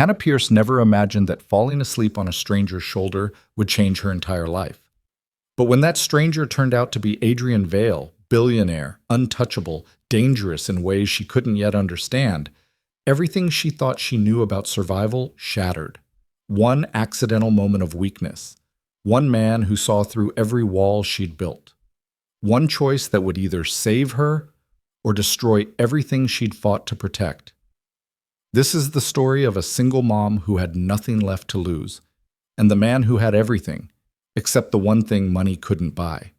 Hannah Pierce never imagined that falling asleep on a stranger's shoulder would change her entire life. But when that stranger turned out to be Adrian Vale, billionaire, untouchable, dangerous in ways she couldn't yet understand, everything she thought she knew about survival shattered. One accidental moment of weakness. One man who saw through every wall she'd built. One choice that would either save her or destroy everything she'd fought to protect. This is the story of a single mom who had nothing left to lose, and the man who had everything, except the one thing money couldn't buy.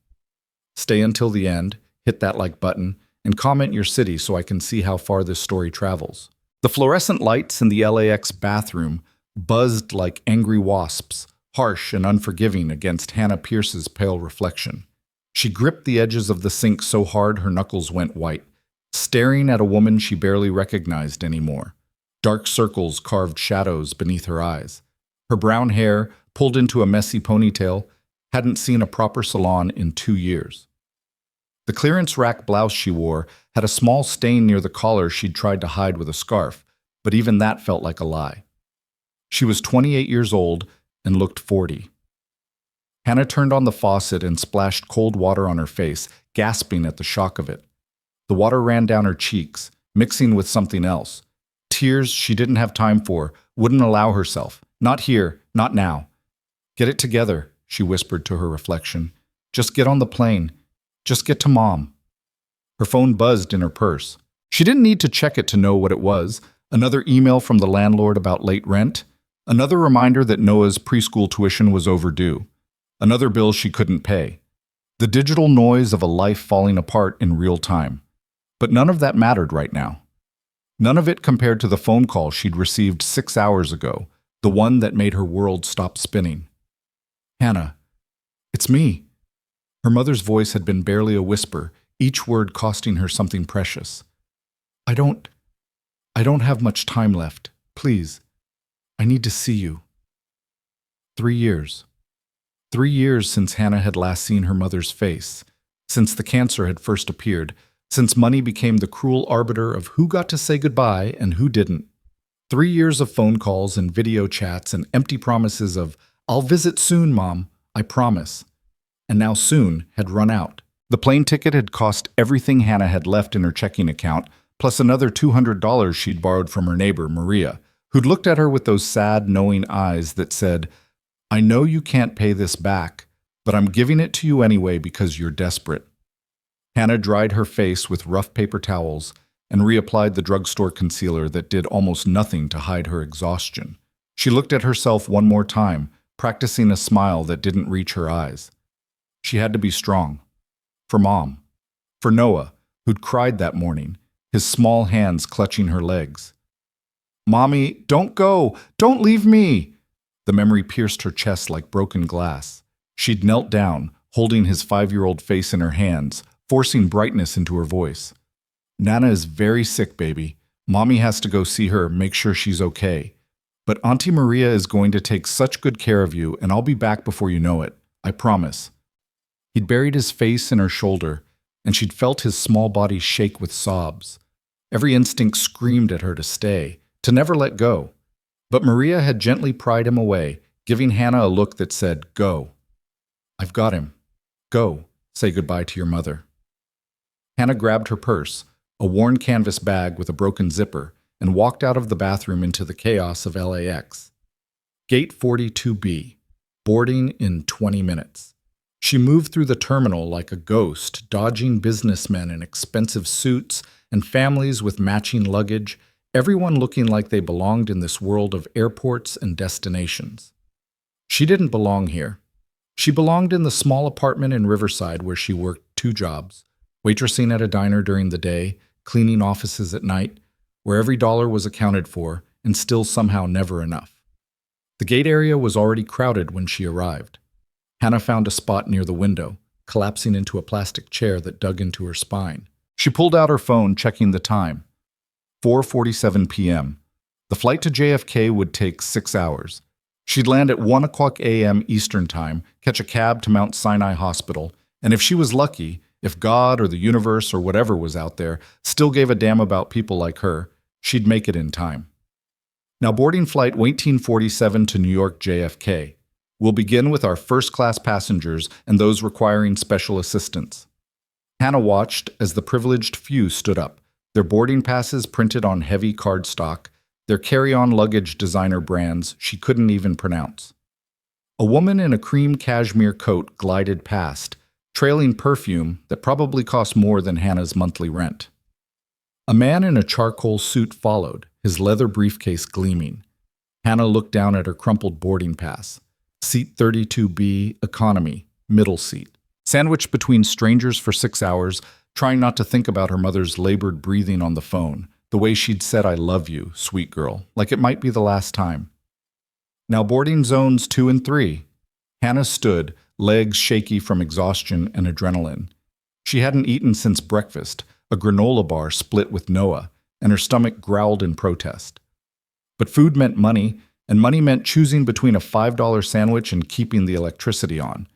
Stay until the end, hit that like button, and comment your city so I can see how far this story travels. The fluorescent lights in the LAX bathroom buzzed like angry wasps, harsh and unforgiving against Hannah Pierce's pale reflection. She gripped the edges of the sink so hard her knuckles went white, staring at a woman she barely recognized anymore. Dark circles carved shadows beneath her eyes. Her brown hair, pulled into a messy ponytail, hadn't seen a proper salon in 2 years. The clearance rack blouse she wore had a small stain near the collar she'd tried to hide with a scarf, but even that felt like a lie. She was 28 years old and looked 40. Hannah turned on the faucet and splashed cold water on her face, gasping at the shock of it. The water ran down her cheeks, mixing with something else. Tears she didn't have time for, wouldn't allow herself. Not here, not now. Get it together, she whispered to her reflection. Just get on the plane. Just get to Mom. Her phone buzzed in her purse. She didn't need to check it to know what it was. Another email from the landlord about late rent. Another reminder that Noah's preschool tuition was overdue. Another bill she couldn't pay. The digital noise of a life falling apart in real time. But none of that mattered right now. None of it compared to the phone call she'd received 6 hours ago, the one that made her world stop spinning. Hannah, it's me. Her mother's voice had been barely a whisper, each word costing her something precious. I don't have much time left. Please. I need to see you. 3 years. 3 years since Hannah had last seen her mother's face, since the cancer had first appeared, since money became the cruel arbiter of who got to say goodbye and who didn't. 3 years of phone calls and video chats and empty promises of, I'll visit soon, Mom, I promise. And now soon had run out. The plane ticket had cost everything Hannah had left in her checking account, plus another $200 she'd borrowed from her neighbor, Maria, who'd looked at her with those sad, knowing eyes that said, I know you can't pay this back, but I'm giving it to you anyway because you're desperate. Hannah dried her face with rough paper towels and reapplied the drugstore concealer that did almost nothing to hide her exhaustion. She looked at herself one more time, practicing a smile that didn't reach her eyes. She had to be strong. For Mom. For Noah, who'd cried that morning, his small hands clutching her legs. Mommy, don't go! Don't leave me! The memory pierced her chest like broken glass. She'd knelt down, holding his 5-year-old face in her hands, forcing brightness into her voice. Nana is very sick, baby. Mommy has to go see her, make sure she's okay. But Auntie Maria is going to take such good care of you, and I'll be back before you know it. I promise. He'd buried his face in her shoulder, and she'd felt his small body shake with sobs. Every instinct screamed at her to stay, to never let go. But Maria had gently pried him away, giving Hannah a look that said, Go. I've got him. Go. Say goodbye to your mother. Hannah grabbed her purse, a worn canvas bag with a broken zipper, and walked out of the bathroom into the chaos of LAX. Gate 42B. Boarding in 20 minutes. She moved through the terminal like a ghost, dodging businessmen in expensive suits and families with matching luggage, everyone looking like they belonged in this world of airports and destinations. She didn't belong here. She belonged in the small apartment in Riverside where she worked 2 jobs, waitressing at a diner during the day, cleaning offices at night, where every dollar was accounted for and still somehow never enough. The gate area was already crowded when she arrived. Hannah found a spot near the window, collapsing into a plastic chair that dug into her spine. She pulled out her phone, checking the time. 4:47 p.m. The flight to JFK would take 6 hours. She'd land at 1:00 a.m. Eastern Time, catch a cab to Mount Sinai Hospital, and if she was lucky, if God or the universe or whatever was out there still gave a damn about people like her, she'd make it in time. Now boarding flight 1847 to New York JFK. We'll begin with our first-class passengers and those requiring special assistance. Hannah watched as the privileged few stood up, their boarding passes printed on heavy cardstock, their carry-on luggage designer brands she couldn't even pronounce. A woman in a cream cashmere coat glided past, trailing perfume that probably cost more than Hannah's monthly rent. A man in a charcoal suit followed, his leather briefcase gleaming. Hannah looked down at her crumpled boarding pass. Seat 32B, economy, middle seat. Sandwiched between strangers for 6 hours, trying not to think about her mother's labored breathing on the phone, the way she'd said, "I love you, sweet girl," like it might be the last time. Now boarding zones 2 and 3. Hannah stood, legs shaky from exhaustion and adrenaline. She hadn't eaten since breakfast, a granola bar split with Noah, and her stomach growled in protest. But food meant money, and money meant choosing between a $5 sandwich and keeping the electricity on.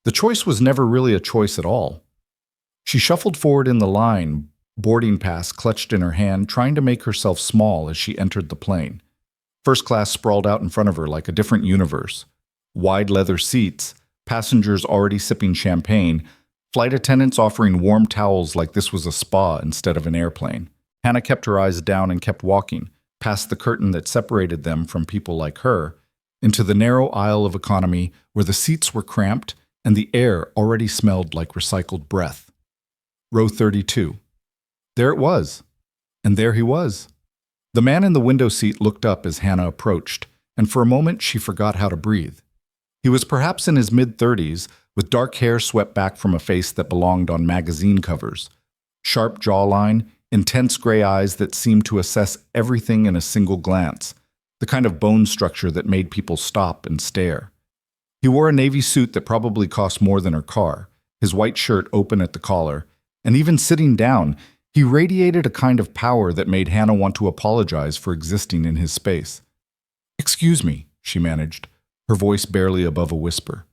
The choice was never really a choice at all. She shuffled forward in the line, boarding pass clutched in her hand, trying to make herself small as she entered the plane. First class sprawled out in front of her like a different universe. Wide leather seats, passengers already sipping champagne, flight attendants offering warm towels like this was a spa instead of an airplane. Hannah kept her eyes down and kept walking, past the curtain that separated them from people like her, into the narrow aisle of economy where the seats were cramped and the air already smelled like recycled breath. Row 32. There it was. And there he was. The man in the window seat looked up as Hannah approached, and for a moment she forgot how to breathe. He was perhaps in his mid-30s, with dark hair swept back from a face that belonged on magazine covers. Sharp jawline, intense gray eyes that seemed to assess everything in a single glance, the kind of bone structure that made people stop and stare. He wore a navy suit that probably cost more than her car, his white shirt open at the collar, and even sitting down, he radiated a kind of power that made Hannah want to apologize for existing in his space. "Excuse me," she managed, her voice barely above a whisper.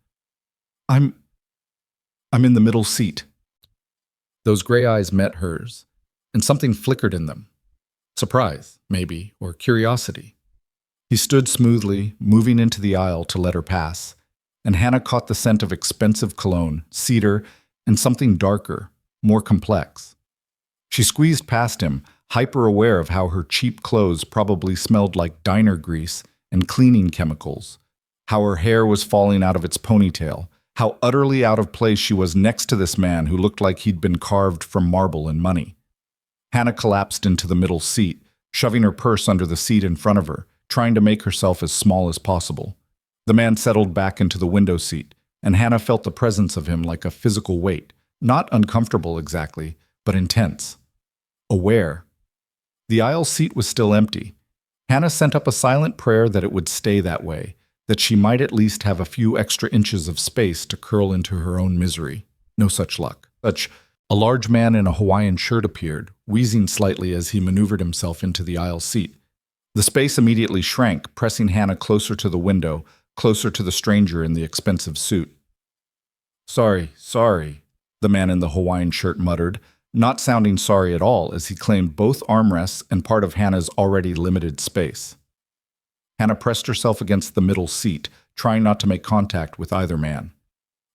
I'm in the middle seat." Those gray eyes met hers, and something flickered in them. Surprise, maybe, or curiosity. He stood smoothly, moving into the aisle to let her pass, and Hannah caught the scent of expensive cologne, cedar, and something darker, more complex. She squeezed past him, hyper-aware of how her cheap clothes probably smelled like diner grease and cleaning chemicals, how her hair was falling out of its ponytail, how utterly out of place she was next to this man who looked like he'd been carved from marble and money. Hannah collapsed into the middle seat, shoving her purse under the seat in front of her, trying to make herself as small as possible. The man settled back into the window seat, and Hannah felt the presence of him like a physical weight, not uncomfortable exactly, but intense. Aware. The aisle seat was still empty. Hannah sent up a silent prayer that it would stay that way, that she might at least have a few extra inches of space to curl into her own misery. No such luck. A large man in a Hawaiian shirt appeared, wheezing slightly as he maneuvered himself into the aisle seat. The space immediately shrank, pressing Hannah closer to the window, closer to the stranger in the expensive suit. Sorry, the man in the Hawaiian shirt muttered, not sounding sorry at all as he claimed both armrests and part of Hannah's already limited space. Hannah pressed herself against the middle seat, trying not to make contact with either man.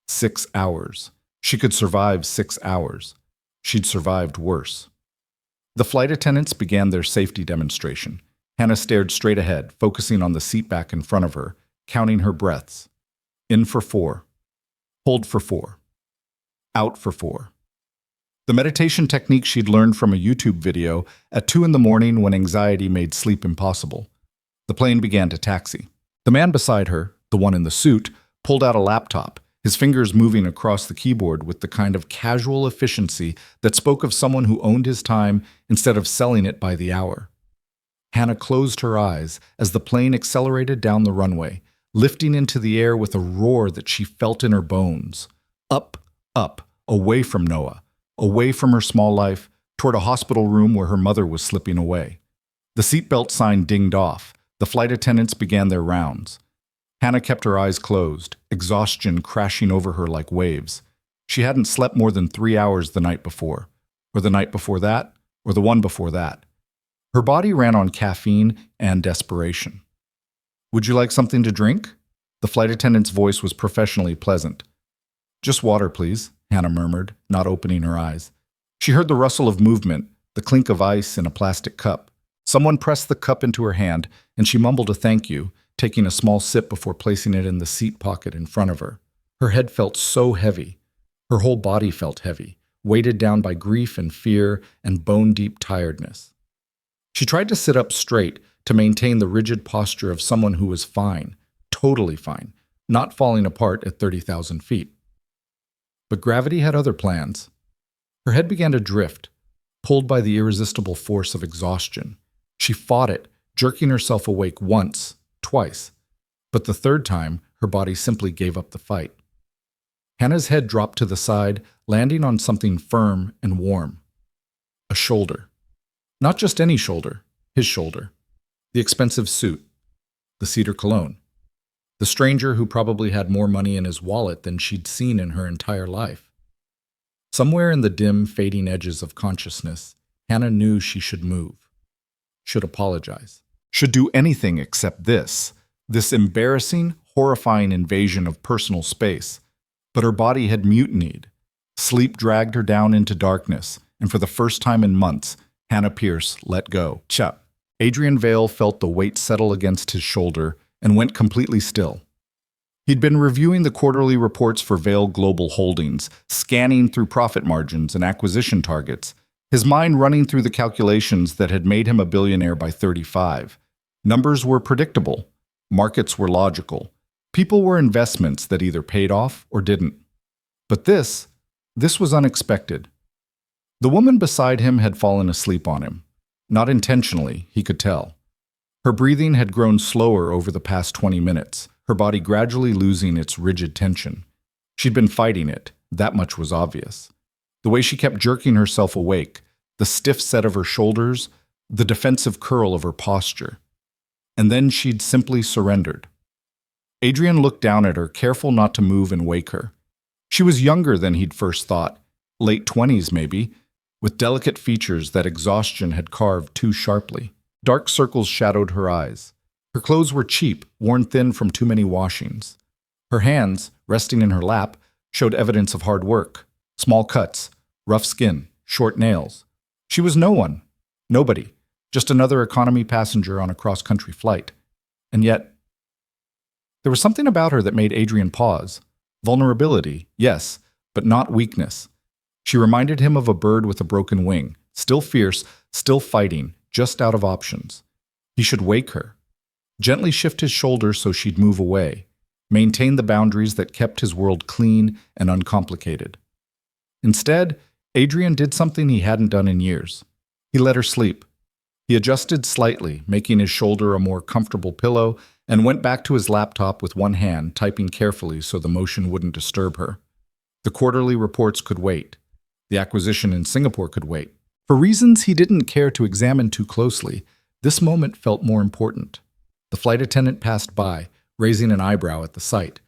6 hours. She could survive 6 hours. She'd survived worse. The flight attendants began their safety demonstration. Hannah stared straight ahead, focusing on the seat back in front of her, counting her breaths. In for 4. Hold for 4. Out for 4. The meditation technique she'd learned from a YouTube video at 2 in the morning when anxiety made sleep impossible. The plane began to taxi. The man beside her, the one in the suit, pulled out a laptop, his fingers moving across the keyboard with the kind of casual efficiency that spoke of someone who owned his time instead of selling it by the hour. Hannah closed her eyes as the plane accelerated down the runway, lifting into the air with a roar that she felt in her bones. Up, away from Noah, away from her small life, toward a hospital room where her mother was slipping away. The seatbelt sign dinged off. The flight attendants began their rounds. Hannah kept her eyes closed, exhaustion crashing over her like waves. She hadn't slept more than 3 hours the night before, or the night before that, or the one before that. Her body ran on caffeine and desperation. "Would you like something to drink?" The flight attendant's voice was professionally pleasant. "Just water, please," Hannah murmured, not opening her eyes. She heard the rustle of movement, the clink of ice in a plastic cup. Someone pressed the cup into her hand, and she mumbled a thank you, taking a small sip before placing it in the seat pocket in front of her. Her head felt so heavy. Her whole body felt heavy, weighted down by grief and fear and bone-deep tiredness. She tried to sit up straight to maintain the rigid posture of someone who was fine, totally fine, not falling apart at 30,000 feet. But gravity had other plans. Her head began to drift, pulled by the irresistible force of exhaustion. She fought it, jerking herself awake once, twice, but the third time, her body simply gave up the fight. Hannah's head dropped to the side, landing on something firm and warm. A shoulder. Not just any shoulder, his shoulder. The expensive suit. The cedar cologne. The stranger who probably had more money in his wallet than she'd seen in her entire life. Somewhere in the dim, fading edges of consciousness, Hannah knew she should move. Should apologize. Should do anything except this embarrassing, horrifying invasion of personal space. But her body had mutinied. Sleep dragged her down into darkness, and for the first time in months, Hannah Pierce let go. Chup. Adrian Vale felt the weight settle against his shoulder and went completely still. He'd been reviewing the quarterly reports for Vale Global Holdings, scanning through profit margins and acquisition targets, his mind running through the calculations that had made him a billionaire by 35. Numbers were predictable. Markets were logical. People were investments that either paid off or didn't. But this was unexpected. The woman beside him had fallen asleep on him. Not intentionally, he could tell. Her breathing had grown slower over the past 20 minutes, her body gradually losing its rigid tension. She'd been fighting it, that much was obvious. The way she kept jerking herself awake, the stiff set of her shoulders, the defensive curl of her posture. And then she'd simply surrendered. Adrian looked down at her, careful not to move and wake her. She was younger than he'd first thought, late 20s maybe, with delicate features that exhaustion had carved too sharply. Dark circles shadowed her eyes. Her clothes were cheap, worn thin from too many washings. Her hands, resting in her lap, showed evidence of hard work. Small cuts, rough skin, short nails. She was no one, nobody, just another economy passenger on a cross-country flight. And yet, there was something about her that made Adrian pause. Vulnerability, yes, but not weakness. She reminded him of a bird with a broken wing, still fierce, still fighting, just out of options. He should wake her. Gently shift his shoulders so she'd move away. Maintain the boundaries that kept his world clean and uncomplicated. Instead, Adrian did something he hadn't done in years. He let her sleep. He adjusted slightly, making his shoulder a more comfortable pillow, and went back to his laptop with one hand, typing carefully so the motion wouldn't disturb her. The quarterly reports could wait. The acquisition in Singapore could wait. For reasons he didn't care to examine too closely, this moment felt more important. The flight attendant passed by, raising an eyebrow at the sight.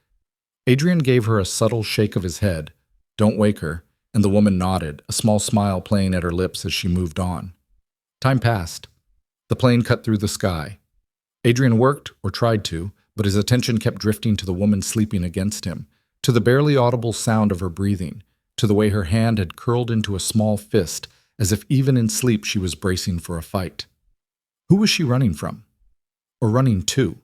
Adrian gave her a subtle shake of his head. "Don't wake her," and the woman nodded, a small smile playing at her lips as she moved on. Time passed. The plane cut through the sky. Adrian worked, or tried to, but his attention kept drifting to the woman sleeping against him, to the barely audible sound of her breathing, to the way her hand had curled into a small fist, as if even in sleep she was bracing for a fight. Who was she running from? Or running to?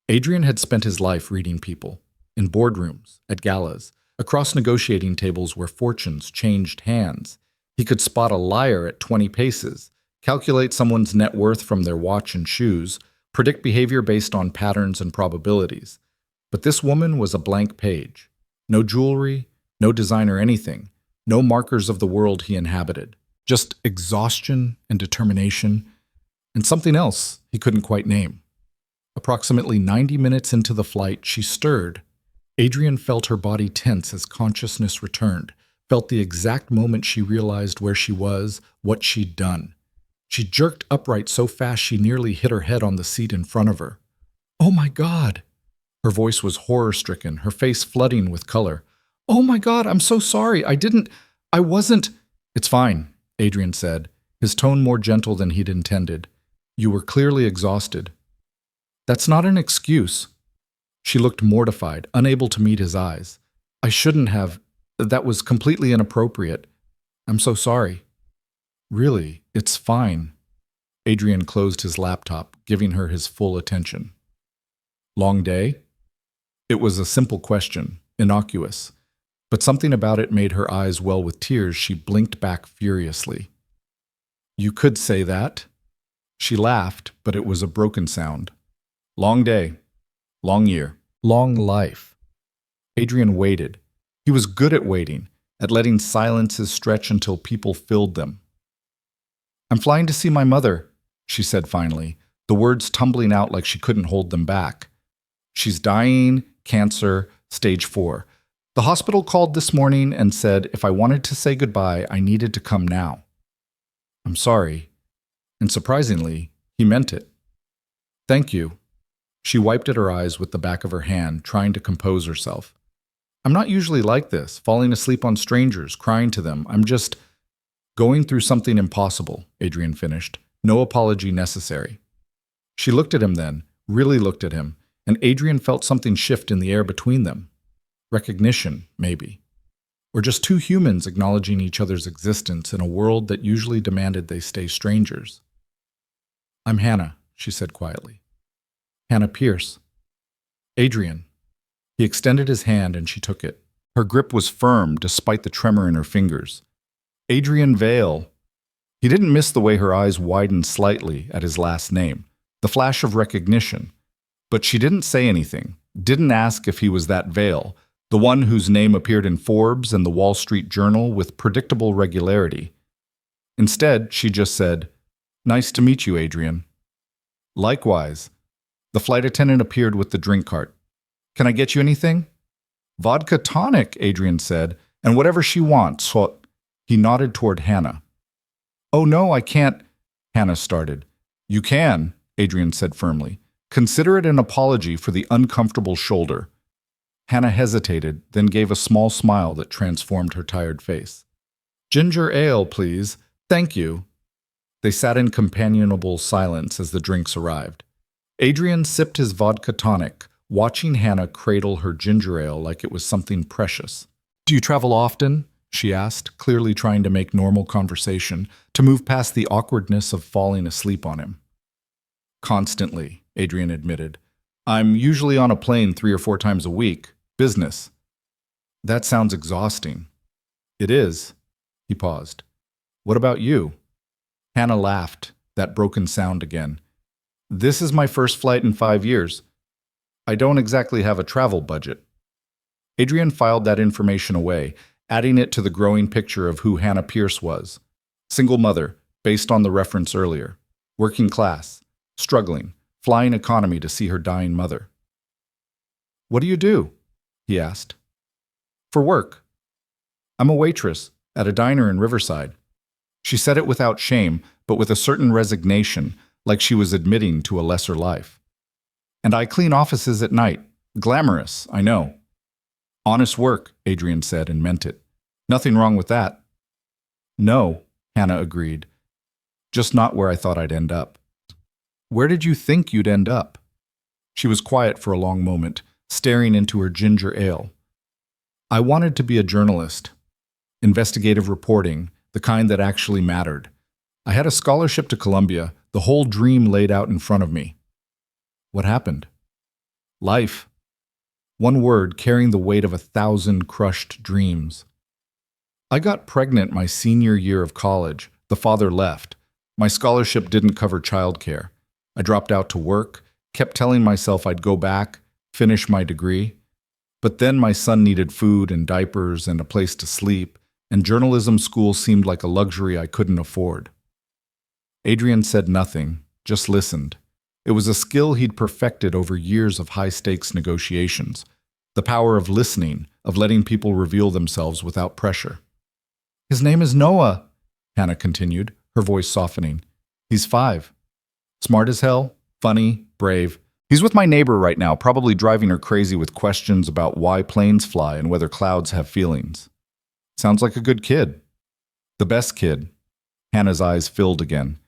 Adrian had spent his life reading people, in boardrooms, at galas, across negotiating tables where fortunes changed hands. He could spot a liar at 20 paces, calculate someone's net worth from their watch and shoes, predict behavior based on patterns and probabilities. But this woman was a blank page. No jewelry, no designer anything, no markers of the world he inhabited. Just exhaustion and determination, and something else he couldn't quite name. Approximately 90 minutes into the flight, she stirred. Adrian felt her body tense as consciousness returned, felt the exact moment she realized where she was, what she'd done. She jerked upright so fast she nearly hit her head on the seat in front of her. "Oh my God!" Her voice was horror-stricken, her face flooding with color. "Oh my God, I'm so sorry. I wasn't—" "It's fine," Adrian said, his tone more gentle than he'd intended. You were clearly exhausted. That's not an excuse. She looked mortified, unable to meet his eyes. I shouldn't have. That was completely inappropriate. I'm so sorry. Really, it's fine. Adrian closed his laptop, giving her his full attention. Long day? It was a simple question, innocuous, but something about it made her eyes well with tears. She blinked back furiously. You could say that. She laughed, but it was a broken sound. Long day. Long year. Long life. Adrian waited. He was good at waiting, at letting silences stretch until people filled them. I'm flying to see my mother, she said finally, the words tumbling out like she couldn't hold them back. She's dying, cancer, stage 4. The hospital called this morning and said if I wanted to say goodbye, I needed to come now. I'm sorry. And surprisingly, he meant it. Thank you. She wiped at her eyes with the back of her hand, trying to compose herself. I'm not usually like this, falling asleep on strangers, crying to them. I'm just going through something impossible, Adrian finished. No apology necessary. She looked at him then, really looked at him, and Adrian felt something shift in the air between them. Recognition, maybe. Or just two humans acknowledging each other's existence in a world that usually demanded they stay strangers. I'm Hannah, she said quietly. Hannah Pierce. Adrian. He extended his hand and she took it. Her grip was firm despite the tremor in her fingers. Adrian Vale. He didn't miss the way her eyes widened slightly at his last name, the flash of recognition. But she didn't say anything, didn't ask if he was that Vale, the one whose name appeared in Forbes and the Wall Street Journal with predictable regularity. Instead, she just said, Nice to meet you, Adrian. Likewise. The flight attendant appeared with the drink cart. Can I get you anything? Vodka tonic, Adrian said, and whatever she wants. So he nodded toward Hannah. Oh no, I can't, Hannah started. You can, Adrian said firmly. Consider it an apology for the uncomfortable shoulder. Hannah hesitated, then gave a small smile that transformed her tired face. Ginger ale, please. Thank you. They sat in companionable silence as the drinks arrived. Adrian sipped his vodka tonic, watching Hannah cradle her ginger ale like it was something precious. Do you travel often? She asked, clearly trying to make normal conversation, to move past the awkwardness of falling asleep on him. Constantly, Adrian admitted. I'm usually on a plane 3 or 4 times a week. Business. That sounds exhausting. It is. He paused. What about you? Hannah laughed, that broken sound again. This is my first flight in 5 years. I don't exactly have a travel budget. Adrian filed that information away, adding it to the growing picture of who Hannah Pierce was. Single mother, based on the reference earlier. Working class. Struggling. Flying economy to see her dying mother. What do you do? He asked. For work. I'm a waitress at a diner in Riverside. She said it without shame, but with a certain resignation, like she was admitting to a lesser life. And I clean offices at night. Glamorous, I know. Honest work, Adrian said and meant it. Nothing wrong with that. No, Hannah agreed. Just not where I thought I'd end up. Where did you think you'd end up? She was quiet for a long moment, staring into her ginger ale. I wanted to be a journalist. Investigative reporting, the kind that actually mattered. I had a scholarship to Columbia, the whole dream laid out in front of me. What happened? Life. One word carrying the weight of 1,000 crushed dreams. I got pregnant my senior year of college. The father left. My scholarship didn't cover childcare. I dropped out to work, kept telling myself I'd go back, finish my degree. But then my son needed food and diapers and a place to sleep, and journalism school seemed like a luxury I couldn't afford. Adrian said nothing, just listened. It was a skill he'd perfected over years of high-stakes negotiations. The power of listening, of letting people reveal themselves without pressure. His name is Noah, Hannah continued, her voice softening. He's 5. Smart as hell, funny, brave. He's with my neighbor right now, probably driving her crazy with questions about why planes fly and whether clouds have feelings. Sounds like a good kid. The best kid. Hannah's eyes filled again.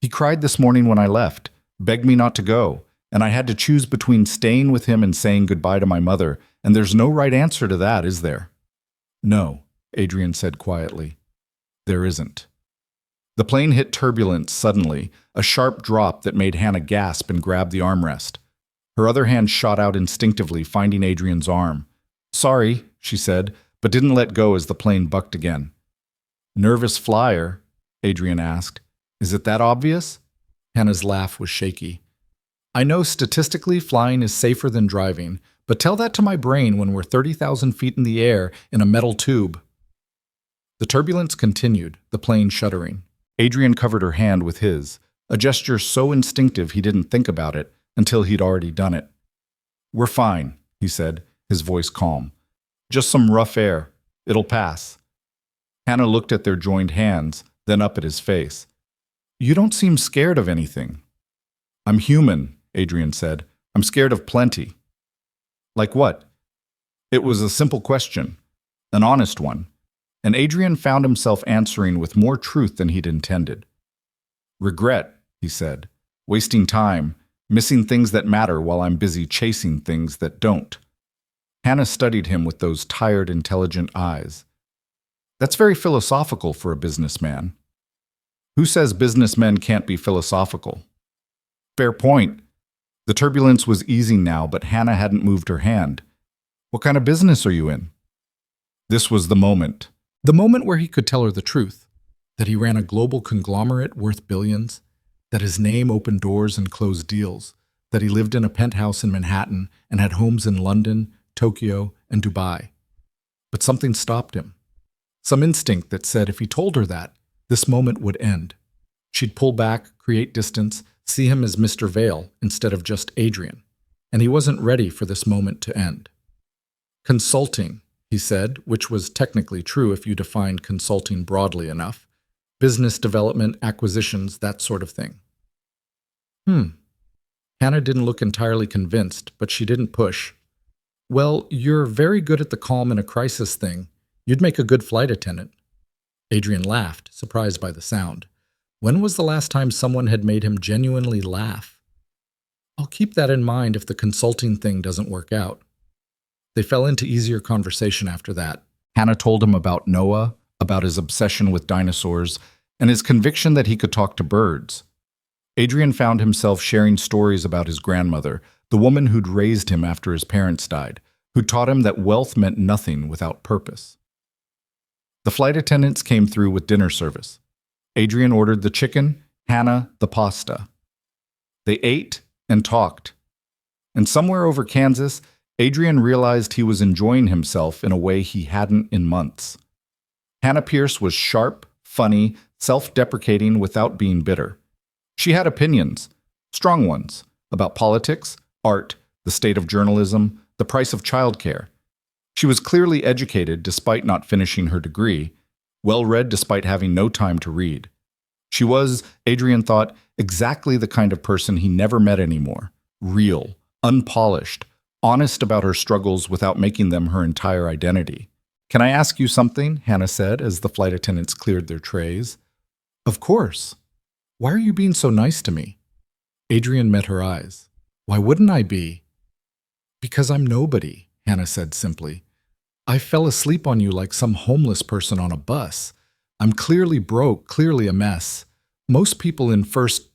He cried this morning when I left, begged me not to go, and I had to choose between staying with him and saying goodbye to my mother, and there's no right answer to that, is there? No, Adrian said quietly. There isn't. The plane hit turbulence suddenly, a sharp drop that made Hannah gasp and grab the armrest. Her other hand shot out instinctively, finding Adrian's arm. Sorry, she said, but didn't let go as the plane bucked again. Nervous flyer? Adrian asked. Is it that obvious? Hannah's laugh was shaky. I know statistically flying is safer than driving, but tell that to my brain when we're 30,000 feet in the air in a metal tube. The turbulence continued, the plane shuddering. Adrian covered her hand with his, a gesture so instinctive he didn't think about it until he'd already done it. We're fine, he said, his voice calm. Just some rough air. It'll pass. Hannah looked at their joined hands, then up at his face. You don't seem scared of anything. I'm human, Adrian said. I'm scared of plenty. Like what? It was a simple question, an honest one, and Adrian found himself answering with more truth than he'd intended. Regret, he said, wasting time, missing things that matter while I'm busy chasing things that don't. Hannah studied him with those tired, intelligent eyes. That's very philosophical for a businessman. Who says businessmen can't be philosophical? Fair point. The turbulence was easing now, but Hannah hadn't moved her hand. What kind of business are you in? This was the moment. The moment where he could tell her the truth, that he ran a global conglomerate worth billions, that his name opened doors and closed deals, that he lived in a penthouse in Manhattan and had homes in London, Tokyo, and Dubai. But something stopped him. Some instinct that said if he told her that, this moment would end. She'd pull back, create distance, see him as Mr. Vale instead of just Adrian. And he wasn't ready for this moment to end. Consulting, he said, which was technically true if you defined consulting broadly enough. Business development, acquisitions, that sort of thing. Hannah didn't look entirely convinced, but she didn't push. Well, you're very good at the calm in a crisis thing. You'd make a good flight attendant. Adrian laughed, surprised by the sound. When was the last time someone had made him genuinely laugh? I'll keep that in mind if the consulting thing doesn't work out. They fell into easier conversation after that. Hannah told him about Noah, about his obsession with dinosaurs, and his conviction that he could talk to birds. Adrian found himself sharing stories about his grandmother, the woman who'd raised him after his parents died, who taught him that wealth meant nothing without purpose. The flight attendants came through with dinner service. Adrian ordered the chicken, Hannah the pasta. They ate and talked. And somewhere over Kansas, Adrian realized he was enjoying himself in a way he hadn't in months. Hannah Pierce was sharp, funny, self-deprecating without being bitter. She had opinions, strong ones, about politics, art, the state of journalism, the price of childcare. She was clearly educated despite not finishing her degree, well-read despite having no time to read. She was, Adrian thought, exactly the kind of person he never met anymore. Real, unpolished, honest about her struggles without making them her entire identity. Can I ask you something? Hannah said as the flight attendants cleared their trays. Of course. Why are you being so nice to me? Adrian met her eyes. Why wouldn't I be? Because I'm nobody, Hannah said simply. I fell asleep on you like some homeless person on a bus. I'm clearly broke, clearly a mess. Most people in first...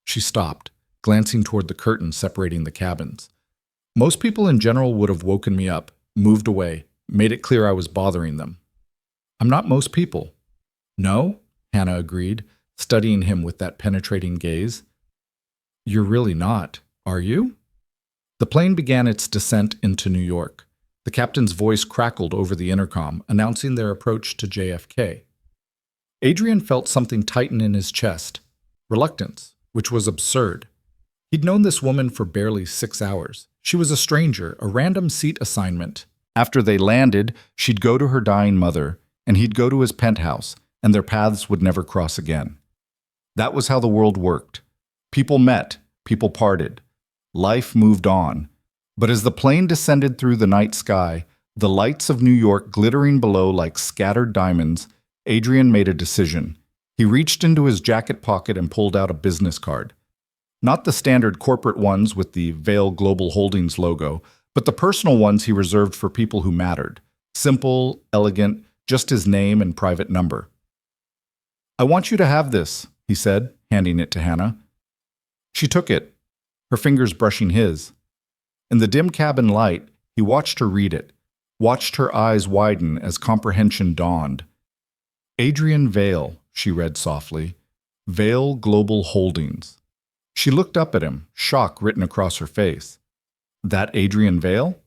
She stopped, glancing toward the curtain separating the cabins. Most people in general would have woken me up, moved away, made it clear I was bothering them. I'm not most people. No, Hannah agreed, studying him with that penetrating gaze. You're really not, are you? The plane began its descent into New York. The captain's voice crackled over the intercom, announcing their approach to JFK. Adrian felt something tighten in his chest. Reluctance, which was absurd. He'd known this woman for barely 6 hours. She was a stranger, a random seat assignment. After they landed, she'd go to her dying mother, and he'd go to his penthouse, and their paths would never cross again. That was how the world worked. People met, people parted. Life moved on. But as the plane descended through the night sky, the lights of New York glittering below like scattered diamonds, Adrian made a decision. He reached into his jacket pocket and pulled out a business card. Not the standard corporate ones with the Vale Global Holdings logo, but the personal ones he reserved for people who mattered. Simple, elegant, just his name and private number. "I want you to have this," he said, handing it to Hannah. She took it, her fingers brushing his. In the dim cabin light, he watched her read it, watched her eyes widen as comprehension dawned. "Adrian Vale," she read softly. "Vale Global Holdings." She looked up at him, shock written across her face. "That Adrian Vale?"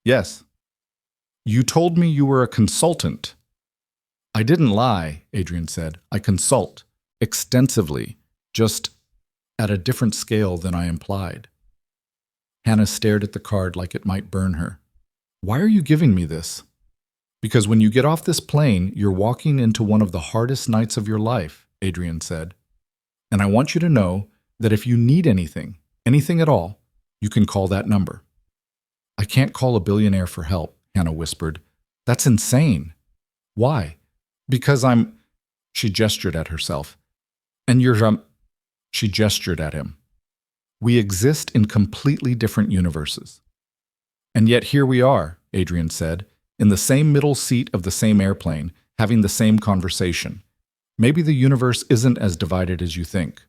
"Yes." "You told me you were a consultant." "I didn't lie," Adrian said. "I consult. Extensively. Just at a different scale than I implied." Hannah stared at the card like it might burn her. "Why are you giving me this?" "Because when you get off this plane, you're walking into one of the hardest nights of your life," Adrian said. "And I want you to know that if you need anything, anything at all, you can call that number." "I can't call a billionaire for help," Hannah whispered. "That's insane." "Why?" "Because I'm—" She gestured at herself. "And you're— She gestured at him. "We exist in completely different universes." "And yet here we are," Adrian said, "in the same middle seat of the same airplane, having the same conversation. Maybe the universe isn't as divided as you think."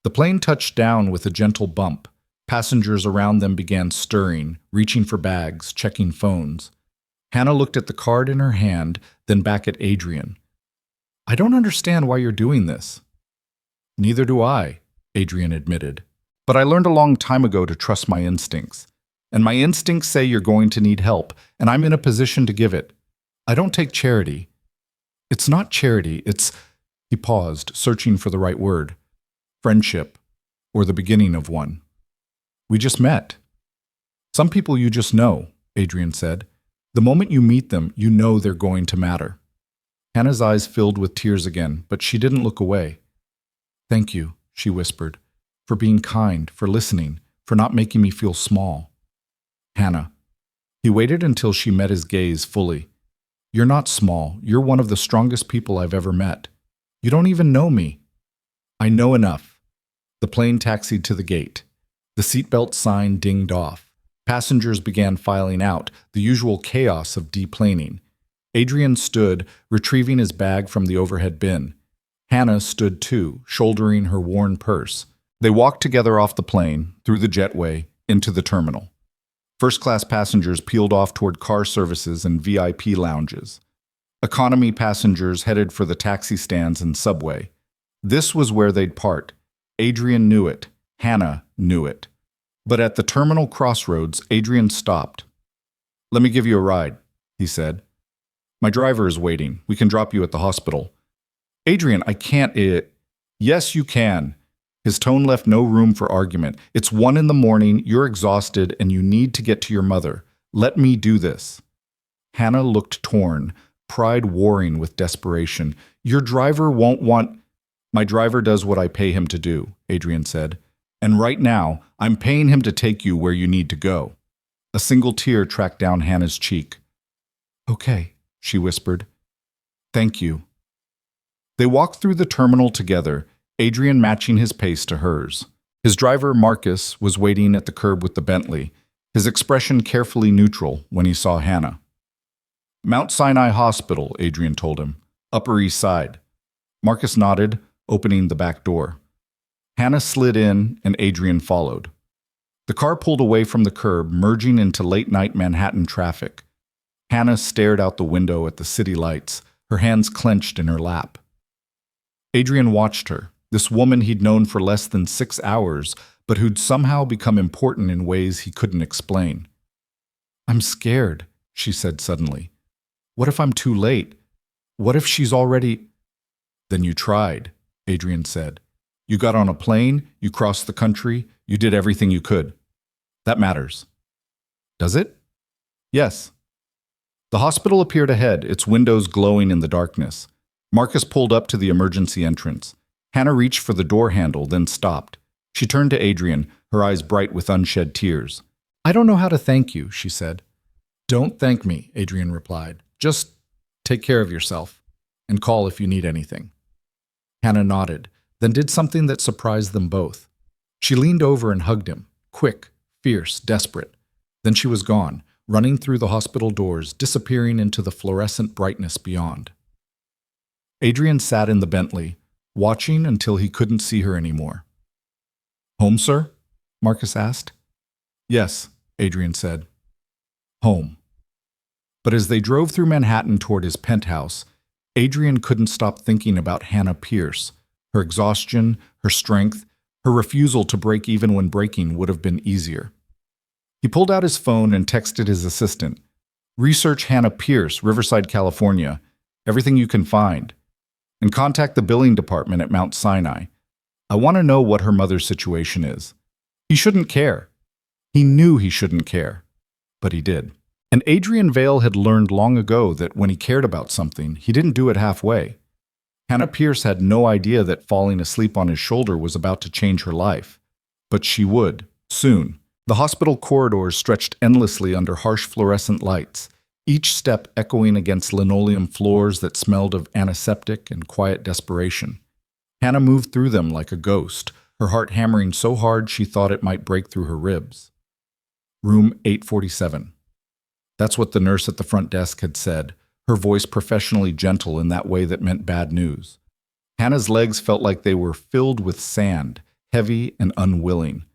The plane touched down with a gentle bump. Passengers around them began stirring, reaching for bags, checking phones. Hannah looked at the card in her hand, then back at Adrian. "I don't understand why you're doing this." "Neither do I," Adrian admitted. "But I learned a long time ago to trust my instincts. And my instincts say you're going to need help, and I'm in a position to give it. I don't take charity." "It's not charity, it's—" He paused, searching for the right word. "Friendship, or the beginning of one. We just met." "Some people you just know," Adrian said. "The moment you meet them, you know they're going to matter." Hannah's eyes filled with tears again, but she didn't look away. "Thank you," she whispered, "for being kind, for listening, for not making me feel small." "Hannah." He waited until she met his gaze fully. "You're not small. You're one of the strongest people I've ever met. You don't even know me." "I know enough." The plane taxied to the gate. The seatbelt sign dinged off. Passengers began filing out, the usual chaos of deplaning. Adrian stood, retrieving his bag from the overhead bin. Hannah stood too, shouldering her worn purse. They walked together off the plane, through the jetway, into the terminal. First-class passengers peeled off toward car services and VIP lounges. Economy passengers headed for the taxi stands and subway. This was where they'd part. Adrian knew it. Hannah knew it. But at the terminal crossroads, Adrian stopped. "Let me give you a ride," he said. "My driver is waiting. We can drop you at the hospital." "Adrian, I can't— "Yes, you can." His tone left no room for argument. "It's 1 a.m, you're exhausted, and you need to get to your mother. Let me do this." Hannah looked torn, pride warring with desperation. "Your driver won't want—" "My driver does what I pay him to do," Adrian said. "And right now, I'm paying him to take you where you need to go." A single tear tracked down Hannah's cheek. "Okay," she whispered. "Thank you." They walked through the terminal together, Adrian matching his pace to hers. His driver, Marcus, was waiting at the curb with the Bentley, his expression carefully neutral when he saw Hannah. "Mount Sinai Hospital," Adrian told him. "Upper East Side." Marcus nodded, opening the back door. Hannah slid in, and Adrian followed. The car pulled away from the curb, merging into late-night Manhattan traffic. Hannah stared out the window at the city lights, her hands clenched in her lap. Adrian watched her, this woman he'd known for less than 6 hours, but who'd somehow become important in ways he couldn't explain. "I'm scared," she said suddenly. "What if I'm too late? What if she's already—" "Then you tried," Adrian said. "You got on a plane, you crossed the country, you did everything you could. That matters." "Does it?" "Yes." The hospital appeared ahead, its windows glowing in the darkness. Marcus pulled up to the emergency entrance. Hannah reached for the door handle, then stopped. She turned to Adrian, her eyes bright with unshed tears. "I don't know how to thank you," she said. "Don't thank me," Adrian replied. "Just take care of yourself, and call if you need anything." Hannah nodded, then did something that surprised them both. She leaned over and hugged him, quick, fierce, desperate. Then she was gone, running through the hospital doors, disappearing into the fluorescent brightness beyond. Adrian sat in the Bentley, watching until he couldn't see her anymore. "Home, sir?" Marcus asked. "Yes," Adrian said. "Home." But as they drove through Manhattan toward his penthouse, Adrian couldn't stop thinking about Hannah Pierce, her exhaustion, her strength, her refusal to break even when breaking would have been easier. He pulled out his phone and texted his assistant, "Research Hannah Pierce, Riverside, California, everything you can find, and contact the billing department at Mount Sinai. I want to know what her mother's situation is." He shouldn't care. He knew he shouldn't care, but he did. And Adrian Vale had learned long ago that when he cared about something, he didn't do it halfway. Hannah Pierce had no idea that falling asleep on his shoulder was about to change her life. But she would, soon. The hospital corridors stretched endlessly under harsh fluorescent lights, each step echoing against linoleum floors that smelled of antiseptic and quiet desperation. Hannah moved through them like a ghost, her heart hammering so hard she thought it might break through her ribs. Room 847. That's what the nurse at the front desk had said, her voice professionally gentle in that way that meant bad news. Hannah's legs felt like they were filled with sand, heavy and unwilling.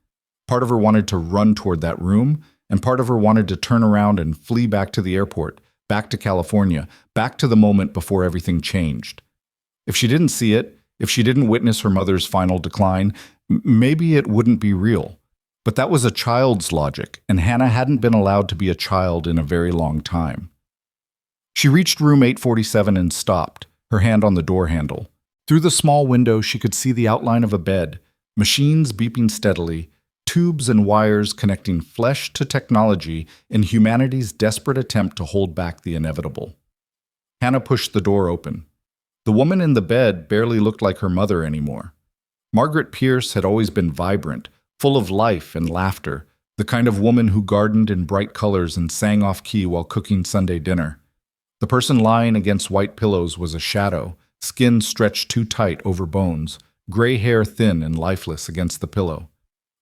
Part of her wanted to run toward that room, and part of her wanted to turn around and flee back to the airport, back to California, back to the moment before everything changed. If she didn't see it, if she didn't witness her mother's final decline, maybe it wouldn't be real. But that was a child's logic, and Hannah hadn't been allowed to be a child in a very long time. She reached room 847 and stopped, her hand on the door handle. Through the small window, she could see the outline of a bed, machines beeping steadily, tubes and wires connecting flesh to technology in humanity's desperate attempt to hold back the inevitable. Hannah pushed the door open. The woman in the bed barely looked like her mother anymore. Margaret Pierce had always been vibrant, full of life and laughter, the kind of woman who gardened in bright colors and sang off-key while cooking Sunday dinner. The person lying against white pillows was a shadow, skin stretched too tight over bones, gray hair thin and lifeless against the pillow.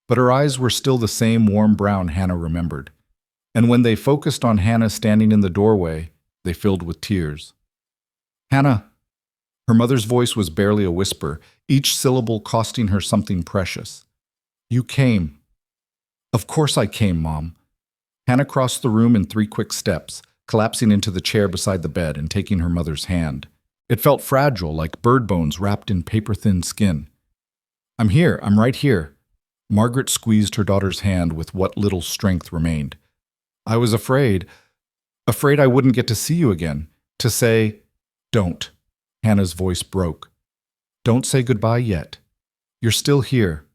But her eyes were still the same warm brown Hannah remembered. And when they focused on Hannah standing in the doorway, they filled with tears. "Hannah!" Her mother's voice was barely a whisper, each syllable costing her something precious. "You came." "Of course I came, Mom." Hannah crossed the room in 3 quick steps, collapsing into the chair beside the bed and taking her mother's hand. It felt fragile, like bird bones wrapped in paper-thin skin. "I'm here, I'm right here." Margaret squeezed her daughter's hand with what little strength remained. "I was afraid I wouldn't get to see you again, to say—" "Don't." Hannah's voice broke. "Don't say goodbye yet. You're still here.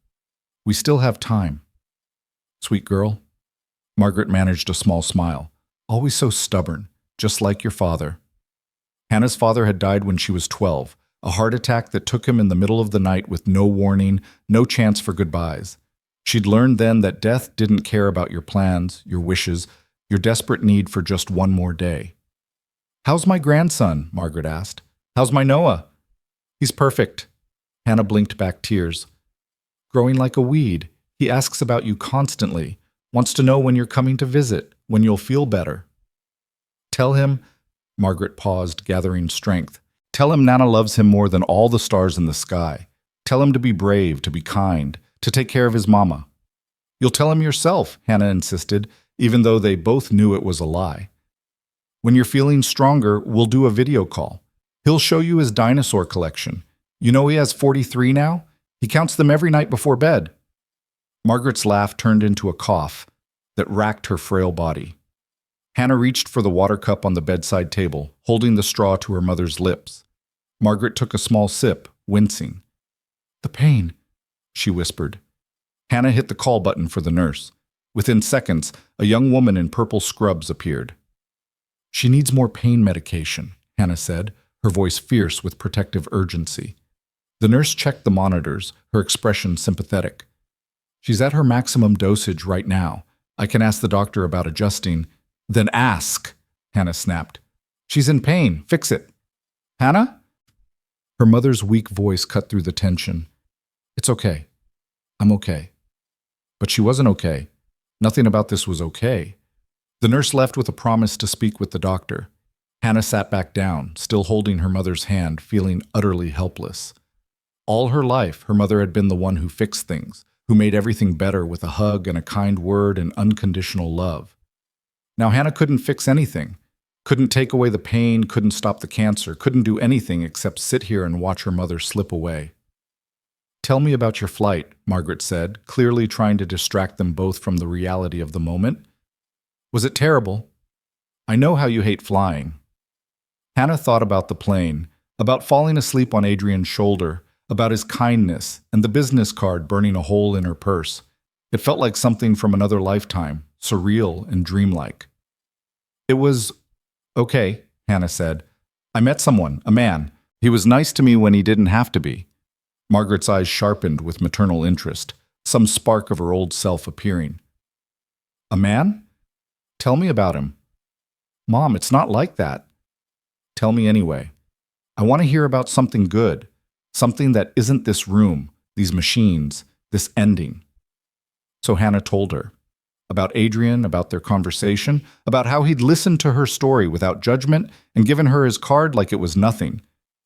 We still have time." "Sweet girl." Margaret managed a small smile. "Always so stubborn, just like your father." Hannah's father had died when she was 12, a heart attack that took him in the middle of the night with no warning, no chance for goodbyes. She'd learned then that death didn't care about your plans, your wishes, your desperate need for just one more day. "How's my grandson?" Margaret asked. "How's my Noah?" "He's perfect." Hannah blinked back tears. "Growing like a weed. He asks about you constantly, wants to know when you're coming to visit, when you'll feel better." "Tell him," Margaret paused, gathering strength. "Tell him Nana loves him more than all the stars in the sky. Tell him to be brave, to be kind, to take care of his mama." "You'll tell him yourself," Hannah insisted, even though they both knew it was a lie. "When you're feeling stronger, we'll do a video call. He'll show you his dinosaur collection. You know he has 43 now? He counts them every night before bed." Margaret's laugh turned into a cough that racked her frail body. Hannah reached for the water cup on the bedside table, holding the straw to her mother's lips. Margaret took a small sip, wincing. "The pain," she whispered. Hannah hit the call button for the nurse. Within seconds, a young woman in purple scrubs appeared. "She needs more pain medication," Hannah said, her voice fierce with protective urgency. The nurse checked the monitors, her expression sympathetic. "She's at her maximum dosage right now. I can ask the doctor about adjusting." "Then ask," Hannah snapped. "She's in pain. Fix it." "Hannah?" Her mother's weak voice cut through the tension. It's okay. I'm okay. But she wasn't okay. Nothing about this was okay. The nurse left with a promise to speak with the doctor. Hannah sat back down, still holding her mother's hand, feeling utterly helpless. All her life, her mother had been the one who fixed things, who made everything better with a hug and a kind word and unconditional love. Now Hannah couldn't fix anything, couldn't take away the pain, couldn't stop the cancer, couldn't do anything except sit here and watch her mother slip away. Tell me about your flight, Margaret said, clearly trying to distract them both from the reality of the moment. Was it terrible? I know how you hate flying. Hannah thought about the plane, about falling asleep on Adrian's shoulder, about his kindness, and the business card burning a hole in her purse. It felt like something from another lifetime, surreal and dreamlike. It was okay, Hannah said. I met someone, a man. He was nice to me when he didn't have to be. Margaret's eyes sharpened with maternal interest, some spark of her old self appearing. A man? Tell me about him. Mom, it's not like that. Tell me anyway. I want to hear about something good, something that isn't this room, these machines, this ending. So Hannah told her. About Adrian, about their conversation, about how he'd listened to her story without judgment and given her his card like it was nothing.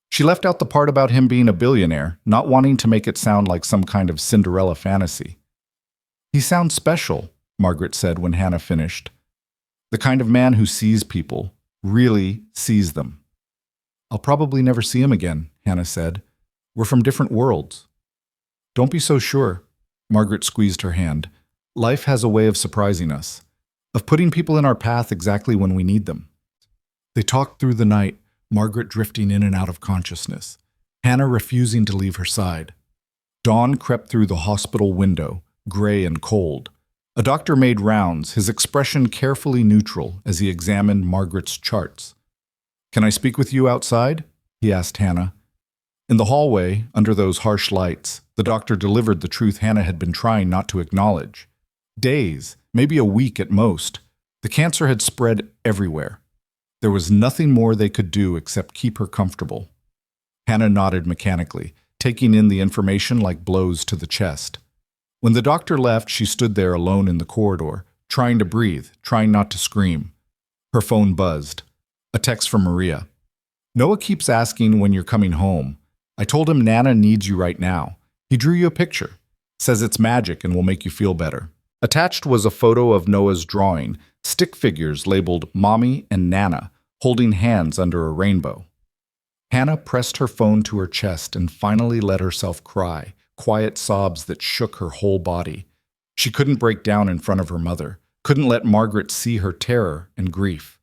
She left out the part about him being a billionaire, not wanting to make it sound like some kind of Cinderella fantasy. He sounds special, Margaret said when Hannah finished. The kind of man who sees people, really sees them. I'll probably never see him again, Hannah said. We're from different worlds. Don't be so sure. Margaret squeezed her hand. Life has a way of surprising us, of putting people in our path exactly when we need them. They talked through the night, Margaret drifting in and out of consciousness, Hannah refusing to leave her side. Dawn crept through the hospital window, gray and cold. A doctor made rounds, his expression carefully neutral as he examined Margaret's charts. Can I speak with you outside? He asked Hannah. In the hallway, under those harsh lights, the doctor delivered the truth Hannah had been trying not to acknowledge. Days, maybe a week at most. The cancer had spread everywhere. There was nothing more they could do except keep her comfortable. Hannah nodded mechanically, taking in the information like blows to the chest. When the doctor left, she stood there alone in the corridor, trying to breathe, trying not to scream. Her phone buzzed. A text from Maria. Noah keeps asking when you're coming home. I told him Nana needs you right now. He drew you a picture. Says it's magic and will make you feel better. Attached was a photo of Noah's drawing, stick figures labeled Mommy and Nana, holding hands under a rainbow. Hannah pressed her phone to her chest and finally let herself cry, quiet sobs that shook her whole body. She couldn't break down in front of her mother, couldn't let Margaret see her terror and grief.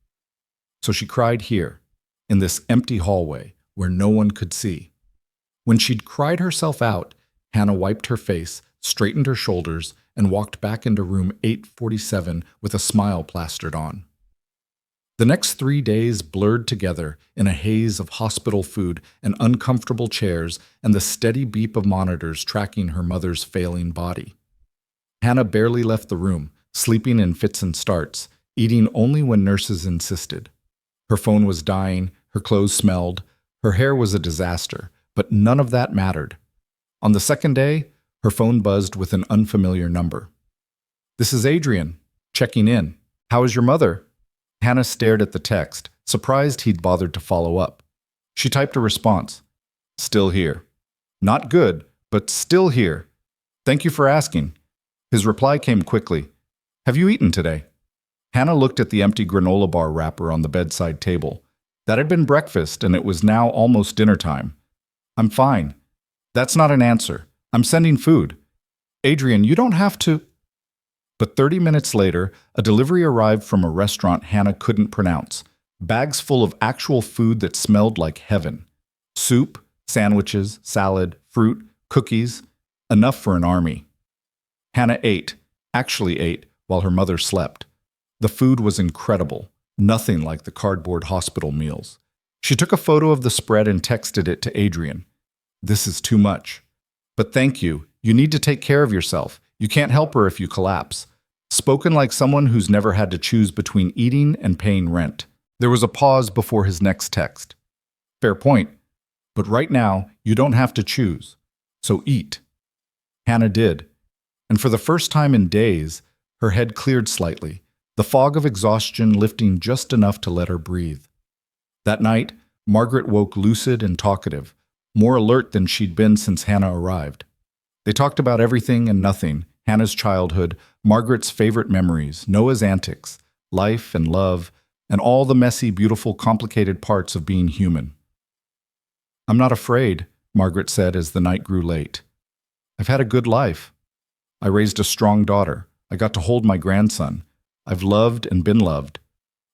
So she cried here, in this empty hallway where no one could see. When she'd cried herself out, Hannah wiped her face, straightened her shoulders, and walked back into room 847 with a smile plastered on. The next 3 days blurred together in a haze of hospital food and uncomfortable chairs and the steady beep of monitors tracking her mother's failing body. Hannah barely left the room, sleeping in fits and starts, eating only when nurses insisted. Her phone was dying, her clothes smelled, her hair was a disaster, but none of that mattered. On the second day, her phone buzzed with an unfamiliar number. This is Adrian, checking in. How is your mother? Hannah stared at the text, surprised he'd bothered to follow up. She typed a response. Still here. Not good, but still here. Thank you for asking. His reply came quickly. Have you eaten today? Hannah looked at the empty granola bar wrapper on the bedside table. That had been breakfast, and it was now almost dinner time. I'm fine. That's not an answer. I'm sending food. Adrian, you don't have to. But 30 minutes later, a delivery arrived from a restaurant Hannah couldn't pronounce. Bags full of actual food that smelled like heaven. Soup, sandwiches, salad, fruit, cookies. Enough for an army. Hannah actually ate, while her mother slept. The food was incredible. Nothing like the cardboard hospital meals. She took a photo of the spread and texted it to Adrian. This is too much. But thank you. You need to take care of yourself. You can't help her if you collapse. Spoken like someone who's never had to choose between eating and paying rent. There was a pause before his next text. Fair point. But right now, you don't have to choose. So eat. Hannah did. And for the first time in days, her head cleared slightly, the fog of exhaustion lifting just enough to let her breathe. That night, Margaret woke lucid and talkative, more alert than she'd been since Hannah arrived. They talked about everything and nothing, Hannah's childhood, Margaret's favorite memories, Noah's antics, life and love, and all the messy, beautiful, complicated parts of being human. "I'm not afraid," Margaret said as the night grew late. "I've had a good life. I raised a strong daughter. I got to hold my grandson. I've loved and been loved.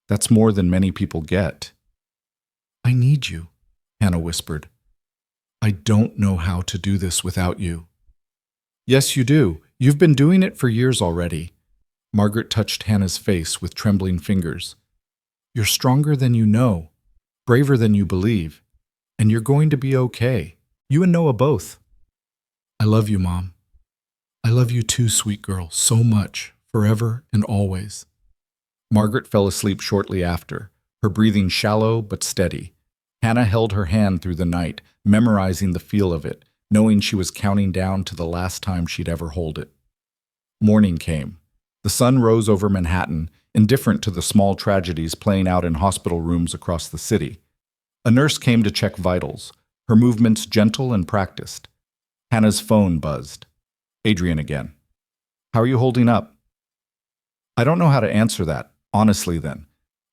That's more than many people get." "I need you," Hannah whispered. "I don't know how to do this without you." "Yes, you do. You've been doing it for years already." Margaret touched Hannah's face with trembling fingers. "You're stronger than you know, braver than you believe, and you're going to be okay. You and Noah both." "I love you, Mom. I love you too, sweet girl, so much, forever and always." Margaret fell asleep shortly after, her breathing shallow but steady. Hannah held her hand through the night, memorizing the feel of it, knowing she was counting down to the last time she'd ever hold it. Morning came. The sun rose over Manhattan, indifferent to the small tragedies playing out in hospital rooms across the city. A nurse came to check vitals, her movements gentle and practiced. Hannah's phone buzzed. Adrian again. "How are you holding up?" "I don't know how to answer that, honestly then.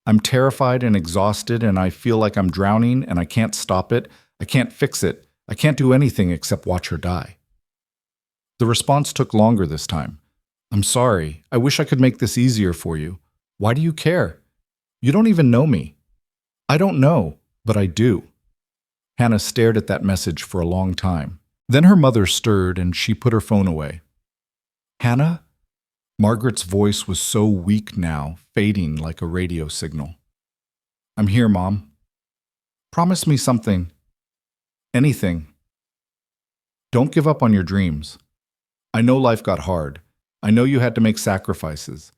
I'm terrified and exhausted and I feel like I'm drowning and I can't stop it. I can't fix it. I can't do anything except watch her die." The response took longer this time. "I'm sorry. I wish I could make this easier for you. Why do you care? You don't even know me." "I don't know, but I do." Hannah stared at that message for a long time. Then her mother stirred and she put her phone away. "Hannah?" Margaret's voice was so weak now, fading like a radio signal. "I'm here, Mom." "Promise me something." "Anything." "Don't give up on your dreams. I know life got hard. I know you had to make sacrifices.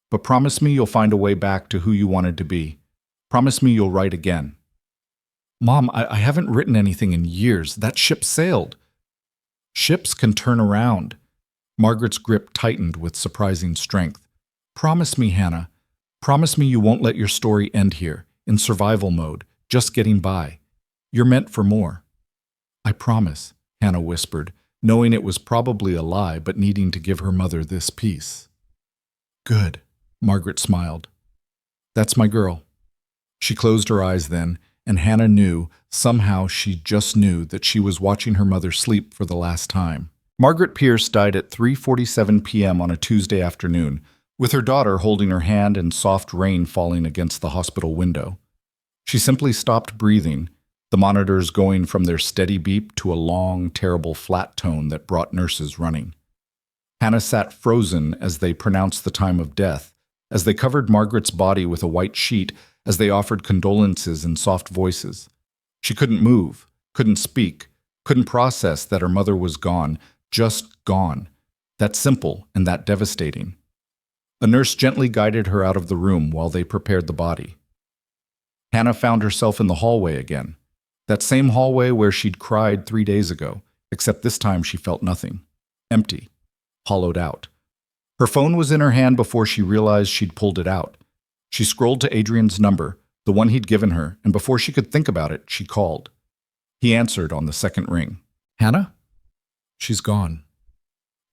But promise me you'll find a way back to who you wanted to be. Promise me you'll write again." "Mom, I haven't written anything in years. That ship sailed." "Ships can turn around." Margaret's grip tightened with surprising strength. "Promise me, Hannah. Promise me you won't let your story end here, in survival mode, just getting by. You're meant for more." "I promise," Hannah whispered, knowing it was probably a lie but needing to give her mother this peace. "Good," Margaret smiled. "That's my girl." She closed her eyes then, and Hannah knew, somehow she just knew, that she was watching her mother sleep for the last time. Margaret Pierce died at 3:47 p.m. on a Tuesday afternoon, with her daughter holding her hand and soft rain falling against the hospital window. She simply stopped breathing, the monitors going from their steady beep to a long, terrible flat tone that brought nurses running. Hannah sat frozen as they pronounced the time of death, as they covered Margaret's body with a white sheet, as they offered condolences in soft voices. She couldn't move, couldn't speak, couldn't process that her mother was gone, just gone. That simple and that devastating. A nurse gently guided her out of the room while they prepared the body. Hannah found herself in the hallway again. That same hallway where she'd cried 3 days ago, except this time she felt nothing. Empty. Hollowed out. Her phone was in her hand before she realized she'd pulled it out. She scrolled to Adrian's number, the one he'd given her, and before she could think about it, she called. He answered on the second ring. "Hannah?" "She's gone."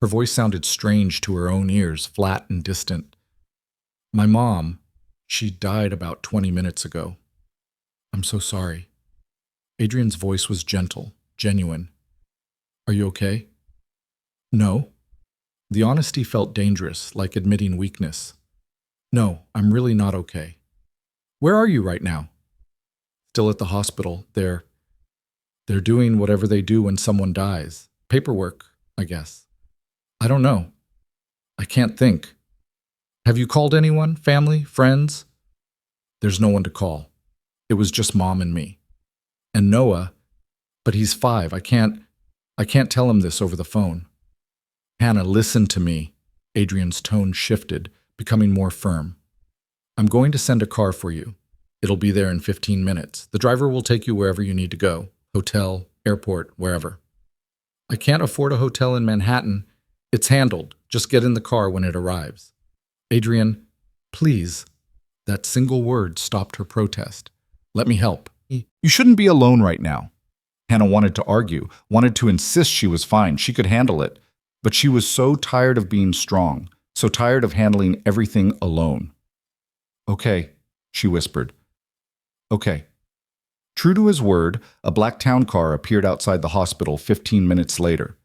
Her voice sounded strange to her own ears, flat and distant. "My mom, she died about 20 minutes ago. I'm so sorry." Adrian's voice was gentle, genuine. "Are you okay?" "No." The honesty felt dangerous, like admitting weakness. "No, I'm really not okay." "Where are you right now?" "Still at the hospital. They're doing whatever they do when someone dies. Paperwork, I guess. I don't know. I can't think." "Have you called anyone? Family? Friends?" "There's no one to call. It was just Mom and me. And Noah, but he's 5. I can't tell him this over the phone." "Hannah, listen to me." Adrian's tone shifted, becoming more firm. "I'm going to send a car for you. It'll be there in 15 minutes. The driver will take you wherever you need to go. hotel, airport, wherever. I can't afford a hotel in Manhattan. It's handled. Just get in the car when it arrives. Adrian, please. That single word stopped her protest. Let me help. You shouldn't be alone right now. Hannah wanted to argue, wanted to insist she was fine, she could handle it. But she was so tired of being strong, so tired of handling everything alone. Okay, she whispered. Okay. True to his word, a black town car appeared outside the hospital 15 minutes later.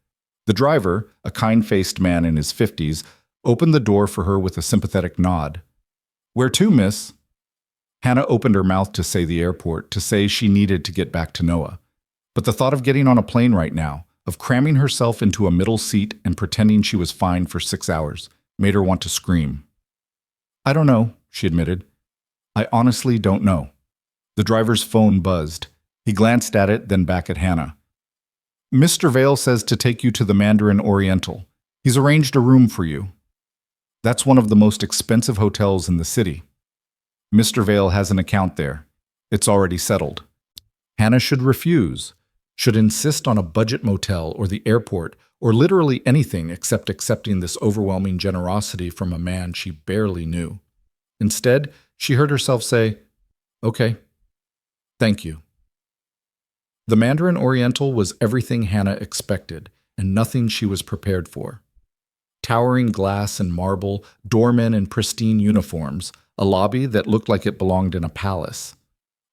The driver, a kind-faced man in his 50s, opened the door for her with a sympathetic nod. Where to, miss? Hannah opened her mouth to say the airport, to say she needed to get back to Noah. But the thought of getting on a plane right now, of cramming herself into a middle seat and pretending she was fine for 6 hours, made her want to scream. I don't know, she admitted. I honestly don't know. The driver's phone buzzed. He glanced at it, then back at Hannah. Mr. Vale says to take you to the Mandarin Oriental. He's arranged a room for you. That's one of the most expensive hotels in the city. Mr. Vale has an account there. It's already settled. Hannah should refuse, should insist on a budget motel or the airport or literally anything except accepting this overwhelming generosity from a man she barely knew. Instead, she heard herself say, okay, thank you. The Mandarin Oriental was everything Hannah expected and nothing she was prepared for. Towering glass and marble, doormen in pristine uniforms, a lobby that looked like it belonged in a palace.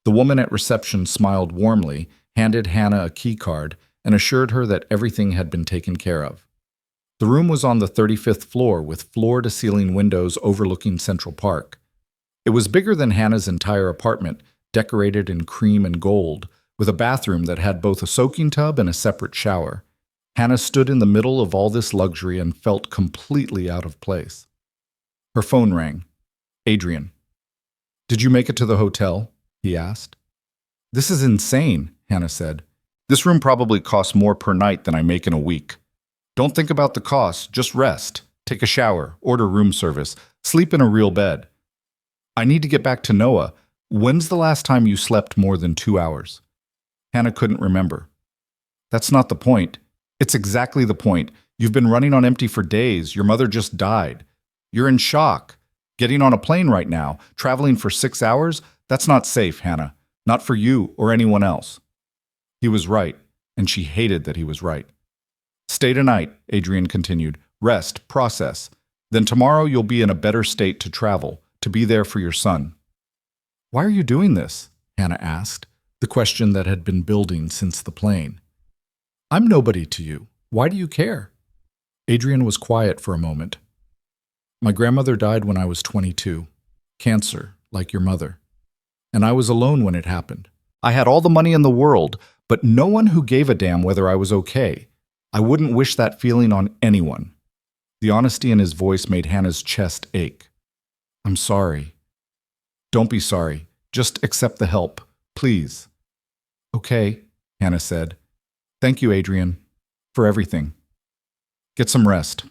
The woman at reception smiled warmly, handed Hannah a key card, and assured her that everything had been taken care of. The room was on the 35th floor with floor-to-ceiling windows overlooking Central Park. It was bigger than Hannah's entire apartment, decorated in cream and gold, with a bathroom that had both a soaking tub and a separate shower. Hannah stood in the middle of all this luxury and felt completely out of place. Her phone rang. Adrian. Did you make it to the hotel? He asked. This is insane, Hannah said. This room probably costs more per night than I make in a week. Don't think about the cost, just rest. Take a shower, order room service, sleep in a real bed. I need to get back to Noah. When's the last time you slept more than 2 hours? Hannah couldn't remember. That's not the point. It's exactly the point. You've been running on empty for days. Your mother just died. You're in shock. Getting on a plane right now, traveling for 6 hours, that's not safe, Hannah. Not for you or anyone else. He was right, and she hated that he was right. Stay tonight, Adrian continued. Rest, process. Then tomorrow you'll be in a better state to travel, to be there for your son. Why are you doing this? Hannah asked, the question that had been building since the plane. I'm nobody to you. Why do you care? Adrian was quiet for a moment. My grandmother died when I was 22. Cancer, like your mother. And I was alone when it happened. I had all the money in the world, but no one who gave a damn whether I was okay. I wouldn't wish that feeling on anyone. The honesty in his voice made Hannah's chest ache. I'm sorry. Don't be sorry. Just accept the help, please. Okay, Hannah said. Thank you, Adrian, for everything. Get some rest.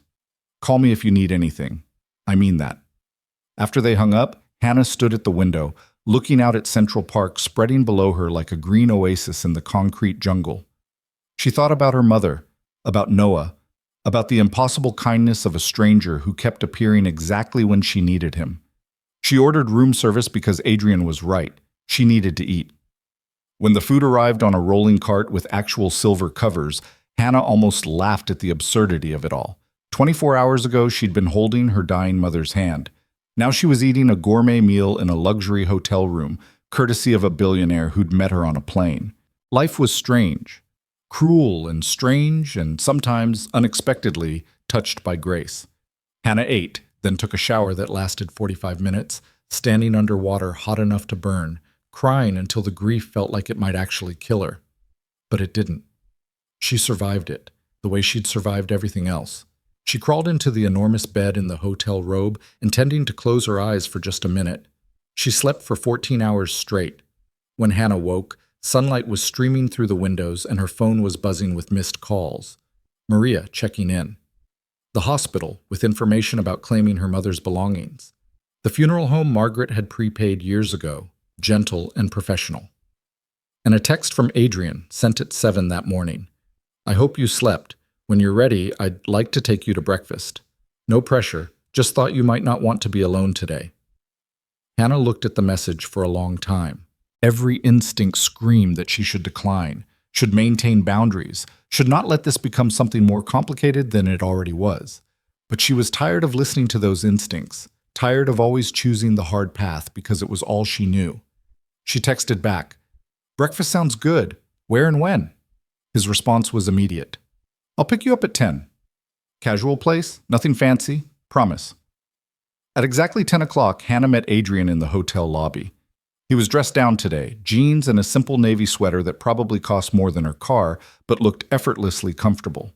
Call me if you need anything. I mean that. After they hung up, Hannah stood at the window, looking out at Central Park spreading below her like a green oasis in the concrete jungle. She thought about her mother, about Noah, about the impossible kindness of a stranger who kept appearing exactly when she needed him. She ordered room service because Adrian was right. She needed to eat. When the food arrived on a rolling cart with actual silver covers, Hannah almost laughed at the absurdity of it all. 24 hours ago, she'd been holding her dying mother's hand. Now she was eating a gourmet meal in a luxury hotel room, courtesy of a billionaire who'd met her on a plane. Life was strange, cruel and strange, and sometimes, unexpectedly, touched by grace. Hannah ate, then took a shower that lasted 45 minutes, standing under water hot enough to burn, crying until the grief felt like it might actually kill her. But it didn't. She survived it, the way she'd survived everything else. She crawled into the enormous bed in the hotel robe, intending to close her eyes for just a minute. She slept for 14 hours straight. When Hannah woke, sunlight was streaming through the windows and her phone was buzzing with missed calls. Maria checking in. The hospital, with information about claiming her mother's belongings. The funeral home Margaret had prepaid years ago, gentle and professional. and a text from Adrian sent at 7 that morning. I hope you slept. When you're ready, I'd like to take you to breakfast. No pressure, just thought you might not want to be alone today. Hannah looked at the message for a long time. Every instinct screamed that she should decline, should maintain boundaries, should not let this become something more complicated than it already was. But she was tired of listening to those instincts, tired of always choosing the hard path because it was all she knew. She texted back, "Breakfast sounds good. Where and when?" His response was immediate. "I'll pick you up at 10. Casual place, nothing fancy, promise." At exactly 10 o'clock, Hannah met Adrian in the hotel lobby. He was dressed down today, jeans and a simple navy sweater that probably cost more than her car, but looked effortlessly comfortable.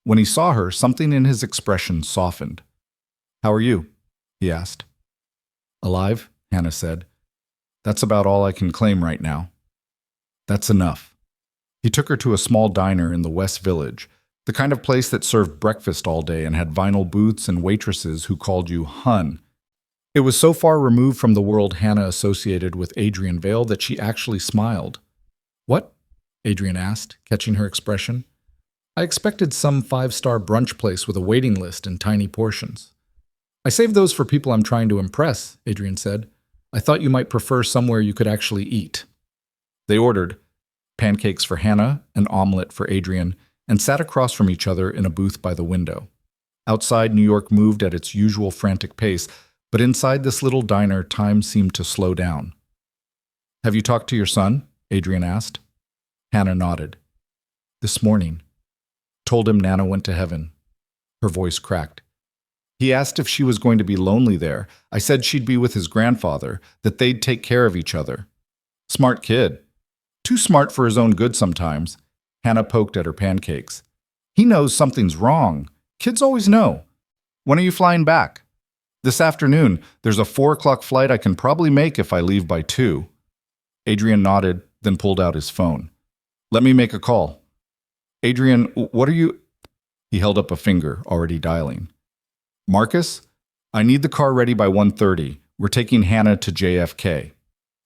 When he saw her, something in his expression softened. "How are you?" he asked. "Alive," Hannah said. "That's about all I can claim right now." "That's enough." He took her to a small diner in the West Village, the kind of place that served breakfast all day and had vinyl booths and waitresses who called you hun. It was so far removed from the world Hannah associated with Adrian Vale that she actually smiled. "What?" Adrian asked, catching her expression. "I expected some 5-star brunch place with a waiting list and tiny portions." "I save those for people I'm trying to impress," Adrian said. "I thought you might prefer somewhere you could actually eat." They ordered pancakes for Hannah, an omelet for Adrian, and sat across from each other in a booth by the window. Outside, New York moved at its usual frantic pace, but inside this little diner, time seemed to slow down. "Have you talked to your son?" Adrian asked. Hannah nodded. "This morning. Told him Nana went to heaven." Her voice cracked. "He asked if she was going to be lonely there. I said she'd be with his grandfather, that they'd take care of each other." "Smart kid." "Too smart for his own good sometimes." Hannah poked at her pancakes. "He knows something's wrong. Kids always know. When are you flying back?" "This afternoon. There's a 4 o'clock flight I can probably make if I leave by 2. Adrian nodded, then pulled out his phone. "Let me make a call." "Adrian, what are you—" He held up a finger, already dialing. "Marcus? I need the car ready by 1:30. We're taking Hannah to JFK.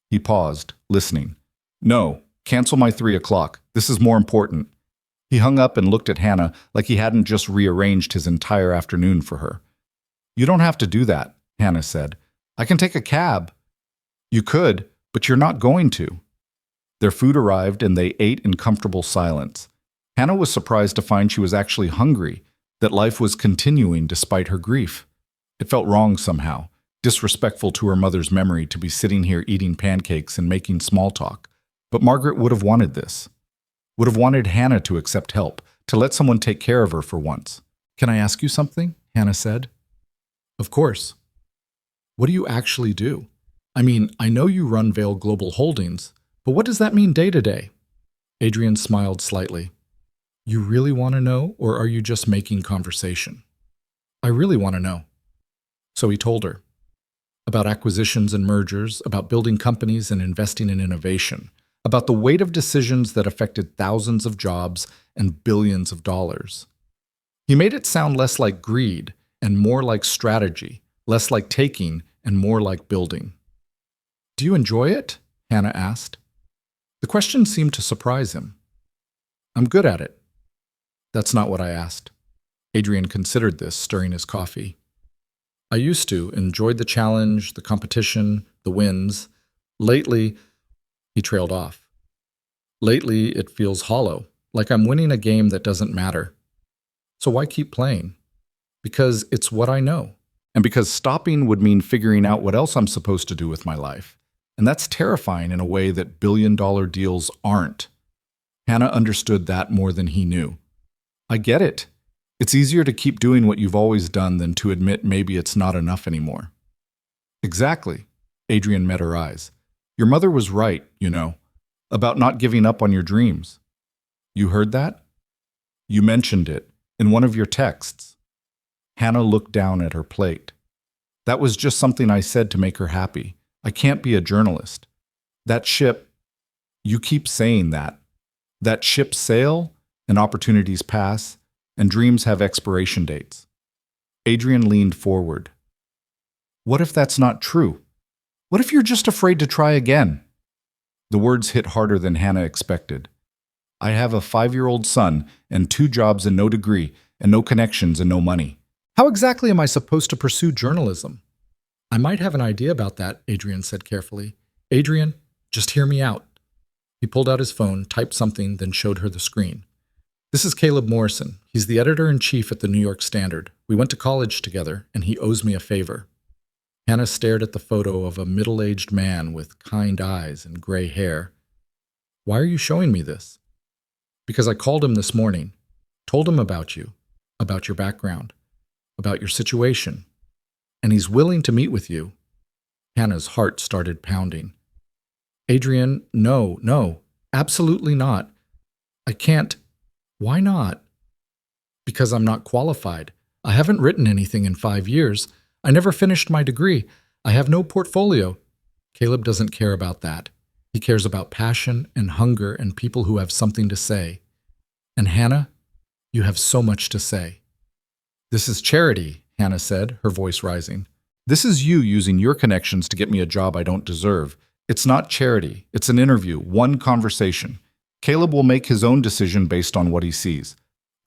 He paused, listening. "No, cancel my 3 o'clock. This is more important." He hung up and looked at Hannah like he hadn't just rearranged his entire afternoon for her. "You don't have to do that," Hannah said. "I can take a cab." "You could, but you're not going to." Their food arrived and they ate in comfortable silence. Hannah was surprised to find she was actually hungry, that life was continuing despite her grief. It felt wrong somehow, disrespectful to her mother's memory to be sitting here eating pancakes and making small talk. But Margaret would have wanted this. Would have wanted Hannah to accept help, to let someone take care of her for once. "Can I ask you something?" Hannah said. "Of course." "What do you actually do? I mean, I know you run Vale Global Holdings, but what does that mean day to day?" Adrian smiled slightly. "You really want to know, or are you just making conversation?" "I really want to know." So he told her. About acquisitions and mergers, about building companies and investing in innovation, about the weight of decisions that affected thousands of jobs and billions of dollars. He made it sound less like greed and more like strategy, less like taking and more like building. "Do you enjoy it?" Hannah asked. The question seemed to surprise him. "I'm good at it." "That's not what I asked." Adrian considered this, stirring his coffee. "I used to, enjoyed the challenge, the competition, the wins. Lately," he trailed off. "Lately, it feels hollow, like I'm winning a game that doesn't matter. So why keep playing? Because it's what I know. And because stopping would mean figuring out what else I'm supposed to do with my life. And that's terrifying in a way that billion-dollar deals aren't." Hannah understood that more than he knew. "I get it. It's easier to keep doing what you've always done than to admit maybe it's not enough anymore." "Exactly." Adrian met her eyes. "Your mother was right, you know, about not giving up on your dreams." "You heard that?" "You mentioned it in one of your texts." Hannah looked down at her plate. "That was just something I said to make her happy. I can't be a journalist. That ship, you keep saying that. That ships sail and opportunities pass and dreams have expiration dates." Adrian leaned forward. "What if that's not true? What if you're just afraid to try again?" The words hit harder than Hannah expected. I have a 5-year-old son and 2 jobs and no degree and no connections and no money. How exactly am I supposed to pursue journalism? I might have an idea about that, Adrian said carefully. Adrian, just hear me out. He pulled out his phone, typed something, then showed her the screen. This is Caleb Morrison. He's the editor-in-chief at the New York Standard. We went to college together, and he owes me a favor. Hannah stared at the photo of a middle-aged man with kind eyes and gray hair. Why are you showing me this? Because I called him this morning, told him about you, about your background, about your situation, and he's willing to meet with you. Hannah's heart started pounding. Adrian, no, absolutely not. I can't. Why not? Because I'm not qualified. I haven't written anything in 5 years. I never finished my degree. I have no portfolio. Caleb doesn't care about that. He cares about passion and hunger and people who have something to say. And Hannah, you have so much to say. This is charity, Hannah said, her voice rising. This is you using your connections to get me a job I don't deserve. It's not charity. It's an interview, one conversation. Caleb will make his own decision based on what he sees.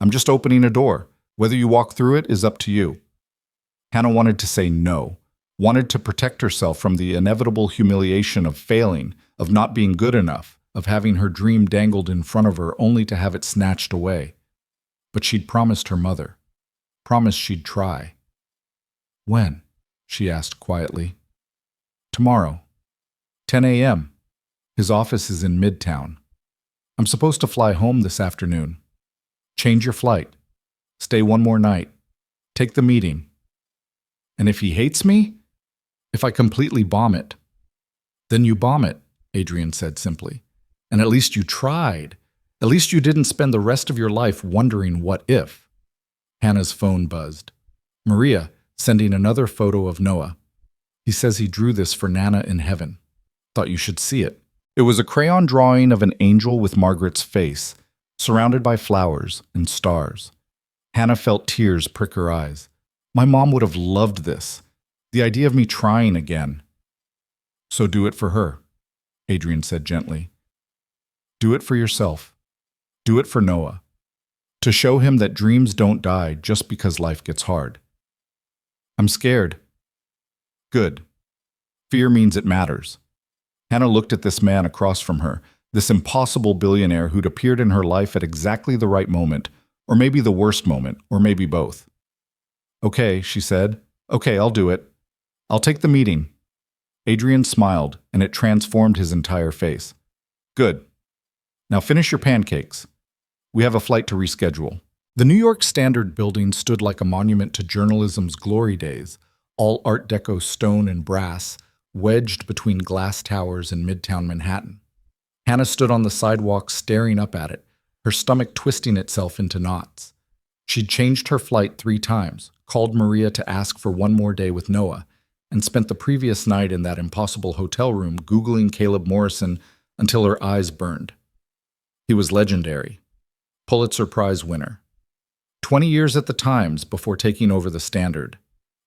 I'm just opening a door. Whether you walk through it is up to you. Hannah wanted to say no, wanted to protect herself from the inevitable humiliation of failing, of not being good enough, of having her dream dangled in front of her only to have it snatched away. But she'd promised her mother, promised she'd try. When? She asked quietly. Tomorrow, 10 a.m. His office is in Midtown. I'm supposed to fly home this afternoon. Change your flight. Stay one more night. Take the meeting. And if he hates me? If I completely bomb it? Then you bomb it, Adrian said simply. And at least you tried. At least you didn't spend the rest of your life wondering what if. Hannah's phone buzzed. Maria, sending another photo of Noah. He says he drew this for Nana in heaven. Thought you should see it. It was a crayon drawing of an angel with Margaret's face, surrounded by flowers and stars. Hannah felt tears prick her eyes. My mom would have loved this. The idea of me trying again. So do it for her, Adrian said gently. Do it for yourself. Do it for Noah. To show him that dreams don't die just because life gets hard. I'm scared. Good. Fear means it matters. Hannah looked at this man across from her, this impossible billionaire who'd appeared in her life at exactly the right moment, or maybe the worst moment, or maybe both. Okay, she said. Okay, I'll do it. I'll take the meeting. Adrian smiled, and it transformed his entire face. Good. Now finish your pancakes. We have a flight to reschedule. The New York Standard building stood like a monument to journalism's glory days, all Art Deco stone and brass, wedged between glass towers in Midtown Manhattan. Hannah stood on the sidewalk staring up at it, her stomach twisting itself into knots. She'd changed her flight 3 times, called Maria to ask for one more day with Noah, and spent the previous night in that impossible hotel room Googling Caleb Morrison until her eyes burned. He was legendary. Pulitzer Prize winner. 20 years at the Times before taking over the Standard.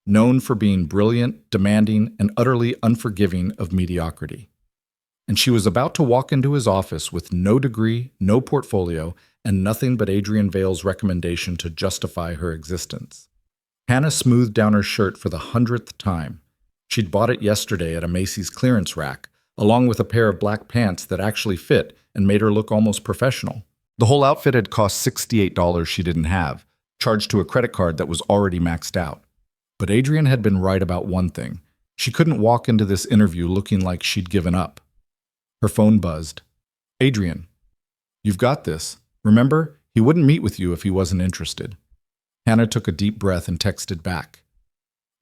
Known for being brilliant, demanding, and utterly unforgiving of mediocrity. And she was about to walk into his office with no degree, no portfolio, and nothing but Adrian Vale's recommendation to justify her existence. Hannah smoothed down her shirt for the 100th time. She'd bought it yesterday at a Macy's clearance rack, along with a pair of black pants that actually fit and made her look almost professional. The whole outfit had cost $68 she didn't have, charged to a credit card that was already maxed out. But Adrian had been right about one thing. She couldn't walk into this interview looking like she'd given up. Her phone buzzed. Adrian, you've got this. Remember, he wouldn't meet with you if he wasn't interested. Hannah took a deep breath and texted back.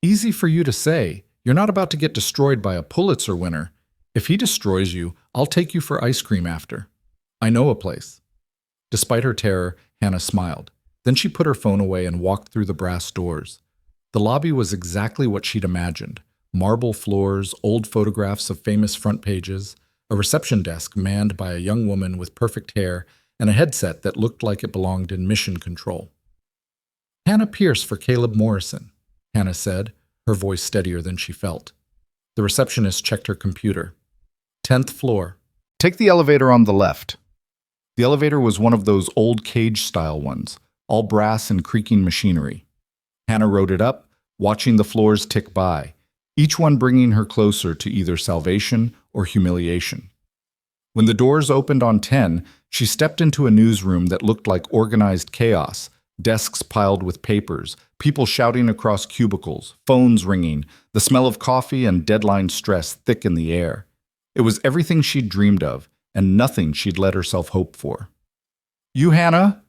Easy for you to say. You're not about to get destroyed by a Pulitzer winner. If he destroys you, I'll take you for ice cream after. I know a place. Despite her terror, Hannah smiled. Then she put her phone away and walked through the brass doors. The lobby was exactly what she'd imagined. Marble floors, old photographs of famous front pages, a reception desk manned by a young woman with perfect hair, and a headset that looked like it belonged in mission control. Hannah Pierce for Caleb Morrison, Hannah said, her voice steadier than she felt. The receptionist checked her computer. 10th floor. Take the elevator on the left. The elevator was one of those old cage-style ones, all brass and creaking machinery. Hannah rode it up, watching the floors tick by, each one bringing her closer to either salvation or humiliation. When the doors opened on 10, she stepped into a newsroom that looked like organized chaos, desks piled with papers, people shouting across cubicles, phones ringing, the smell of coffee and deadline stress thick in the air. It was everything she'd dreamed of, and nothing she'd let herself hope for. "You, Hannah?"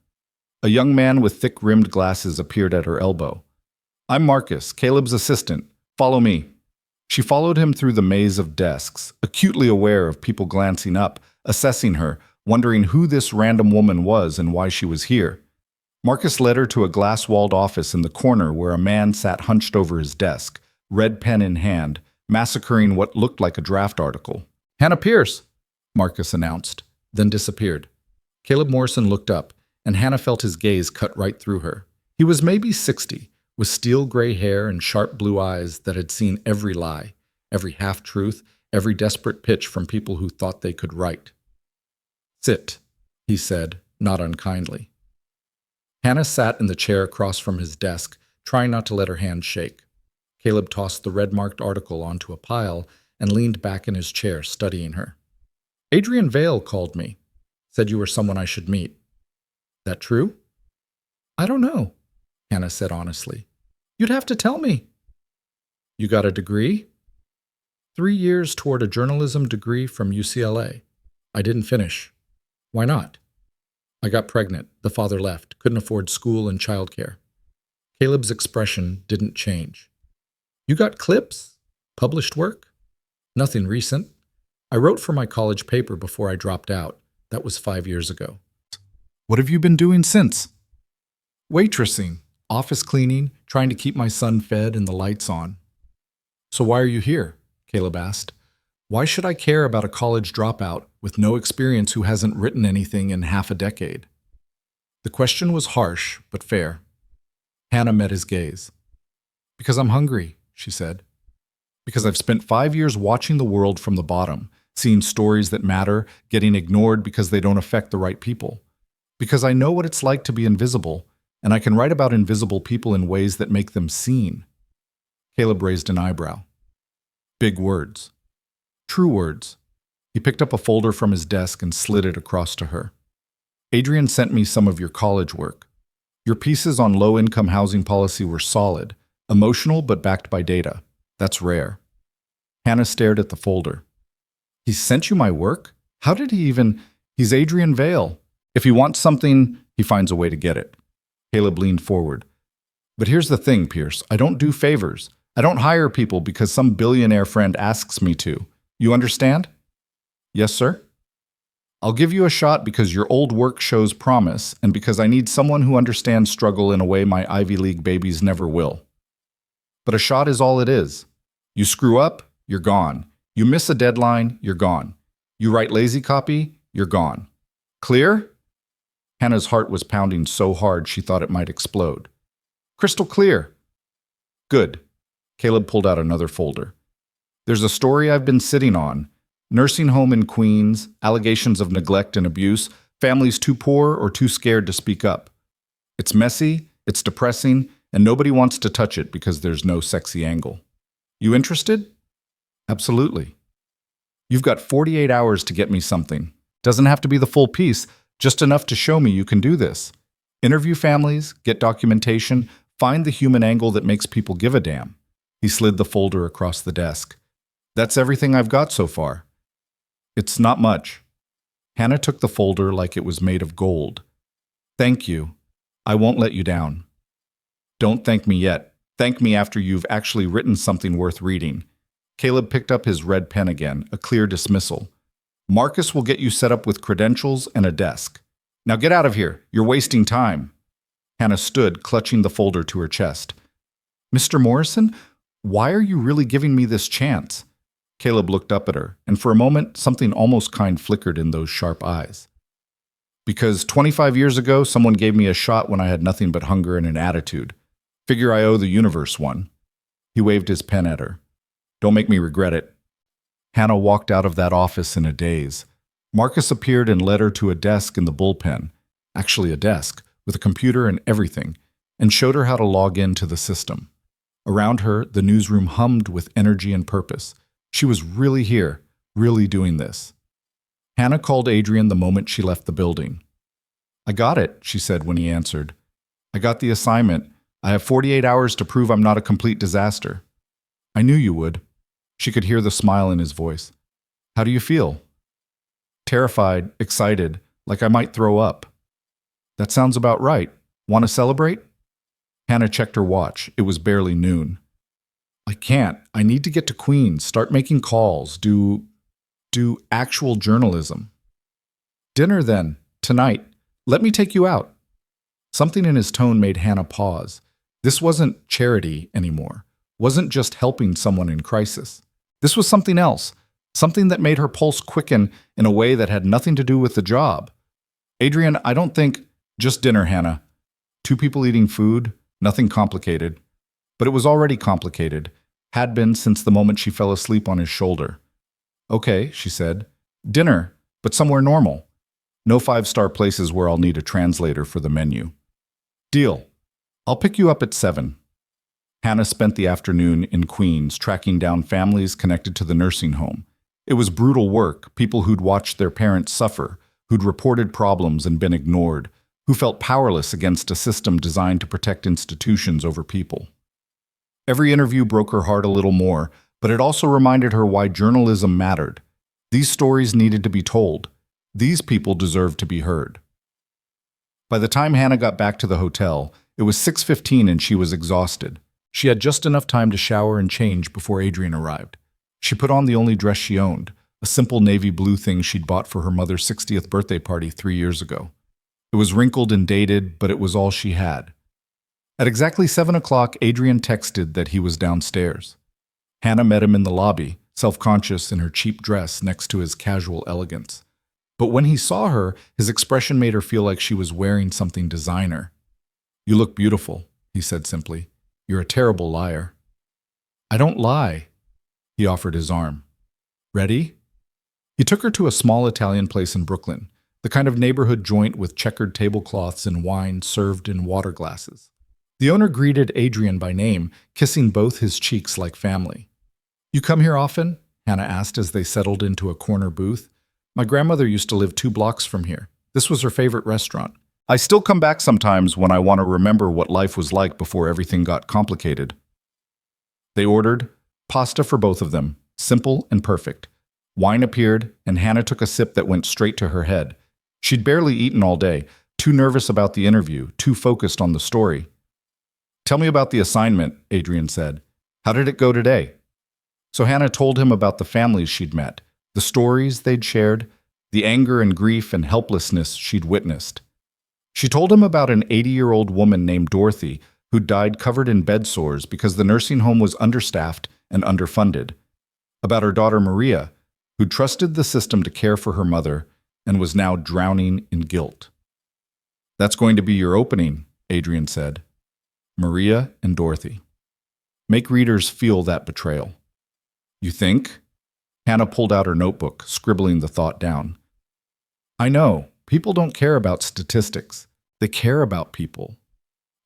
A young man with thick-rimmed glasses appeared at her elbow. "I'm Marcus, Caleb's assistant. Follow me." She followed him through the maze of desks, acutely aware of people glancing up, assessing her, wondering who this random woman was and why she was here. Marcus led her to a glass-walled office in the corner where a man sat hunched over his desk, red pen in hand, massacring what looked like a draft article. "Hannah Pierce," Marcus announced, then disappeared. Caleb Morrison looked up, and Hannah felt his gaze cut right through her. He was maybe 60, with steel gray hair and sharp blue eyes that had seen every lie, every half-truth, every desperate pitch from people who thought they could write. "Sit," he said, not unkindly. Hannah sat in the chair across from his desk, trying not to let her hands shake. Caleb tossed the red-marked article onto a pile and leaned back in his chair, studying her. "Adrian Vale called me. Said you were someone I should meet. That true?" "I don't know," Hannah said honestly. "You'd have to tell me." "You got a degree?" 3 years toward a journalism degree from UCLA. I didn't finish. Why not? I got pregnant. The father left. Couldn't afford school and childcare. Caleb's expression didn't change. "You got clips? Published work?" "Nothing recent. I wrote for my college paper before I dropped out. That was 5 years ago." "What have you been doing since?" "Waitressing, office cleaning, trying to keep my son fed and the lights on." "So why are you here?" Caleb asked. "Why should I care about a college dropout with no experience who hasn't written anything in half a decade?" The question was harsh, but fair. Hannah met his gaze. "Because I'm hungry," she said. "Because I've spent 5 years watching the world from the bottom, seeing stories that matter, getting ignored because they don't affect the right people. Because I know what it's like to be invisible, and I can write about invisible people in ways that make them seen." Caleb raised an eyebrow. Big words. True words. He picked up a folder from his desk and slid it across to her. "Adrian sent me some of your college work. Your pieces on low-income housing policy were solid, emotional but backed by data. That's rare." Hannah stared at the folder. "He sent you my work? How did he even—" "He's Adrian Vale. If he wants something, he finds a way to get it." Caleb leaned forward. "But here's the thing, Pierce. I don't do favors. I don't hire people because some billionaire friend asks me to. You understand?" "Yes, sir." "I'll give you a shot because your old work shows promise and because I need someone who understands struggle in a way my Ivy League babies never will. But a shot is all it is. You screw up, you're gone. You miss a deadline, you're gone. You write lazy copy, you're gone. Clear?" Hannah's heart was pounding so hard she thought it might explode. "Crystal clear." "Good." Caleb pulled out another folder. "There's a story I've been sitting on. Nursing home in Queens, allegations of neglect and abuse, families too poor or too scared to speak up. It's messy, it's depressing, and nobody wants to touch it because there's no sexy angle. You interested?" "Absolutely." "You've got 48 hours to get me something. Doesn't have to be the full piece, just enough to show me you can do this. Interview families, get documentation, find the human angle that makes people give a damn." He slid the folder across the desk. "That's everything I've got so far." "It's not much." Hannah took the folder like it was made of gold. "Thank you. I won't let you down." "Don't thank me yet. Thank me after you've actually written something worth reading." Caleb picked up his red pen again, a clear dismissal. "Marcus will get you set up with credentials and a desk. Now get out of here. You're wasting time." Hannah stood, clutching the folder to her chest. "Mr. Morrison, why are you really giving me this chance?" Caleb looked up at her, and for a moment, something almost kind flickered in those sharp eyes. "Because 25 years ago, someone gave me a shot when I had nothing but hunger and an attitude. Figure I owe the universe one." He waved his pen at her. "Don't make me regret it." Hannah walked out of that office in a daze. Marcus appeared and led her to a desk in the bullpen, actually a desk, with a computer and everything, and showed her how to log into the system. Around her, the newsroom hummed with energy and purpose. She was really here, really doing this. Hannah called Adrian the moment she left the building. "I got it," she said when he answered. "I got the assignment. I have 48 hours to prove I'm not a complete disaster." "I knew you would." She could hear the smile in his voice. "How do you feel?" "Terrified, excited, like I might throw up." "That sounds about right. Want to celebrate?" Hannah checked her watch. It was barely noon. "I can't. I need to get to Queens, start making calls, do actual journalism." "Dinner then, tonight. Let me take you out." Something in his tone made Hannah pause. This wasn't charity anymore. Wasn't just helping someone in crisis. This was something else. Something that made her pulse quicken in a way that had nothing to do with the job. "Adrian, I don't think—" "Just dinner, Hannah. Two people eating food, nothing complicated." But it was already complicated. Had been since the moment she fell asleep on his shoulder. "Okay," she said. "Dinner, but somewhere normal. No five-star places where I'll need a translator for the menu." "Deal. I'll pick you up at 7. Hannah spent the afternoon in Queens tracking down families connected to the nursing home. It was brutal work, people who'd watched their parents suffer, who'd reported problems and been ignored, who felt powerless against a system designed to protect institutions over people. Every interview broke her heart a little more, but it also reminded her why journalism mattered. These stories needed to be told. These people deserved to be heard. By the time Hannah got back to the hotel, it was 6:15 and she was exhausted. She had just enough time to shower and change before Adrian arrived. She put on the only dress she owned, a simple navy blue thing she'd bought for her mother's 60th birthday party 3 years ago. It was wrinkled and dated, but it was all she had. At exactly 7 o'clock, Adrian texted that he was downstairs. Hannah met him in the lobby, self-conscious in her cheap dress next to his casual elegance. But when he saw her, his expression made her feel like she was wearing something designer. "You look beautiful," he said simply. "You're a terrible liar." "I don't lie." He offered his arm. "Ready?" He took her to a small Italian place in Brooklyn, the kind of neighborhood joint with checkered tablecloths and wine served in water glasses. The owner greeted Adrian by name, kissing both his cheeks like family. "You come here often?" Hannah asked as they settled into a corner booth. "My grandmother used to live 2 blocks from here. This was her favorite restaurant. I still come back sometimes when I want to remember what life was like before everything got complicated." They ordered pasta for both of them, simple and perfect. Wine appeared, and Hannah took a sip that went straight to her head. She'd barely eaten all day, too nervous about the interview, too focused on the story. "Tell me about the assignment," Adrian said. "How did it go today?" So Hannah told him about the families she'd met, the stories they'd shared, the anger and grief and helplessness she'd witnessed. She told him about an 80-year-old woman named Dorothy who died covered in bed sores because the nursing home was understaffed and underfunded, about her daughter Maria, who trusted the system to care for her mother and was now drowning in guilt. "That's going to be your opening," Adrian said. Maria and Dorothy. Make readers feel that betrayal. "You think?" Hannah pulled out her notebook, scribbling the thought down. "I know. People don't care about statistics. They care about people.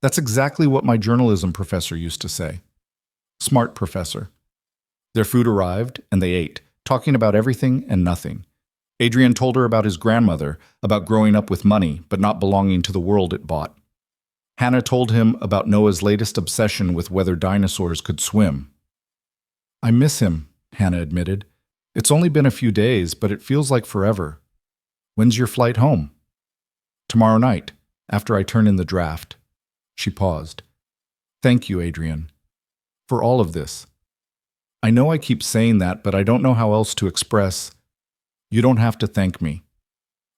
That's exactly what my journalism professor used to say. Smart professor." Their food arrived, and they ate, talking about everything and nothing. Adrian told her about his grandmother, about growing up with money, but not belonging to the world it bought. Hannah told him about Noah's latest obsession with whether dinosaurs could swim. "I miss him," Hannah admitted. "It's only been a few days, but it feels like forever. When's your flight home?" "Tomorrow night, after I turn in the draft." She paused. "Thank you, Adrian, for all of this. I know I keep saying that, but I don't know how else to express. You don't have to thank me."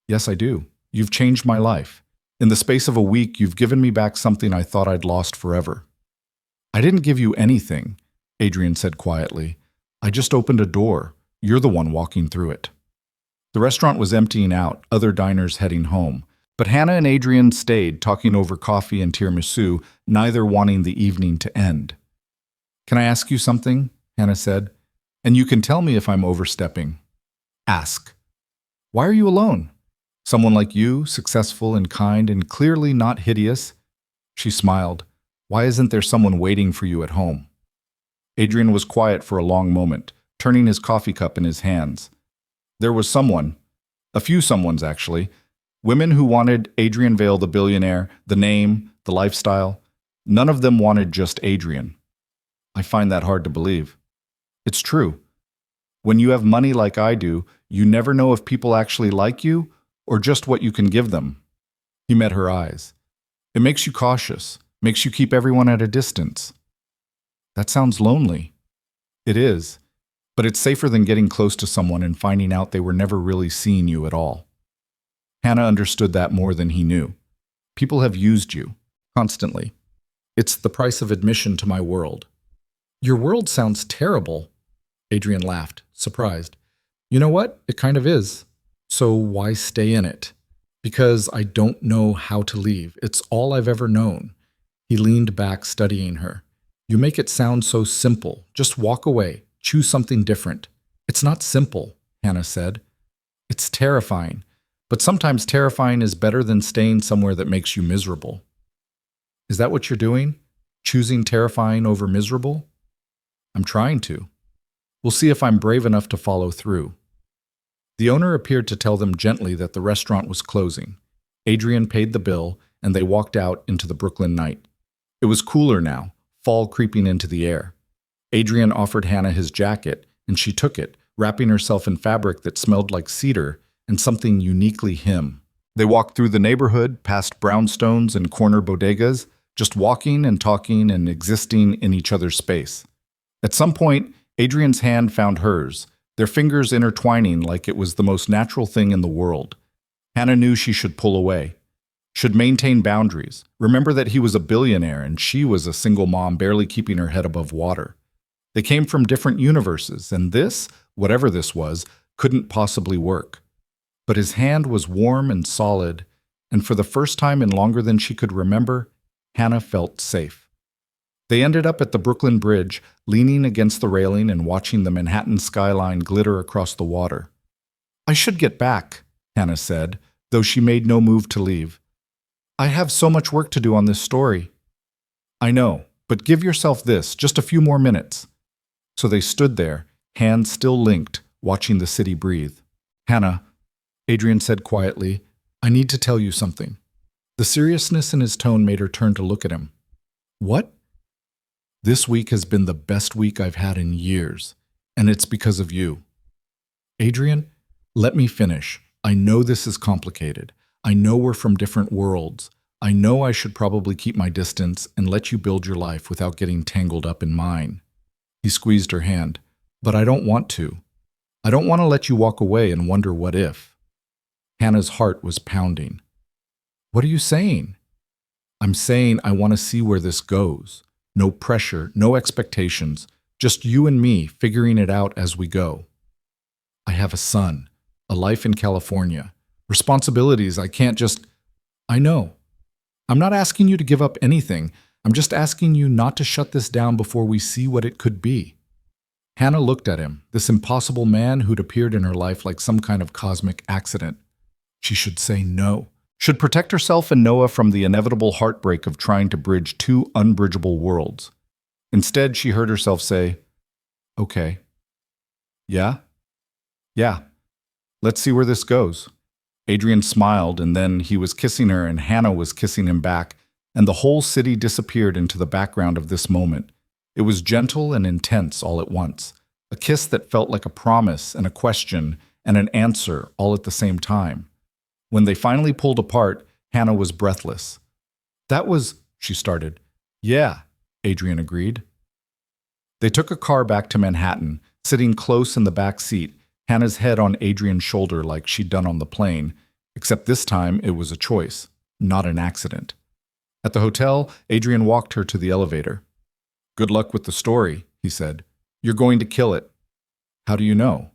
"Yes, I do. You've changed my life. In the space of a week, you've given me back something I thought I'd lost forever." "I didn't give you anything," Adrian said quietly. "I just opened a door. You're the one walking through it." The restaurant was emptying out, other diners heading home. But Hannah and Adrian stayed, talking over coffee and tiramisu, neither wanting the evening to end. "Can I ask you something?" Hannah said. "And you can tell me if I'm overstepping." "Ask." Why are you alone? Someone like you, successful and kind and clearly not hideous? She smiled. Why isn't there someone waiting for you at home? Adrian was quiet for a long moment, turning his coffee cup in his hands. There was someone, a few someones actually, women who wanted Adrian Vale the billionaire, the name, the lifestyle. None of them wanted just Adrian. I find that hard to believe. It's true. When you have money like I do, you never know if people actually like you or just what you can give them. He met her eyes. It makes you cautious, makes you keep everyone at a distance. That sounds lonely. It is, but it's safer than getting close to someone and finding out they were never really seeing you at all. Hannah understood that more than he knew. People have used you, constantly. It's the price of admission to my world. Your world sounds terrible. Adrian laughed, surprised. You know what? It kind of is. So why stay in it? Because I don't know how to leave. It's all I've ever known. He leaned back, studying her. You make it sound so simple. Just walk away. Choose something different. It's not simple, Hannah said. It's terrifying. But sometimes terrifying is better than staying somewhere that makes you miserable. Is that what you're doing? Choosing terrifying over miserable? I'm trying to. We'll see if I'm brave enough to follow through. The owner appeared to tell them gently that the restaurant was closing. Adrian paid the bill, and they walked out into the Brooklyn night. It was cooler now, fall creeping into the air. Adrian offered Hannah his jacket, and she took it, wrapping herself in fabric that smelled like cedar and something uniquely him. They walked through the neighborhood, past brownstones and corner bodegas, just walking and talking and existing in each other's space. At some point, Adrian's hand found hers, their fingers intertwining like it was the most natural thing in the world. Hannah knew she should pull away, should maintain boundaries, remember that he was a billionaire and she was a single mom barely keeping her head above water. They came from different universes, and this, whatever this was, couldn't possibly work. But his hand was warm and solid, and for the first time in longer than she could remember, Hannah felt safe. They ended up at the Brooklyn Bridge, leaning against the railing and watching the Manhattan skyline glitter across the water. I should get back, Hannah said, though she made no move to leave. I have so much work to do on this story. I know, but give yourself this, just a few more minutes. So they stood there, hands still linked, watching the city breathe. Hannah, Adrian said quietly, I need to tell you something. The seriousness in his tone made her turn to look at him. What? This week has been the best week I've had in years, and it's because of you. Adrian, let me finish. I know this is complicated. I know we're from different worlds. I know I should probably keep my distance and let you build your life without getting tangled up in mine. He squeezed her hand. But I don't want to. I don't want to let you walk away and wonder what if. Hannah's heart was pounding. What are you saying? I'm saying I want to see where this goes. No pressure, no expectations, just you and me figuring it out as we go. I have a son, a life in California, responsibilities I can't just... I know. I'm not asking you to give up anything. I'm just asking you not to shut this down before we see what it could be. Hannah looked at him, this impossible man who'd appeared in her life like some kind of cosmic accident. She should say no. Should protect herself and Noah from the inevitable heartbreak of trying to bridge two unbridgeable worlds. Instead, she heard herself say, okay. Yeah? Yeah. Let's see where this goes. Adrian smiled, and then he was kissing her and Hannah was kissing him back, and the whole city disappeared into the background of this moment. It was gentle and intense all at once, a kiss that felt like a promise and a question and an answer all at the same time. When they finally pulled apart, Hannah was breathless. That was, she started. Yeah, Adrian agreed. They took a car back to Manhattan, sitting close in the back seat, Hannah's head on Adrian's shoulder like she'd done on the plane, except this time it was a choice, not an accident. At the hotel, Adrian walked her to the elevator. Good luck with the story, he said. You're going to kill it. How do you know?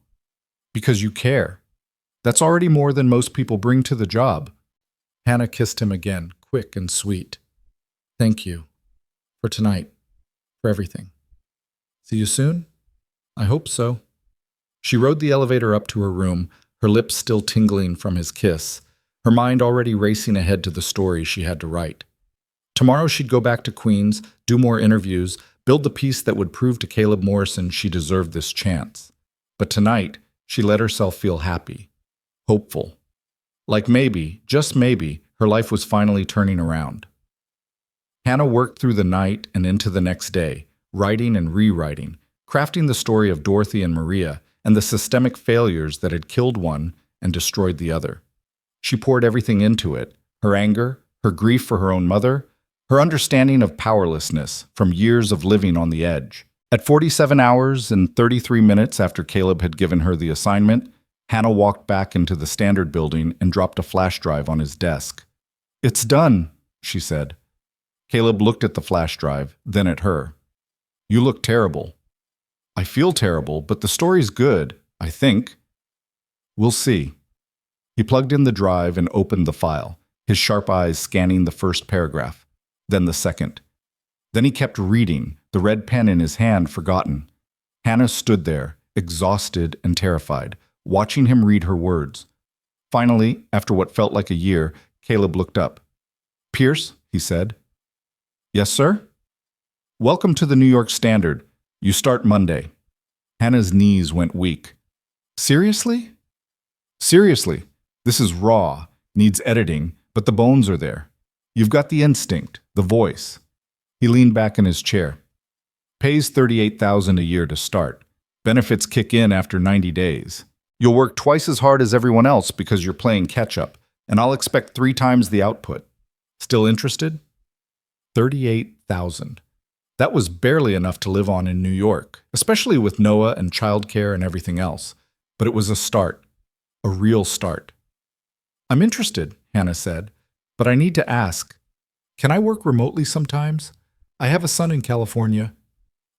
Because you care. That's already more than most people bring to the job. Hannah kissed him again, quick and sweet. Thank you. For tonight. For everything. See you soon? I hope so. She rode the elevator up to her room, her lips still tingling from his kiss, her mind already racing ahead to the story she had to write. Tomorrow she'd go back to Queens, do more interviews, build the piece that would prove to Caleb Morrison she deserved this chance. But tonight, she let herself feel happy, hopeful. Like maybe, just maybe, her life was finally turning around. Hannah worked through the night and into the next day, writing and rewriting, crafting the story of Dorothy and Maria and the systemic failures that had killed one and destroyed the other. She poured everything into it, her anger, her grief for her own mother, her understanding of powerlessness from years of living on the edge. At 47 hours and 33 minutes after Caleb had given her the assignment, Hannah walked back into the Standard building and dropped a flash drive on his desk. "It's done," she said. Caleb looked at the flash drive, then at her. "You look terrible." "I feel terrible, but the story's good, I think." "We'll see." He plugged in the drive and opened the file, his sharp eyes scanning the first paragraph, then the second. Then he kept reading, the red pen in his hand forgotten. Hannah stood there, exhausted and terrified, watching him read her words. Finally, after what felt like a year, Caleb looked up. "Pierce," he said. "Yes, sir?" "Welcome to the New York Standard. You start Monday." Hannah's knees went weak. "Seriously?" "Seriously. This is raw, needs editing, but the bones are there. You've got the instinct, the voice." He leaned back in his chair. "Pays $38,000 a year to start. Benefits kick in after 90 days. You'll work twice as hard as everyone else because you're playing catch-up, and I'll expect 3 times the output. Still interested?" 38,000. That was barely enough to live on in New York, especially with Noah and childcare and everything else. But it was a start, a real start. "I'm interested," Hannah said, "but I need to ask. Can I work remotely sometimes? I have a son in California."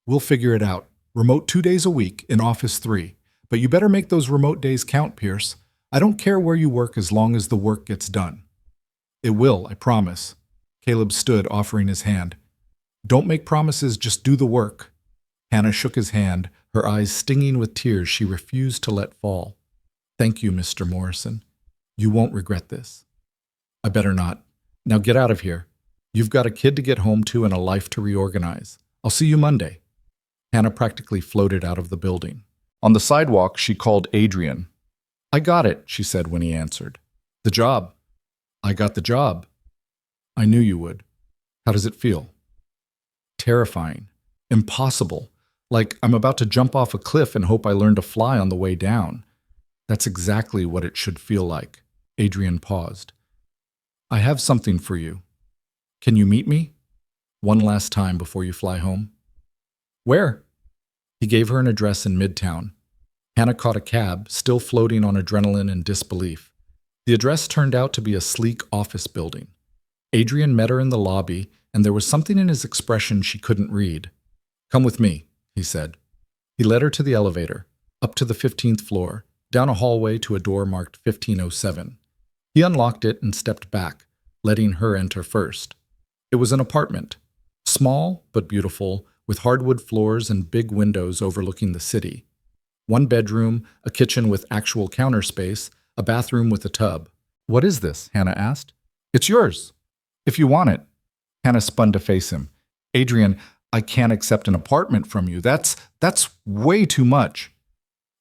"We'll figure it out. Remote 2 days a week, in office 3. But you better make those remote days count, Pierce. I don't care where you work as long as the work gets done." "It will, I promise." Caleb stood, offering his hand. "Don't make promises, just do the work." Hannah shook his hand, her eyes stinging with tears she refused to let fall. "Thank you, Mr. Morrison. You won't regret this." "I better not. Now get out of here. You've got a kid to get home to and a life to reorganize. I'll see you Monday." Hannah practically floated out of the building. On the sidewalk, she called Adrian. "I got it," she said when he answered. "The job." "I got the job." "I knew you would. How does it feel?" "Terrifying. Impossible. Like I'm about to jump off a cliff and hope I learn to fly on the way down." "That's exactly what it should feel like." Adrian paused. "I have something for you. Can you meet me? One last time before you fly home." "Where?" He gave her an address in Midtown. Hannah caught a cab, still floating on adrenaline and disbelief. The address turned out to be a sleek office building. Adrian met her in the lobby, and there was something in his expression she couldn't read. "Come with me," he said. He led her to the elevator, up to the 15th floor, down a hallway to a door marked 1507. He unlocked it and stepped back, letting her enter first. It was an apartment, small but beautiful, with hardwood floors and big windows overlooking the city. 1 bedroom, a kitchen with actual counter space, a bathroom with a tub. "What is this?" Hannah asked. "It's yours, if you want it." Hannah spun to face him. "Adrian, I can't accept an apartment from you. That's way too much."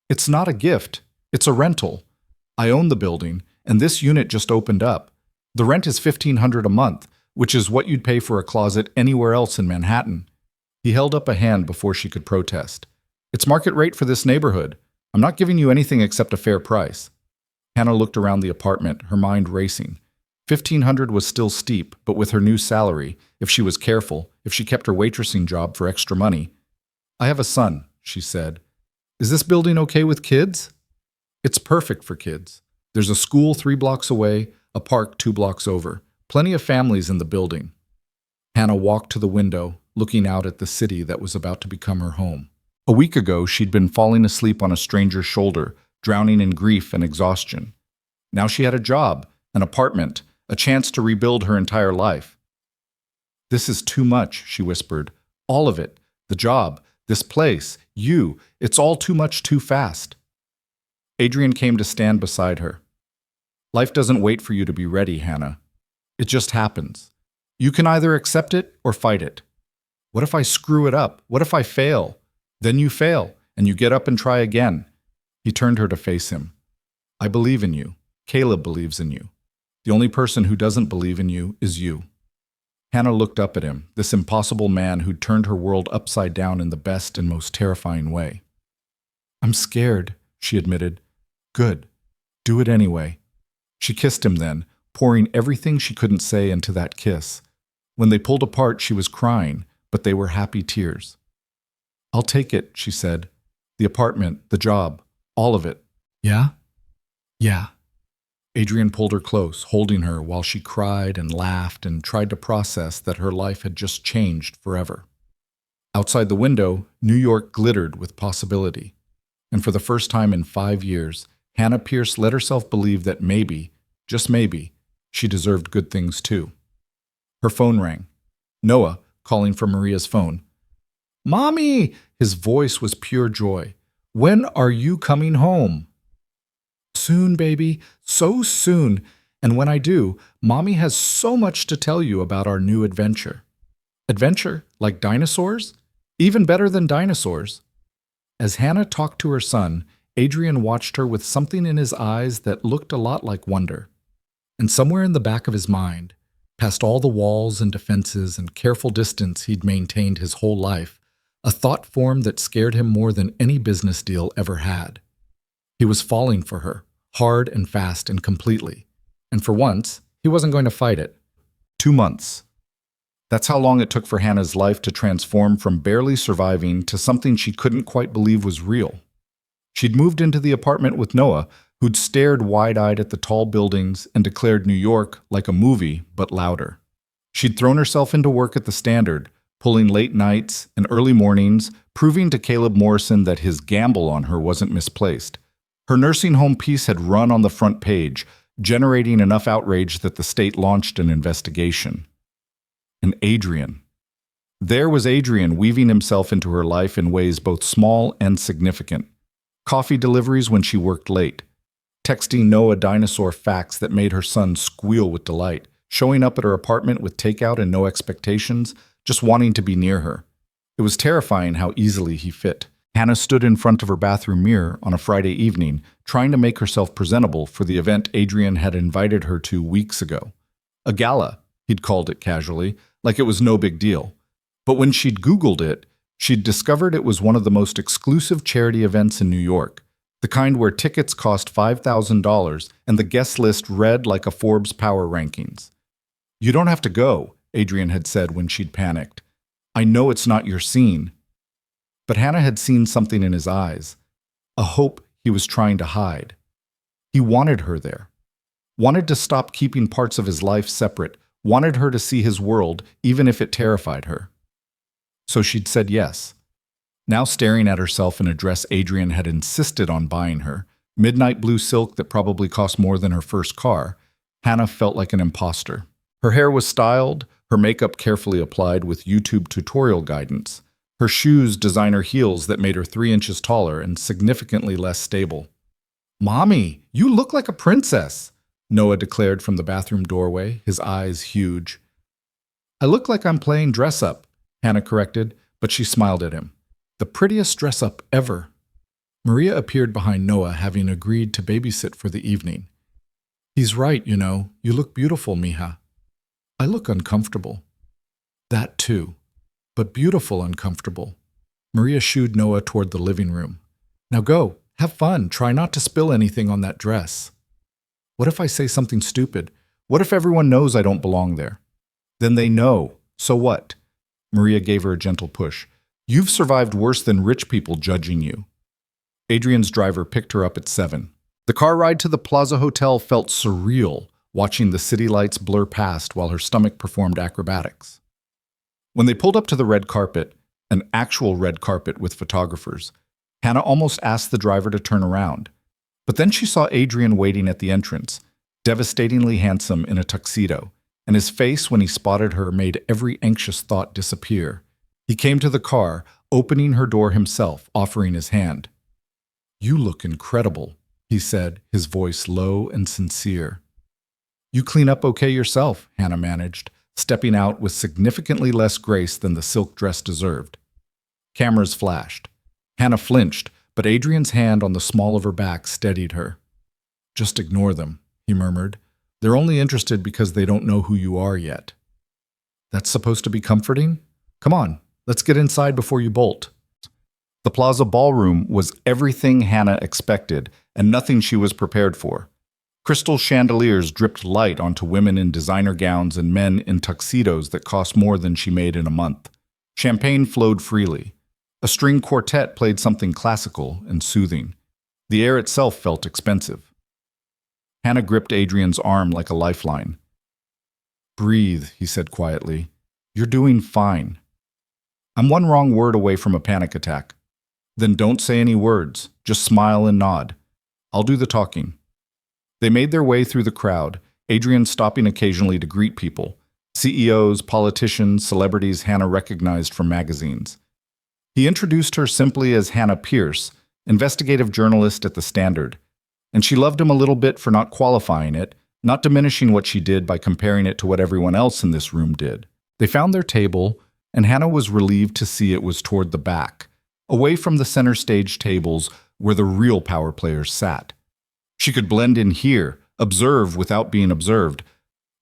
"It's not a gift. It's a rental. I own the building, and this unit just opened up. The rent is $1,500 a month, which is what you'd pay for a closet anywhere else in Manhattan." He held up a hand before she could protest. "It's market rate for this neighborhood. I'm not giving you anything except a fair price." Hannah looked around the apartment, her mind racing. 1,500 was still steep, but with her new salary, if she was careful, if she kept her waitressing job for extra money. "I have a son," she said. "Is this building okay with kids?" "It's perfect for kids. There's a school 3 blocks away, a park 2 blocks over. Plenty of families in the building." Hannah walked to the window, looking out at the city that was about to become her home. A week ago, she'd been falling asleep on a stranger's shoulder, drowning in grief and exhaustion. Now she had a job, an apartment, a chance to rebuild her entire life. "This is too much," she whispered. "All of it. The job, this place, you. It's all too much too fast." Adrian came to stand beside her. Life doesn't wait for you to be ready, Hannah. It just happens. You can either accept it or fight it. What if I screw it up? What if I fail? Then you fail, and you get up and try again. He turned her to face him. I believe in you. Caleb believes in you. The only person who doesn't believe in you is you. Hannah looked up at him, this impossible man who'd turned her world upside down in the best and most terrifying way. I'm scared, she admitted. Good. Do it anyway. She kissed him then, pouring everything she couldn't say into that kiss. When they pulled apart, she was crying, but they were happy tears. I'll take it, she said. The apartment, the job, all of it. Yeah? Yeah. Adrian pulled her close, holding her while she cried and laughed and tried to process that her life had just changed forever. Outside the window, New York glittered with possibility. And for the first time in 5 years, Hannah Pierce let herself believe that maybe, just maybe, she deserved good things too. Her phone rang. Noah, calling from Maria's phone. Mommy! His voice was pure joy. When are you coming home? Soon, baby, so soon. And when I do, Mommy has so much to tell you about our new adventure. Adventure? Like dinosaurs? Even better than dinosaurs. As Hannah talked to her son, Adrian watched her with something in his eyes that looked a lot like wonder. And somewhere in the back of his mind, past all the walls and defenses and careful distance he'd maintained his whole life, a thought formed that scared him more than any business deal ever had. He was falling for her, hard and fast and completely. And for once, he wasn't going to fight it. 2 months. That's how long it took for Hannah's life to transform from barely surviving to something she couldn't quite believe was real. She'd moved into the apartment with Noah, who'd stared wide-eyed at the tall buildings and declared New York like a movie, but louder. She'd thrown herself into work at the Standard, pulling late nights and early mornings, proving to Caleb Morrison that his gamble on her wasn't misplaced. Her nursing home piece had run on the front page, generating enough outrage that the state launched an investigation. And Adrian. There was Adrian weaving himself into her life in ways both small and significant. Coffee deliveries when she worked late. Texting Noah dinosaur facts that made her son squeal with delight. Showing up at her apartment with takeout and no expectations, just wanting to be near her. It was terrifying how easily he fit. Hannah stood in front of her bathroom mirror on a Friday evening, trying to make herself presentable for the event Adrian had invited her to weeks ago. A gala, he'd called it casually, like it was no big deal. But when she'd Googled it, she'd discovered it was one of the most exclusive charity events in New York, the kind where tickets cost $5,000 and the guest list read like a Forbes Power Rankings. You don't have to go, Adrian had said when she'd panicked. I know it's not your scene. But Hannah had seen something in his eyes, a hope he was trying to hide. He wanted her there, wanted to stop keeping parts of his life separate, wanted her to see his world, even if it terrified her. So she'd said yes. Now staring at herself in a dress Adrian had insisted on buying her, midnight blue silk that probably cost more than her first car, Hannah felt like an imposter. Her hair was styled, her makeup carefully applied with YouTube tutorial guidance, her shoes designer heels that made her 3 inches taller and significantly less stable. Mommy, you look like a princess, Noah declared from the bathroom doorway, his eyes huge. I look like I'm playing dress-up, Hannah corrected, but she smiled at him. The prettiest dress-up ever. Maria appeared behind Noah, having agreed to babysit for the evening. He's right, you know. You look beautiful, mija. I look uncomfortable. That too. But beautiful uncomfortable. Maria shooed Noah toward the living room. Now go, have fun, try not to spill anything on that dress. What if I say something stupid? What if everyone knows I don't belong there? Then they know. So what? Maria gave her a gentle push. You've survived worse than rich people judging you. Adrian's driver picked her up at 7. The car ride to the Plaza Hotel felt surreal, watching the city lights blur past while her stomach performed acrobatics. When they pulled up to the red carpet, an actual red carpet with photographers, Hannah almost asked the driver to turn around. But then she saw Adrian waiting at the entrance, devastatingly handsome in a tuxedo, and his face when he spotted her made every anxious thought disappear. He came to the car, opening her door himself, offering his hand. You look incredible, he said, his voice low and sincere. You clean up okay yourself, Hannah managed, stepping out with significantly less grace than the silk dress deserved. Cameras flashed. Hannah flinched, but Adrian's hand on the small of her back steadied her. Just ignore them, he murmured. They're only interested because they don't know who you are yet. That's supposed to be comforting? Come on, let's get inside before you bolt. The Plaza Ballroom was everything Hannah expected and nothing she was prepared for. Crystal chandeliers dripped light onto women in designer gowns and men in tuxedos that cost more than she made in a month. Champagne flowed freely. A string quartet played something classical and soothing. The air itself felt expensive. Hannah gripped Adrian's arm like a lifeline. Breathe, he said quietly. You're doing fine. I'm one wrong word away from a panic attack. Then don't say any words, just smile and nod. I'll do the talking. They made their way through the crowd, Adrian stopping occasionally to greet people, CEOs, politicians, celebrities Hannah recognized from magazines. He introduced her simply as Hannah Pierce, investigative journalist at The Standard, and she loved him a little bit for not qualifying it, not diminishing what she did by comparing it to what everyone else in this room did. They found their table, and Hannah was relieved to see it was toward the back, away from the center stage tables where the real power players sat. She could blend in here, observe without being observed,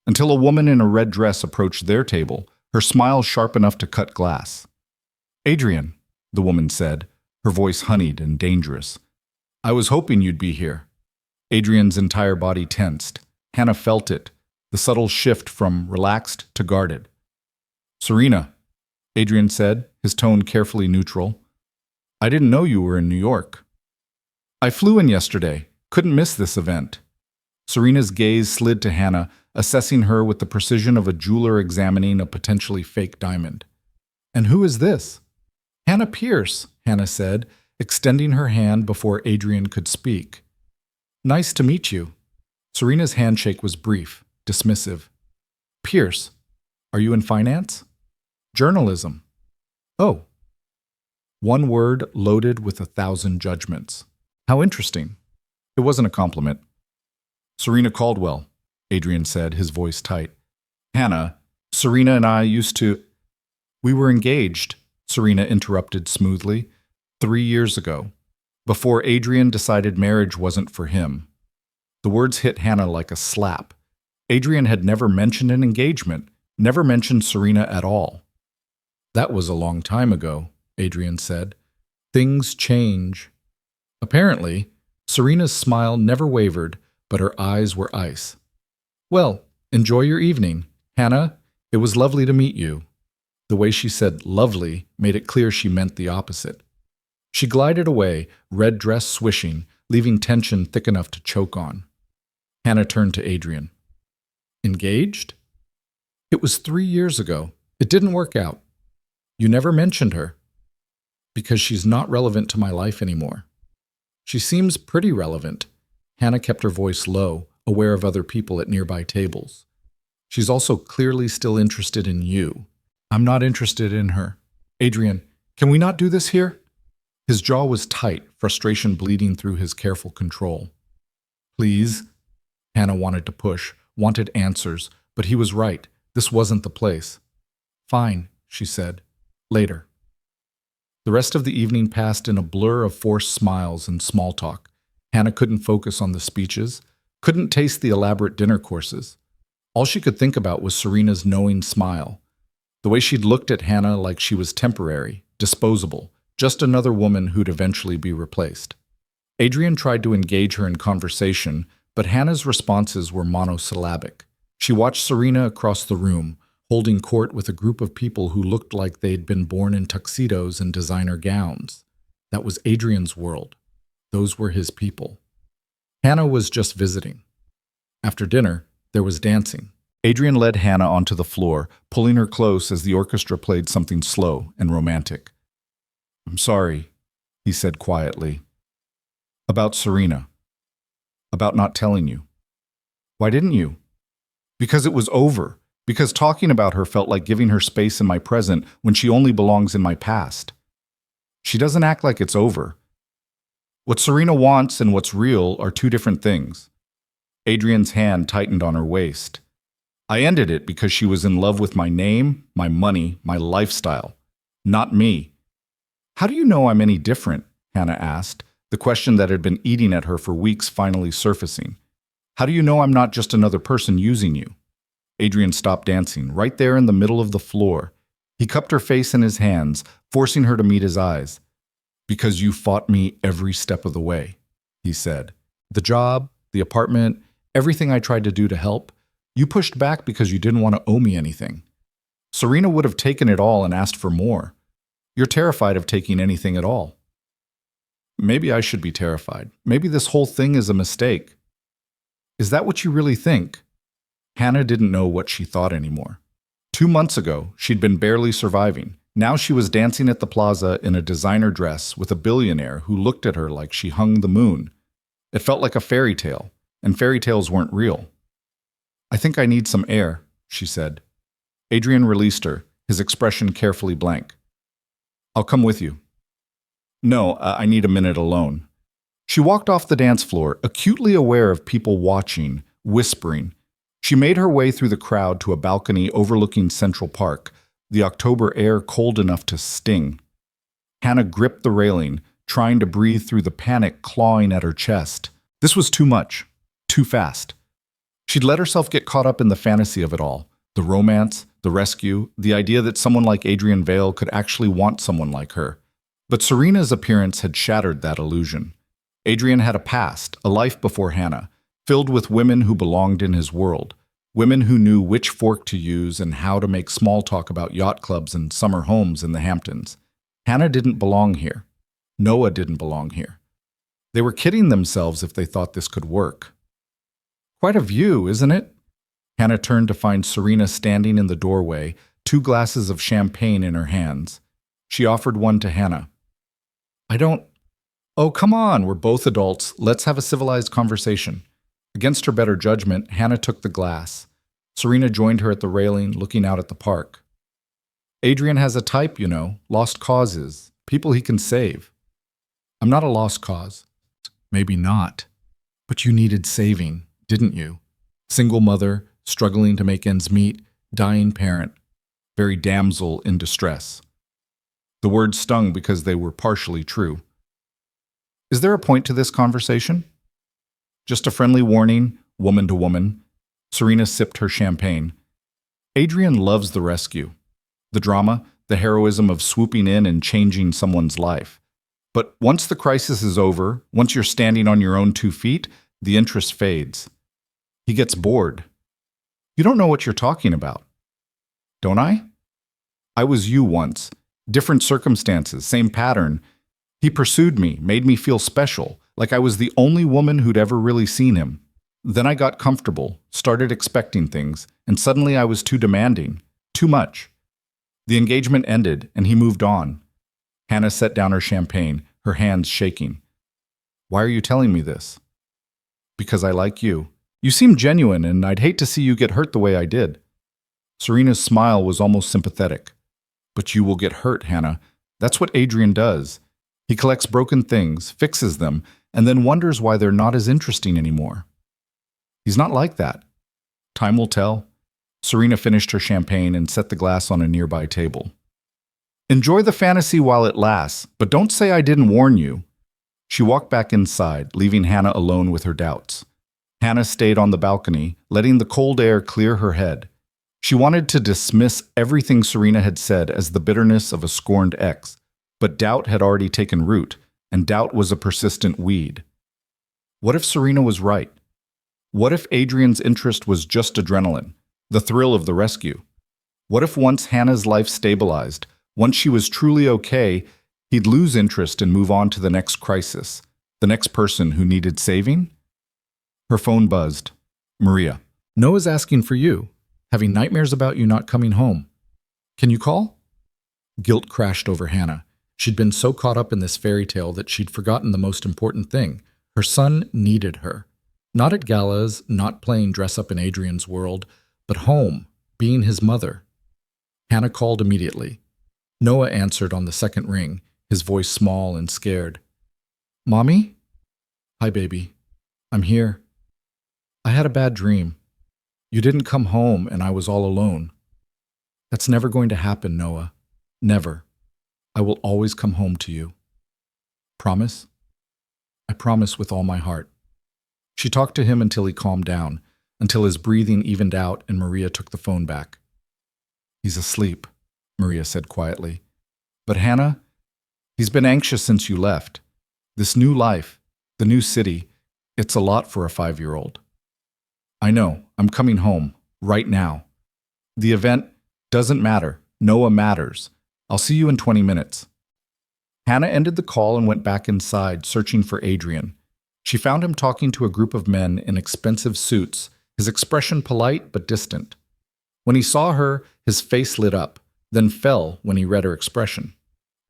until a woman in a red dress approached their table, her smile sharp enough to cut glass. Adrian, the woman said, her voice honeyed and dangerous. I was hoping you'd be here. Adrian's entire body tensed. Hannah felt it, the subtle shift from relaxed to guarded. Serena, Adrian said, his tone carefully neutral. I didn't know you were in New York. I flew in yesterday. Couldn't miss this event. Serena's gaze slid to Hannah, assessing her with the precision of a jeweler examining a potentially fake diamond. And who is this? Hannah Pierce, Hannah said, extending her hand before Adrian could speak. Nice to meet you. Serena's handshake was brief, dismissive. Pierce, are you in finance? Journalism. Oh. One word loaded with 1,000 judgments. How interesting. It wasn't a compliment. Serena Caldwell, Adrian said, his voice tight. Hannah, Serena and I used to... We were engaged, Serena interrupted smoothly, 3 years ago, before Adrian decided marriage wasn't for him. The words hit Hannah like a slap. Adrian had never mentioned an engagement, never mentioned Serena at all. That was a long time ago, Adrian said. Things change. Apparently, Serena's smile never wavered, but her eyes were ice. Well, enjoy your evening. Hannah, it was lovely to meet you. The way she said lovely made it clear she meant the opposite. She glided away, red dress swishing, leaving tension thick enough to choke on. Hannah turned to Adrian. Engaged? It was 3 years ago. It didn't work out. You never mentioned her. Because she's not relevant to my life anymore. She seems pretty relevant. Hannah kept her voice low, aware of other people at nearby tables. She's also clearly still interested in you. I'm not interested in her. Adrian, can we not do this here? His jaw was tight, frustration bleeding through his careful control. Please? Hannah wanted to push, wanted answers, but he was right. This wasn't the place. Fine, she said. Later. The rest of the evening passed in a blur of forced smiles and small talk. Hannah couldn't focus on the speeches, couldn't taste the elaborate dinner courses. All she could think about was Serena's knowing smile, the way she'd looked at Hannah like she was temporary, disposable, just another woman who'd eventually be replaced. Adrian tried to engage her in conversation, but Hannah's responses were monosyllabic. She watched Serena across the room, holding court with a group of people who looked like they'd been born in tuxedos and designer gowns. That was Adrian's world. Those were his people. Hannah was just visiting. After dinner, there was dancing. Adrian led Hannah onto the floor, pulling her close as the orchestra played something slow and romantic. I'm sorry, he said quietly. About Serena. About not telling you. Why didn't you? Because it was over. Because talking about her felt like giving her space in my present when she only belongs in my past. She doesn't act like it's over. What Serena wants and what's real are two different things. Adrian's hand tightened on her waist. I ended it because she was in love with my name, my money, my lifestyle. Not me. How do you know I'm any different? Hannah asked, the question that had been eating at her for weeks finally surfacing. How do you know I'm not just another person using you? Adrian stopped dancing, right there in the middle of the floor. He cupped her face in his hands, forcing her to meet his eyes. Because you fought me every step of the way, he said. The job, the apartment, everything I tried to do to help, you pushed back because you didn't want to owe me anything. Serena would have taken it all and asked for more. You're terrified of taking anything at all. Maybe I should be terrified. Maybe this whole thing is a mistake. Is that what you really think? Hannah didn't know what she thought anymore. 2 months ago, she'd been barely surviving. Now she was dancing at the plaza in a designer dress with a billionaire who looked at her like she hung the moon. It felt like a fairy tale, and fairy tales weren't real. I think I need some air, she said. Adrian released her, his expression carefully blank. I'll come with you. No, I need a minute alone. She walked off the dance floor, acutely aware of people watching, whispering. She made her way through the crowd to a balcony overlooking Central Park, the October air cold enough to sting. Hannah gripped the railing, trying to breathe through the panic clawing at her chest. This was too much, too fast. She'd let herself get caught up in the fantasy of it all, the romance, the rescue, the idea that someone like Adrian Vale could actually want someone like her. But Serena's appearance had shattered that illusion. Adrian had a past, a life before Hannah, filled with women who belonged in his world, women who knew which fork to use and how to make small talk about yacht clubs and summer homes in the Hamptons. Hannah didn't belong here. Noah didn't belong here. They were kidding themselves if they thought this could work. Quite a view, isn't it? Hannah turned to find Serena standing in the doorway, 2 glasses of champagne in her hands. She offered one to Hannah. Oh, come on, we're both adults. Let's have a civilized conversation. Against her better judgment, Hannah took the glass. Serena joined her at the railing, looking out at the park. Adrian has a type, lost causes, people he can save. I'm not a lost cause. Maybe not. But you needed saving, didn't you? Single mother, struggling to make ends meet, dying parent, very damsel in distress. The words stung because they were partially true. Is there a point to this conversation? Just a friendly warning, woman to woman. Serena sipped her champagne. Adrian loves the rescue. The drama, the heroism of swooping in and changing someone's life. But once the crisis is over, once you're standing on your own 2 feet, the interest fades. He gets bored. You don't know what you're talking about. Don't I? I was you once. Different circumstances, same pattern. He pursued me, made me feel special, like I was the only woman who'd ever really seen him. Then I got comfortable, started expecting things, and suddenly I was too demanding, too much. The engagement ended, and he moved on. Hannah set down her champagne, her hands shaking. Why are you telling me this? Because I like you. You seem genuine, and I'd hate to see you get hurt the way I did. Serena's smile was almost sympathetic. But you will get hurt, Hannah. That's what Adrian does. He collects broken things, fixes them, and then wonders why they're not as interesting anymore. He's not like that. Time will tell. Serena finished her champagne and set the glass on a nearby table. Enjoy the fantasy while it lasts, but don't say I didn't warn you. She walked back inside, leaving Hannah alone with her doubts. Hannah stayed on the balcony, letting the cold air clear her head. She wanted to dismiss everything Serena had said as the bitterness of a scorned ex, but doubt had already taken root, and doubt was a persistent weed. What if Serena was right? What if Adrian's interest was just adrenaline, the thrill of the rescue? What if once Hannah's life stabilized, once she was truly okay, he'd lose interest and move on to the next crisis, the next person who needed saving? Her phone buzzed. Maria. Noah's asking for you, having nightmares about you not coming home. Can you call? Guilt crashed over Hannah. She'd been so caught up in this fairy tale that she'd forgotten the most important thing. Her son needed her. Not at galas, not playing dress-up in Adrian's world, but home, being his mother. Hannah called immediately. Noah answered on the second ring, his voice small and scared. Mommy? Hi, baby. I'm here. I had a bad dream. You didn't come home and I was all alone. That's never going to happen, Noah. Never. I will always come home to you. Promise? I promise with all my heart. She talked to him until he calmed down, until his breathing evened out and Maria took the phone back. He's asleep, Maria said quietly. But Hannah, he's been anxious since you left. This new life, the new city, it's a lot for a 5-year-old. I know, I'm coming home, right now. The event doesn't matter. Noah matters. I'll see you in 20 minutes. Hannah ended the call and went back inside, searching for Adrian. She found him talking to a group of men in expensive suits, his expression polite but distant. When he saw her, his face lit up, then fell when he read her expression.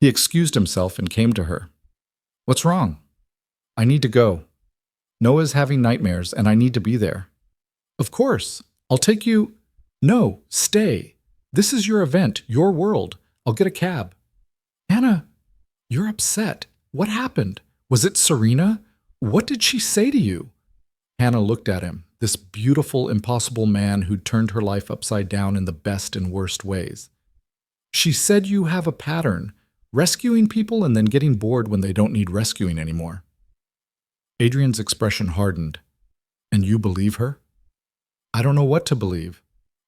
He excused himself and came to her. What's wrong? I need to go. Noah's having nightmares and I need to be there. Of course. I'll take you. No, stay. This is your event, your world. I'll get a cab. Hannah, you're upset. What happened? Was it Serena? What did she say to you? Hannah looked at him, this beautiful, impossible man who'd turned her life upside down in the best and worst ways. She said you have a pattern, rescuing people and then getting bored when they don't need rescuing anymore. Adrian's expression hardened. And you believe her? I don't know what to believe.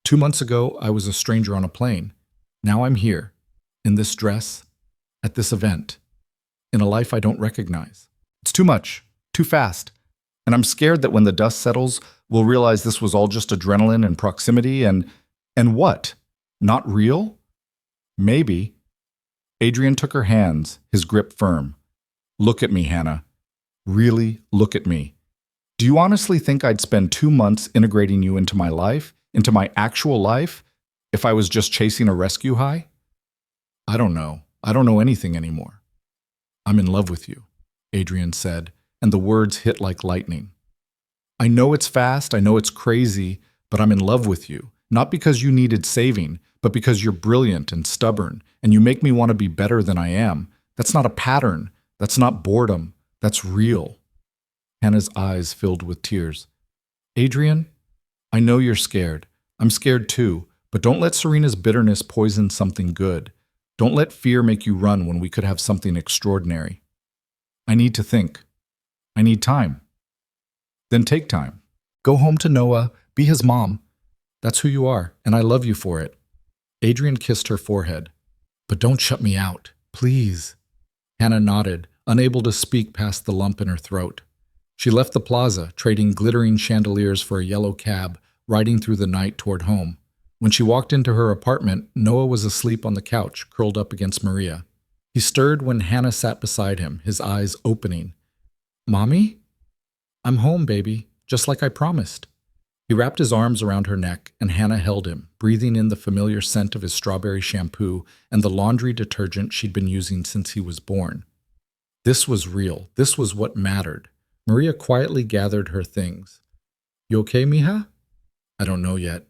2 months ago, I was a stranger on a plane. Now I'm here, in this dress, at this event, in a life I don't recognize. It's too much, too fast. And I'm scared that when the dust settles, we'll realize this was all just adrenaline and proximity and what? Not real? Maybe. Adrian took her hands, his grip firm. Look at me, Hannah. Really look at me. Do you honestly think I'd spend 2 months integrating you into my life, into my actual life, if I was just chasing a rescue high? I don't know. I don't know anything anymore. I'm in love with you, Adrian said, and the words hit like lightning. I know it's fast, I know it's crazy, but I'm in love with you, not because you needed saving, but because you're brilliant and stubborn, and you make me want to be better than I am. That's not a pattern. That's not boredom. That's real. Hannah's eyes filled with tears. Adrian, I know you're scared. I'm scared too, but don't let Serena's bitterness poison something good. Don't let fear make you run when we could have something extraordinary. I need to think. I need time. Then take time. Go home to Noah, be his mom. That's who you are, and I love you for it. Adrian kissed her forehead. But don't shut me out, please. Hannah nodded, unable to speak past the lump in her throat. She left the plaza, trading glittering chandeliers for a yellow cab, riding through the night toward home. When she walked into her apartment, Noah was asleep on the couch, curled up against Maria. He stirred when Hannah sat beside him, his eyes opening. Mommy? I'm home, baby, just like I promised. He wrapped his arms around her neck, and Hannah held him, breathing in the familiar scent of his strawberry shampoo and the laundry detergent she'd been using since he was born. This was real. This was what mattered. Maria quietly gathered her things. You okay, mija? I don't know yet,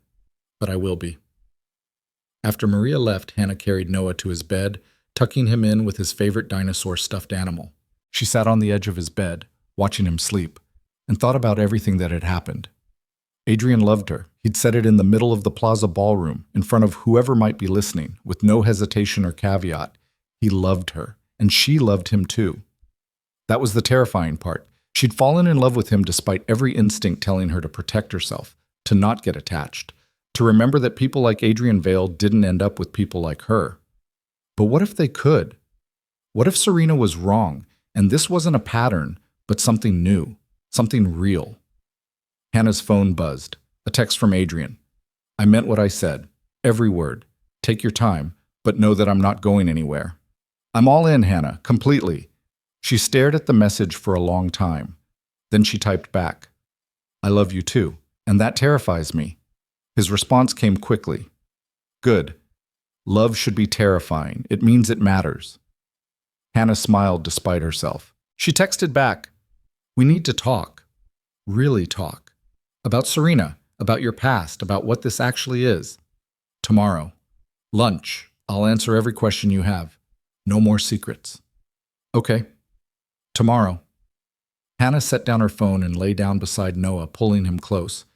but I will be. After Maria left, Hannah carried Noah to his bed, tucking him in with his favorite dinosaur stuffed animal. She sat on the edge of his bed, watching him sleep, and thought about everything that had happened. Adrian loved her. He'd set it in the middle of the plaza ballroom, in front of whoever might be listening, with no hesitation or caveat. He loved her, and she loved him too. That was the terrifying part. She'd fallen in love with him despite every instinct telling her to protect herself, to not get attached, to remember that people like Adrian Vale didn't end up with people like her. But what if they could? What if Serena was wrong, and this wasn't a pattern, but something new, something real? Hannah's phone buzzed. A text from Adrian. I meant what I said. Every word. Take your time, but know that I'm not going anywhere. I'm all in, Hannah, completely. She stared at the message for a long time. Then she typed back. I love you too, and that terrifies me. His response came quickly. Good. Love should be terrifying. It means it matters. Hannah smiled despite herself. She texted back. We need to talk. Really talk. About Serena, about your past, about what this actually is. Tomorrow. Lunch. I'll answer every question you have. No more secrets. Okay. Tomorrow. Hannah set down her phone and lay down beside Noah, pulling him close.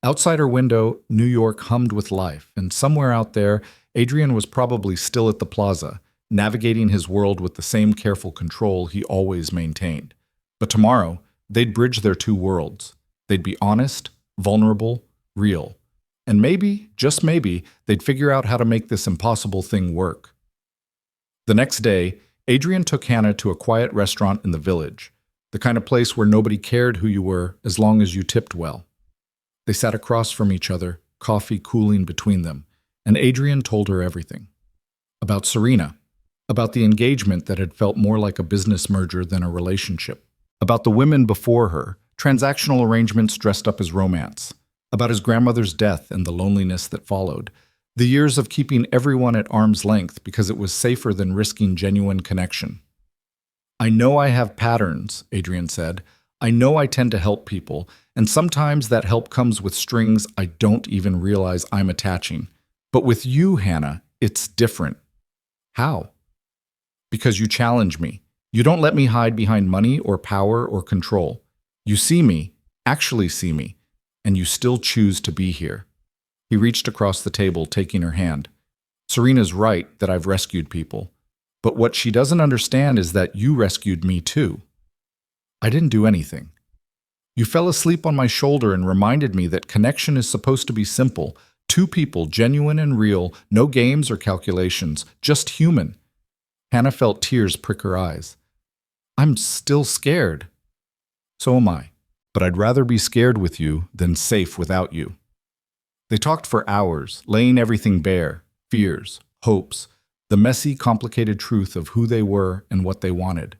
Outside her window, New York hummed with life, and somewhere out there, Adrian was probably still at the plaza, navigating his world with the same careful control he always maintained. But tomorrow, they'd bridge their two worlds. They'd be honest, vulnerable, real. And maybe, just maybe, they'd figure out how to make this impossible thing work. The next day, Adrian took Hannah to a quiet restaurant in the village, the kind of place where nobody cared who you were as long as you tipped well. They sat across from each other, coffee cooling between them, and Adrian told her everything. About Serena, about the engagement that had felt more like a business merger than a relationship, about the women before her, transactional arrangements dressed up as romance, about his grandmother's death and the loneliness that followed, the years of keeping everyone at arm's length because it was safer than risking genuine connection. "I know I have patterns," Adrian said. "I know I tend to help people, and sometimes that help comes with strings I don't even realize I'm attaching. But with you, Hannah, it's different." "How?" "Because you challenge me. You don't let me hide behind money or power or control. You see me, actually see me, and you still choose to be here." He reached across the table, taking her hand. "Serena's right that I've rescued people. But what she doesn't understand is that you rescued me too." "I didn't do anything. You fell asleep on my shoulder and reminded me that connection is supposed to be simple. Two people, genuine and real, no games or calculations, just human." Hannah felt tears prick her eyes. "I'm still scared." "So am I. But I'd rather be scared with you than safe without you." They talked for hours, laying everything bare, fears, hopes, the messy, complicated truth of who they were and what they wanted.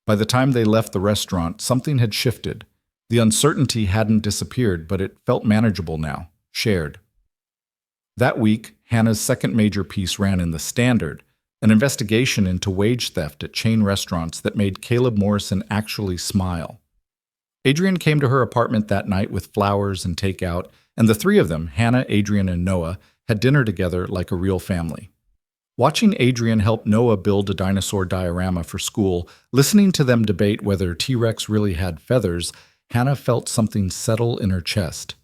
By the time they left the restaurant, something had shifted. The uncertainty hadn't disappeared, but it felt manageable now, shared. That week, Hannah's second major piece ran in the Standard, an investigation into wage theft at chain restaurants that made Caleb Morrison actually smile. Adrian came to her apartment that night with flowers and takeout, and the three of them, Hannah, Adrian, and Noah, had dinner together like a real family. Watching Adrian help Noah build a dinosaur diorama for school, listening to them debate whether T-Rex really had feathers, Hannah felt something settle in her chest.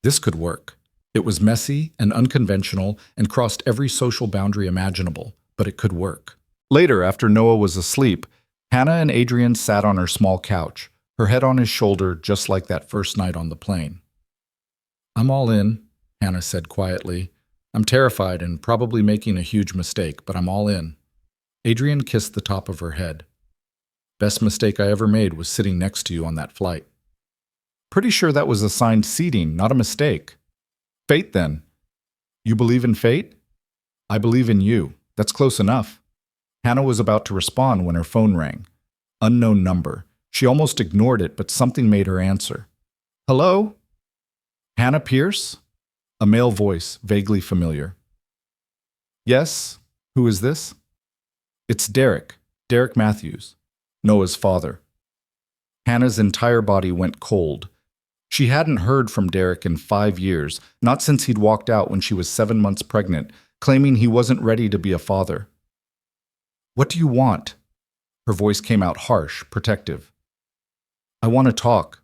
This could work. It was messy and unconventional and crossed every social boundary imaginable, but it could work. Later, after Noah was asleep, Hannah and Adrian sat on her small couch, her head on his shoulder just like that first night on the plane. "I'm all in," Hannah said quietly. "I'm terrified and probably making a huge mistake, but I'm all in." Adrian kissed the top of her head. "Best mistake I ever made was sitting next to you on that flight." "Pretty sure that was assigned seating, not a mistake." "Fate, then." "You believe in fate?" "I believe in you. That's close enough." Hannah was about to respond when her phone rang. Unknown number. She almost ignored it, but something made her answer. "Hello?" "Hannah Pierce?" A male voice, vaguely familiar. "Yes? Who is this?" "It's Derek Matthews, Noah's father." Hannah's entire body went cold. She hadn't heard from Derek in 5 years, not since he'd walked out when she was 7 months pregnant, claiming he wasn't ready to be a father. "What do you want?" Her voice came out harsh, protective. "I want to talk.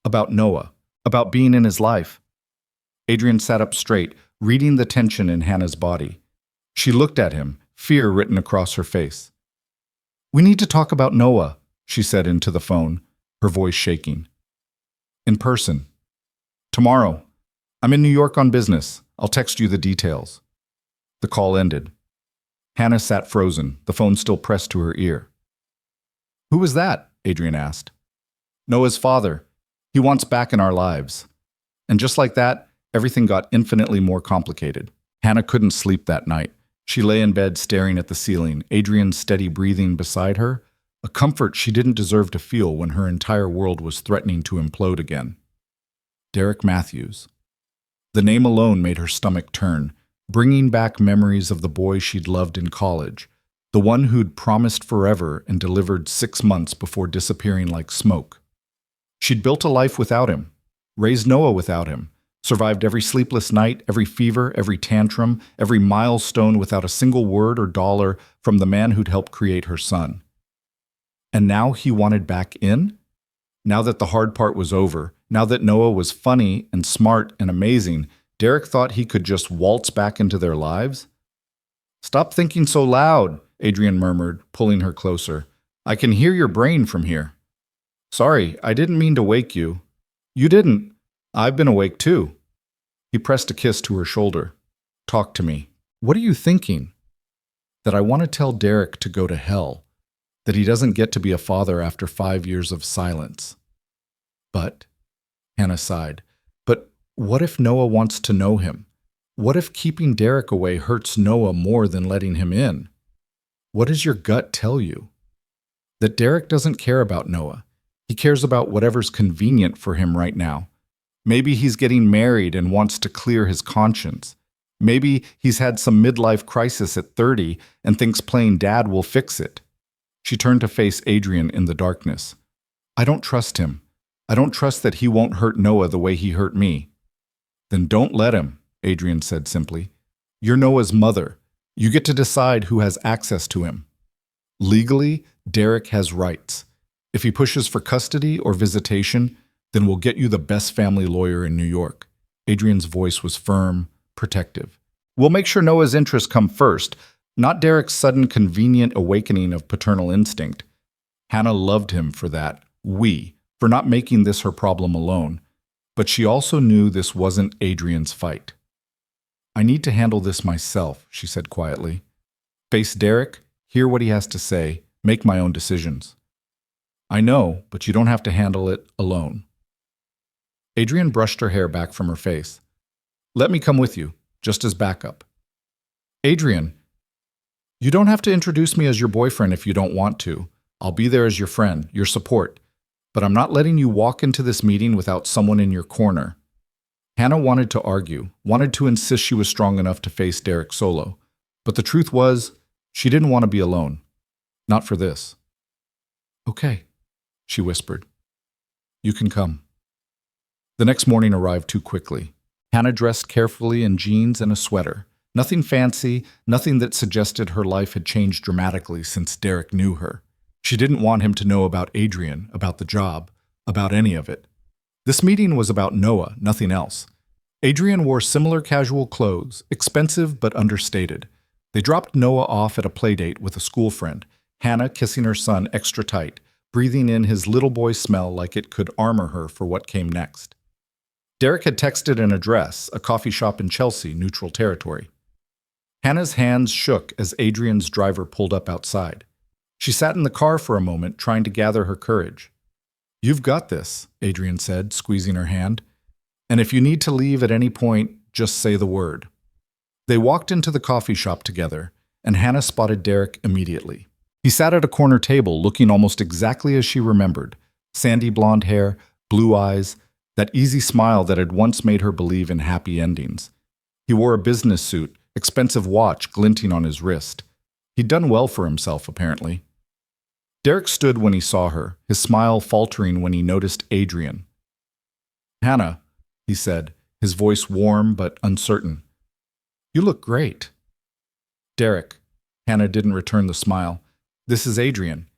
About Noah. About being in his life." Adrian sat up straight, reading the tension in Hannah's body. She looked at him, fear written across her face. "We need to talk about Noah," she said into the phone, her voice shaking. "In person. Tomorrow. I'm in New York on business. I'll text you the details." The call ended. Hannah sat frozen, the phone still pressed to her ear. "Who was that?" Adrian asked. "Noah's father. He wants back in our lives." And just like that, everything got infinitely more complicated. Hannah couldn't sleep that night. She lay in bed staring at the ceiling, Adrian's steady breathing beside her, a comfort she didn't deserve to feel when her entire world was threatening to implode again. Derek Matthews. The name alone made her stomach turn, bringing back memories of the boy she'd loved in college, the one who'd promised forever and delivered 6 months before disappearing like smoke. She'd built a life without him, raised Noah without him, survived every sleepless night, every fever, every tantrum, every milestone without a single word or dollar from the man who'd helped create her son. And now he wanted back in? Now that the hard part was over, now that Noah was funny and smart and amazing, Derek thought he could just waltz back into their lives. "Stop thinking so loud," Adrian murmured, pulling her closer. "I can hear your brain from here." "Sorry, I didn't mean to wake you." "You didn't. I've been awake too." He pressed a kiss to her shoulder. "Talk to me. What are you thinking?" "That I want to tell Derek to go to hell. That he doesn't get to be a father after 5 years of silence." "But," Hannah sighed, "but what if Noah wants to know him? What if keeping Derek away hurts Noah more than letting him in? What does your gut tell you?" "That Derek doesn't care about Noah. He cares about whatever's convenient for him right now. Maybe he's getting married and wants to clear his conscience. Maybe he's had some midlife crisis at 30 and thinks playing dad will fix it." She turned to face Adrian in the darkness. "I don't trust him. I don't trust that he won't hurt Noah the way he hurt me." "Then don't let him," Adrian said simply. "You're Noah's mother. You get to decide who has access to him. Legally, Derek has rights. If he pushes for custody or visitation, then we'll get you the best family lawyer in New York." Adrian's voice was firm, protective. "We'll make sure Noah's interests come first, not Derek's sudden convenient awakening of paternal instinct." Hannah loved him for that, for not making this her problem alone. But she also knew this wasn't Adrian's fight. "I need to handle this myself," she said quietly. "Face Derek, hear what he has to say, make my own decisions." "I know, but you don't have to handle it alone." Adrian brushed her hair back from her face. "Let me come with you, just as backup." "Adrian, you don't have to introduce me as your boyfriend if you don't want to. I'll be there as your friend, your support. But I'm not letting you walk into this meeting without someone in your corner." Hannah wanted to argue, wanted to insist she was strong enough to face Derek solo. But the truth was, she didn't want to be alone. Not for this. "Okay," she whispered. "You can come." The next morning arrived too quickly. Hannah dressed carefully in jeans and a sweater. Nothing fancy, nothing that suggested her life had changed dramatically since Derek knew her. She didn't want him to know about Adrian, about the job, about any of it. This meeting was about Noah, nothing else. Adrian wore similar casual clothes, expensive but understated. They dropped Noah off at a playdate with a school friend, Hannah kissing her son extra tight, breathing in his little boy smell like it could armor her for what came next. Derek had texted an address, a coffee shop in Chelsea, neutral territory. Hannah's hands shook as Adrian's driver pulled up outside. She sat in the car for a moment, trying to gather her courage. "You've got this," Adrian said, squeezing her hand. "And if you need to leave at any point, just say the word." They walked into the coffee shop together, and Hannah spotted Derek immediately. He sat at a corner table, looking almost exactly as she remembered. Sandy blonde hair, blue eyes, that easy smile that had once made her believe in happy endings. He wore a business suit, expensive watch glinting on his wrist. He'd done well for himself, apparently. Derek stood when he saw her, his smile faltering when he noticed Adrian. "Hannah," he said, his voice warm but uncertain. "You look great." "Derek," Hannah didn't return the smile. "This is Adrian.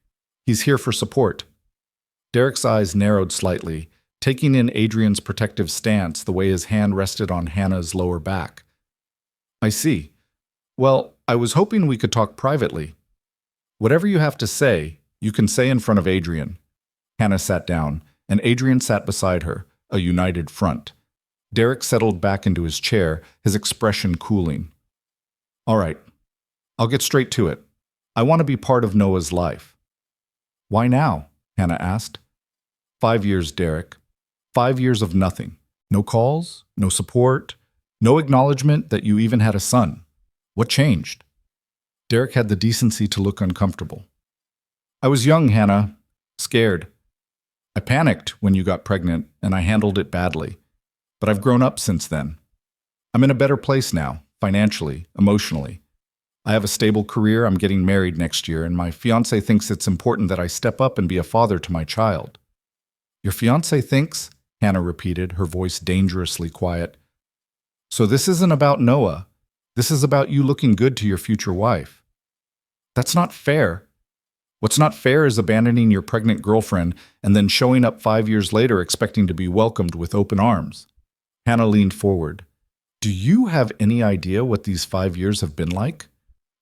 He's here for support." Derek's eyes narrowed slightly, taking in Adrian's protective stance the way his hand rested on Hannah's lower back. "I see. Well, I was hoping we could talk privately. Whatever you have to say, you can say in front of Adrian." Hannah sat down, and Adrian sat beside her, a united front. Derek settled back into his chair, his expression cooling. "All right, I'll get straight to it. I want to be part of Noah's life." "Why now?" Hannah asked. 5 years, Derek. 5 years of nothing. No calls, no support, no acknowledgement that you even had a son. What changed? Derek had the decency to look uncomfortable. "I was young, Hannah. Scared. I panicked when you got pregnant, and I handled it badly. But I've grown up since then. I'm in a better place now, financially, emotionally. I have a stable career, I'm getting married next year, and my fiancé thinks it's important that I step up and be a father to my child." "Your fiancé thinks?" Hannah repeated, her voice dangerously quiet. "So this isn't about Noah. This is about you looking good to your future wife." "That's not fair." What's not fair is abandoning your pregnant girlfriend and then showing up 5 years later expecting to be welcomed with open arms. Hannah leaned forward. Do you have any idea what these 5 years have been like?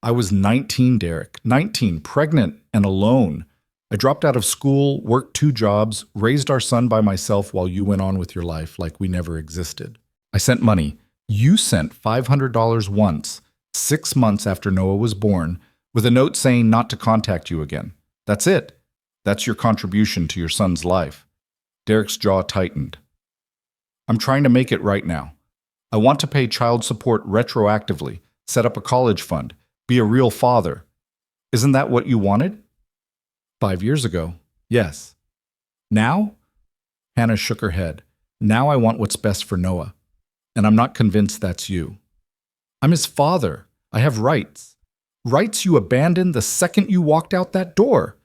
I was 19, Derek. 19, pregnant and alone. I dropped out of school, worked 2 jobs, raised our son by myself while you went on with your life like we never existed. I sent money. You sent $500 once, 6 months after Noah was born, with a note saying not to contact you again. That's it. That's your contribution to your son's life. Derek's jaw tightened. I'm trying to make it right now. I want to pay child support retroactively, set up a college fund, be a real father. Isn't that what you wanted? 5 years ago, yes. Now? Hannah shook her head. Now I want what's best for Noah. And I'm not convinced that's you. I'm his father. I have rights. Rights you abandoned the second you walked out that door.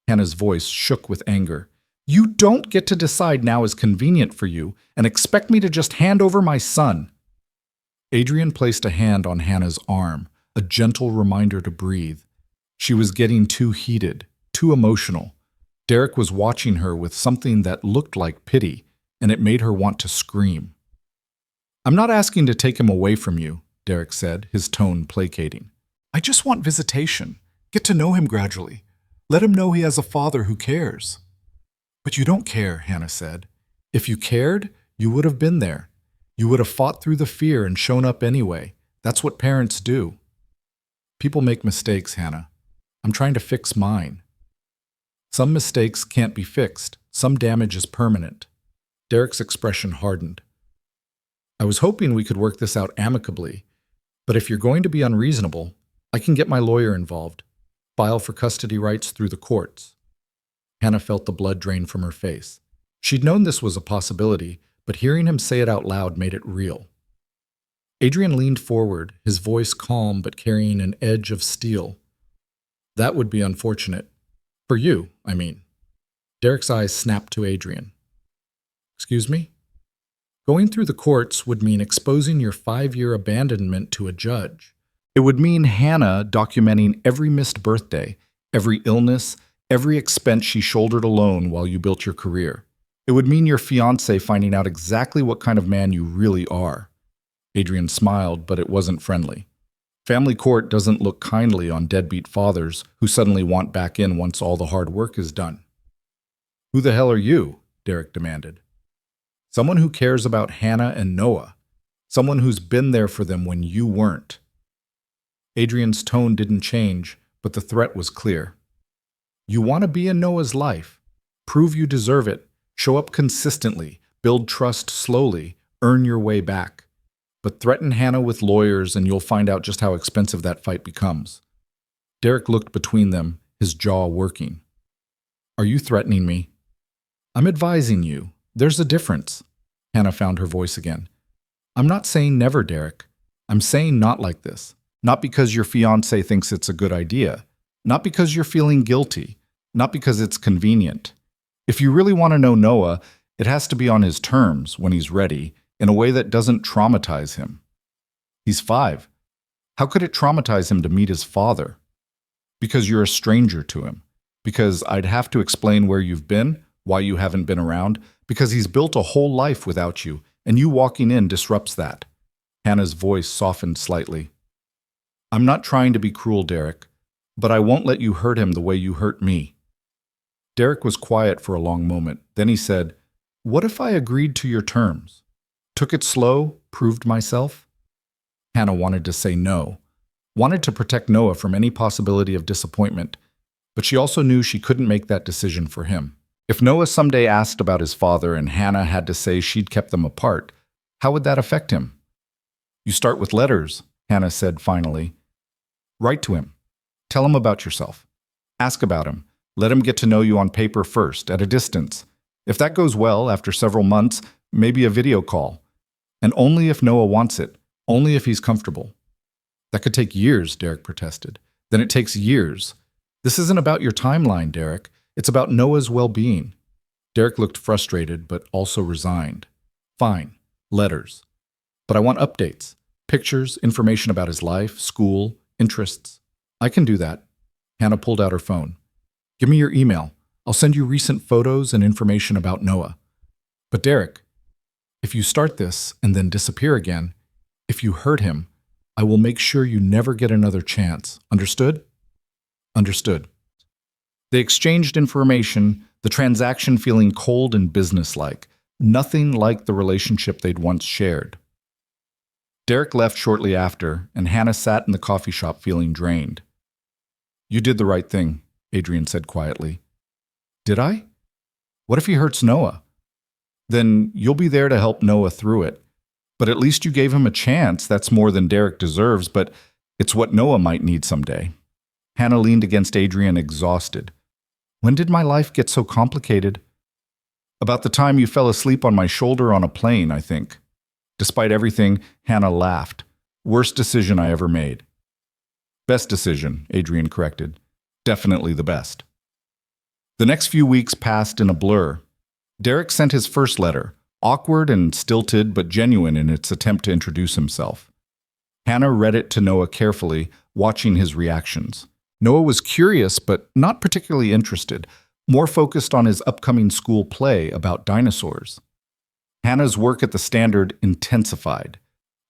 Hannah's voice shook with anger. You don't get to decide now is convenient for you and expect me to just hand over my son. Adrian placed a hand on Hannah's arm, a gentle reminder to breathe. She was getting too heated, too emotional. Derek was watching her with something that looked like pity, and it made her want to scream. I'm not asking to take him away from you, Derek said, his tone placating. I just want visitation. Get to know him gradually. Let him know he has a father who cares. But you don't care, Hannah said. If you cared, you would have been there. You would have fought through the fear and shown up anyway. That's what parents do. People make mistakes, Hannah. I'm trying to fix mine. Some mistakes can't be fixed. Some damage is permanent. Derek's expression hardened. I was hoping we could work this out amicably, but if you're going to be unreasonable, I can get my lawyer involved. File for custody rights through the courts. Hannah felt the blood drain from her face. She'd known this was a possibility, but hearing him say it out loud made it real. Adrian leaned forward, his voice calm but carrying an edge of steel. That would be unfortunate. For you, I mean. Derek's eyes snapped to Adrian. Excuse me? Going through the courts would mean exposing your 5-year abandonment to a judge. It would mean Hannah documenting every missed birthday, every illness, every expense she shouldered alone while you built your career. It would mean your fiancé finding out exactly what kind of man you really are. Adrian smiled, but it wasn't friendly. Family court doesn't look kindly on deadbeat fathers who suddenly want back in once all the hard work is done. Who the hell are you? Derek demanded. Someone who cares about Hannah and Noah. Someone who's been there for them when you weren't. Adrian's tone didn't change, but the threat was clear. You want to be in Noah's life. Prove you deserve it. Show up consistently. Build trust slowly. Earn your way back. But threaten Hannah with lawyers and you'll find out just how expensive that fight becomes. Derek looked between them, his jaw working. Are you threatening me? I'm advising you. There's a difference. Hannah found her voice again. I'm not saying never, Derek. I'm saying not like this. Not because your fiancé thinks it's a good idea. Not because you're feeling guilty. Not because it's convenient. If you really want to know Noah, it has to be on his terms when he's ready, in a way that doesn't traumatize him. He's 5. How could it traumatize him to meet his father? Because you're a stranger to him. Because I'd have to explain where you've been, why you haven't been around, because he's built a whole life without you, and you walking in disrupts that. Hannah's voice softened slightly. I'm not trying to be cruel, Derek, but I won't let you hurt him the way you hurt me. Derek was quiet for a long moment. Then he said, What if I agreed to your terms? Took it slow, proved myself? Hannah wanted to say no, wanted to protect Noah from any possibility of disappointment, but she also knew she couldn't make that decision for him. If Noah someday asked about his father and Hannah had to say she'd kept them apart, how would that affect him? You start with letters, Hannah said finally. Write to him. Tell him about yourself. Ask about him. Let him get to know you on paper first, at a distance. If that goes well, after several months, maybe a video call. And only if Noah wants it, only if he's comfortable. That could take years, Derek protested. Then it takes years. This isn't about your timeline, Derek. It's about Noah's well-being. Derek looked frustrated, but also resigned. Fine, letters. But I want updates. Pictures, information about his life, school, interests. I can do that. Hannah pulled out her phone. Give me your email. I'll send you recent photos and information about Noah. But Derek, if you start this and then disappear again, if you hurt him, I will make sure you never get another chance. Understood? Understood. They exchanged information, the transaction feeling cold and businesslike, nothing like the relationship they'd once shared. Derek left shortly after, and Hannah sat in the coffee shop feeling drained. You did the right thing, Adrian said quietly. Did I? What if he hurts Noah? Then you'll be there to help Noah through it. But at least you gave him a chance. That's more than Derek deserves, but it's what Noah might need someday. Hannah leaned against Adrian, exhausted. When did my life get so complicated? About the time you fell asleep on my shoulder on a plane, I think. Despite everything, Hannah laughed. Worst decision I ever made. Best decision, Adrian corrected. Definitely the best. The next few weeks passed in a blur. Derek sent his first letter, awkward and stilted but genuine in its attempt to introduce himself. Hannah read it to Noah carefully, watching his reactions. Noah was curious but not particularly interested, more focused on his upcoming school play about dinosaurs. Hannah's work at the Standard intensified.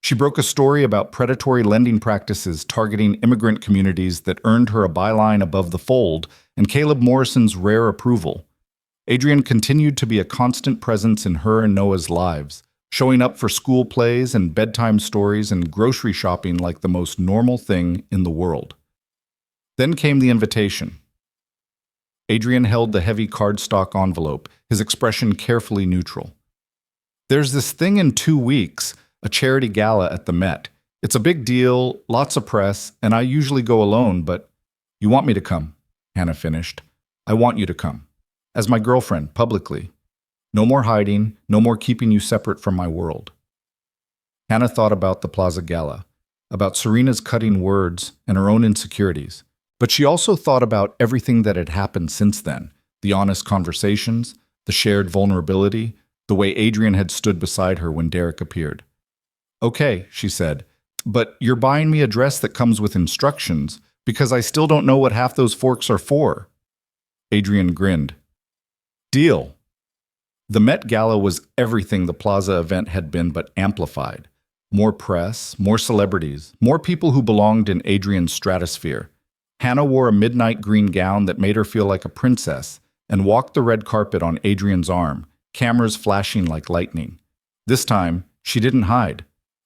She broke a story about predatory lending practices targeting immigrant communities that earned her a byline above the fold and Caleb Morrison's rare approval. Adrian continued to be a constant presence in her and Noah's lives, showing up for school plays and bedtime stories and grocery shopping like the most normal thing in the world. Then came the invitation. Adrian held the heavy cardstock envelope, his expression carefully neutral. There's this thing in 2 weeks, a charity gala at the Met. It's a big deal, lots of press, and I usually go alone, but you want me to come, Hannah finished. I want you to come. As my girlfriend, publicly. No more hiding, no more keeping you separate from my world. Hannah thought about the Plaza Gala, about Serena's cutting words and her own insecurities. But she also thought about everything that had happened since then, the honest conversations, the shared vulnerability, the way Adrian had stood beside her when Derek appeared. Okay, she said, but you're buying me a dress that comes with instructions because I still don't know what half those forks are for. Adrian grinned. Deal. The Met Gala was everything the Plaza event had been but amplified. More press, more celebrities, more people who belonged in Adrian's stratosphere. Hannah wore a midnight green gown that made her feel like a princess and walked the red carpet on Adrian's arm, cameras flashing like lightning. This time, she didn't hide.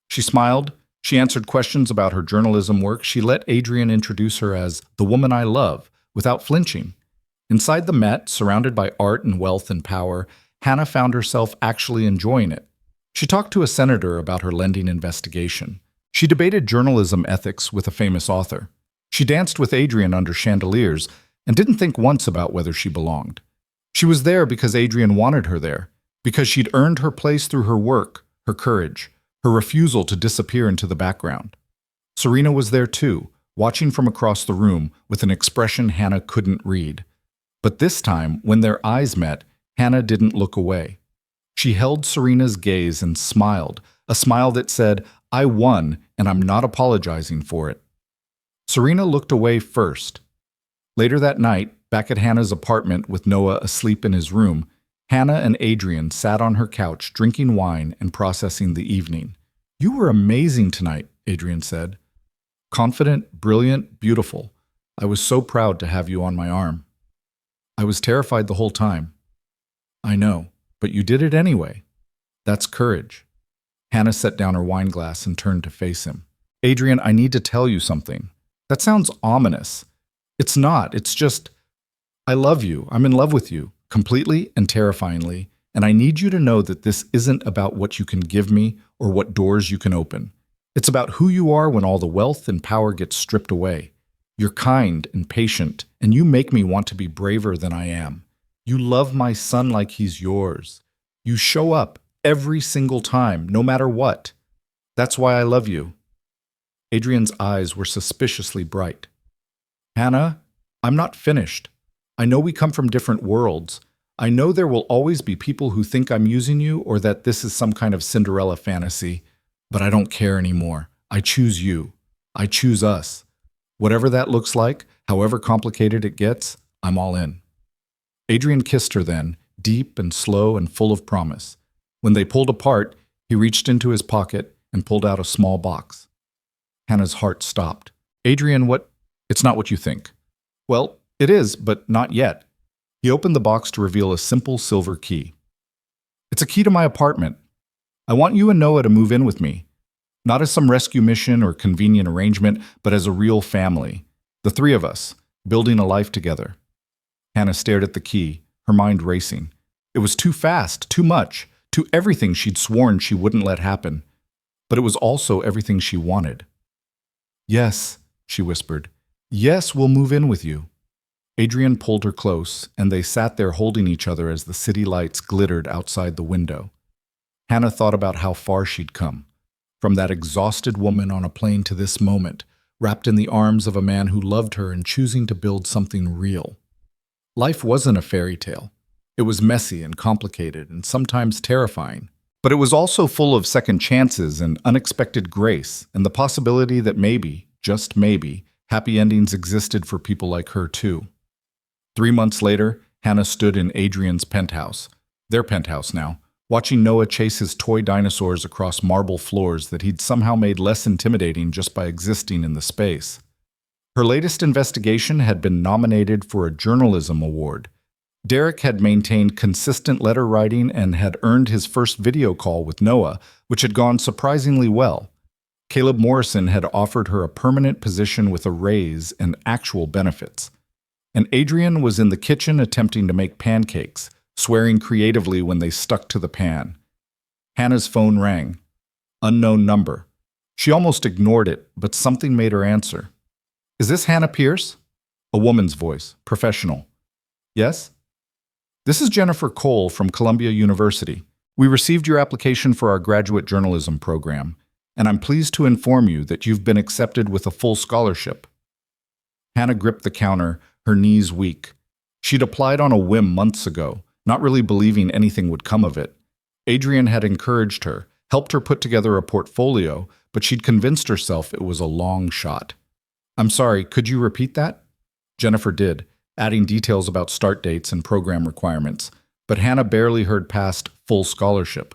She smiled, she answered questions about her journalism work, she let Adrian introduce her as the woman I love, without flinching. Inside the Met, surrounded by art and wealth and power, Hannah found herself actually enjoying it. She talked to a senator about her lending investigation. She debated journalism ethics with a famous author. She danced with Adrian under chandeliers and didn't think once about whether she belonged. She was there because Adrian wanted her there, because she'd earned her place through her work, her courage, her refusal to disappear into the background. Serena was there too, watching from across the room with an expression Hannah couldn't read. But this time, when their eyes met, Hannah didn't look away. She held Serena's gaze and smiled, a smile that said, I won and I'm not apologizing for it. Serena looked away first. Later that night, back at Hannah's apartment with Noah asleep in his room, Hannah and Adrian sat on her couch drinking wine and processing the evening. You were amazing tonight, Adrian said. Confident, brilliant, beautiful. I was so proud to have you on my arm. I was terrified the whole time. I know, but you did it anyway. That's courage. Hannah set down her wine glass and turned to face him. Adrian, I need to tell you something. That sounds ominous. It's not. It's just, I love you. I'm in love with you, completely and terrifyingly, and I need you to know that this isn't about what you can give me or what doors you can open. It's about who you are when all the wealth and power gets stripped away. You're kind and patient, and you make me want to be braver than I am. You love my son like he's yours. You show up every single time, no matter what. That's why I love you. Adrian's eyes were suspiciously bright. Hannah, I'm not finished. I know we come from different worlds. I know there will always be people who think I'm using you or that this is some kind of Cinderella fantasy, but I don't care anymore. I choose you. I choose us. Whatever that looks like, however complicated it gets, I'm all in. Adrian kissed her then, deep and slow and full of promise. When they pulled apart, he reached into his pocket and pulled out a small box. Hannah's heart stopped. Adrian, what? It's not what you think. Well, it is, but not yet. He opened the box to reveal a simple silver key. It's a key to my apartment. I want you and Noah to move in with me. Not as some rescue mission or convenient arrangement, but as a real family. The three of us, building a life together. Hannah stared at the key, her mind racing. It was too fast, too much, too everything she'd sworn she wouldn't let happen. But it was also everything she wanted. Yes, she whispered. Yes, we'll move in with you. Adrian pulled her close, and they sat there holding each other as the city lights glittered outside the window. Hannah thought about how far she'd come. From that exhausted woman on a plane to this moment, wrapped in the arms of a man who loved her and choosing to build something real. Life wasn't a fairy tale. It was messy and complicated and sometimes terrifying. But it was also full of second chances and unexpected grace and the possibility that maybe, just maybe, happy endings existed for people like her too. 3 months later, Hannah stood in Adrian's penthouse, their penthouse now, watching Noah chase his toy dinosaurs across marble floors that he'd somehow made less intimidating just by existing in the space. Her latest investigation had been nominated for a journalism award. Derek had maintained consistent letter writing and had earned his first video call with Noah, which had gone surprisingly well. Caleb Morrison had offered her a permanent position with a raise and actual benefits. And Adrian was in the kitchen attempting to make pancakes, swearing creatively when they stuck to the pan. Hannah's phone rang. Unknown number. She almost ignored it, but something made her answer. Is this Hannah Pierce? A woman's voice, professional. Yes? This is Jennifer Cole from Columbia University. We received your application for our graduate journalism program, and I'm pleased to inform you that you've been accepted with a full scholarship. Hannah gripped the counter, her knees weak. She'd applied on a whim months ago, not really believing anything would come of it. Adrian had encouraged her, helped her put together a portfolio, but she'd convinced herself it was a long shot. I'm sorry, could you repeat that? Jennifer did, adding details about start dates and program requirements, but Hannah barely heard past full scholarship.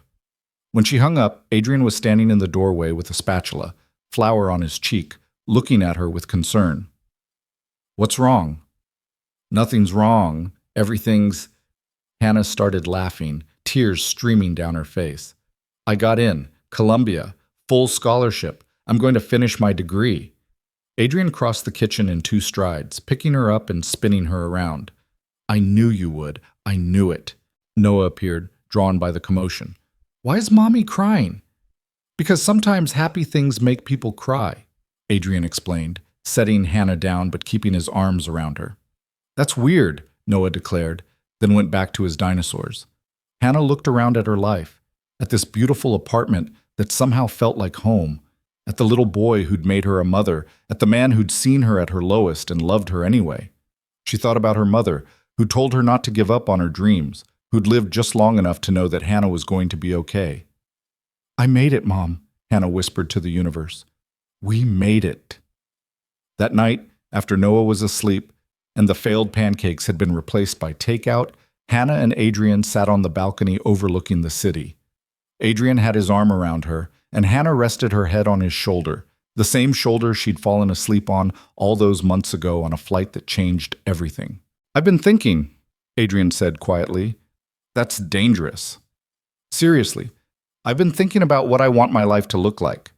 When she hung up, Adrian was standing in the doorway with a spatula, flour on his cheek, looking at her with concern. What's wrong? Nothing's wrong. Everything's... Hannah started laughing, tears streaming down her face. I got in. Columbia. Full scholarship. I'm going to finish my degree. Adrian crossed the kitchen in 2 strides, picking her up and spinning her around. I knew you would. I knew it. Noah appeared, drawn by the commotion. Why is Mommy crying? Because sometimes happy things make people cry, Adrian explained, setting Hannah down but keeping his arms around her. That's weird, Noah declared, then went back to his dinosaurs. Hannah looked around at her life, at this beautiful apartment that somehow felt like home, at the little boy who'd made her a mother, at the man who'd seen her at her lowest and loved her anyway. She thought about her mother, who told her not to give up on her dreams, who'd lived just long enough to know that Hannah was going to be okay. I made it, Mom, Hannah whispered to the universe. We made it. That night, after Noah was asleep, and the failed pancakes had been replaced by takeout, Hannah and Adrian sat on the balcony overlooking the city. Adrian had his arm around her, and Hannah rested her head on his shoulder, the same shoulder she'd fallen asleep on all those months ago on a flight that changed everything. I've been thinking, Adrian said quietly. That's dangerous. Seriously, I've been thinking about what I want my life to look like.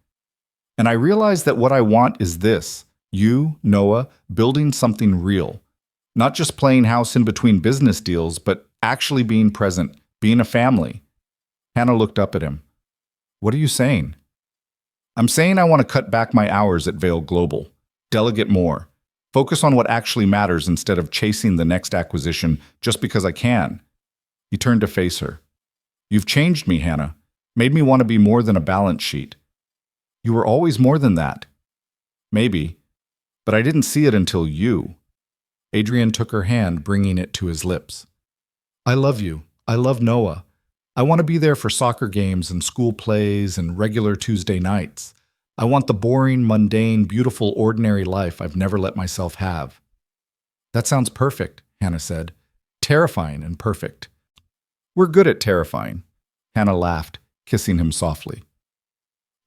And I realize that what I want is this, you, Noah, building something real. Not just playing house in between business deals, but actually being present, being a family. Hannah looked up at him. What are you saying? I'm saying I want to cut back my hours at Vale Global. Delegate more. Focus on what actually matters instead of chasing the next acquisition just because I can. He turned to face her. You've changed me, Hannah. Made me want to be more than a balance sheet. You were always more than that. Maybe, but I didn't see it until you. Adrian took her hand, bringing it to his lips. I love you. I love Noah. I want to be there for soccer games and school plays and regular Tuesday nights. I want the boring, mundane, beautiful, ordinary life I've never let myself have. That sounds perfect, Hannah said. Terrifying and perfect. We're good at terrifying. Hannah laughed, kissing him softly.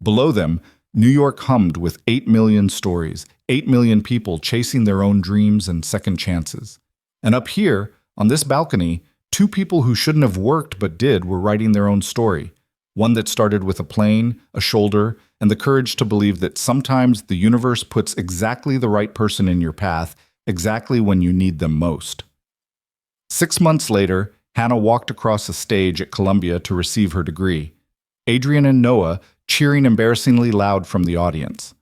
Below them, New York hummed with 8 million stories, 8 million people chasing their own dreams and second chances. And up here, on this balcony, 2 people who shouldn't have worked but did were writing their own story. One that started with a plane, a shoulder, and the courage to believe that sometimes the universe puts exactly the right person in your path, exactly when you need them most. 6 months later, Hannah walked across a stage at Columbia to receive her degree. Adrian and Noah cheering embarrassingly loud from the audience.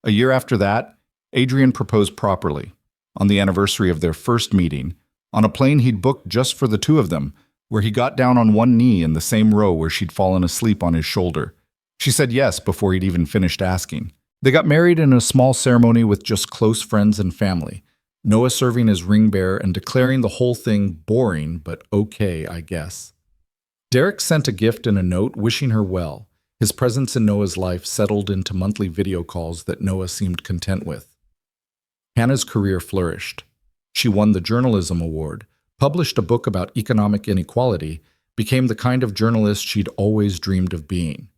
A year after that, Adrian proposed properly, on the anniversary of their first meeting, on a plane he'd booked just for the 2 of them, where he got down on one knee in the same row where she'd fallen asleep on his shoulder. She said yes before he'd even finished asking. They got married in a small ceremony with just close friends and family, Noah serving as ring bearer and declaring the whole thing boring, but okay, I guess. Derek sent a gift and a note wishing her well. His presence in Noah's life settled into monthly video calls that Noah seemed content with. Hannah's career flourished. She won the Journalism Award, published a book about economic inequality, became the kind of journalist she'd always dreamed of being.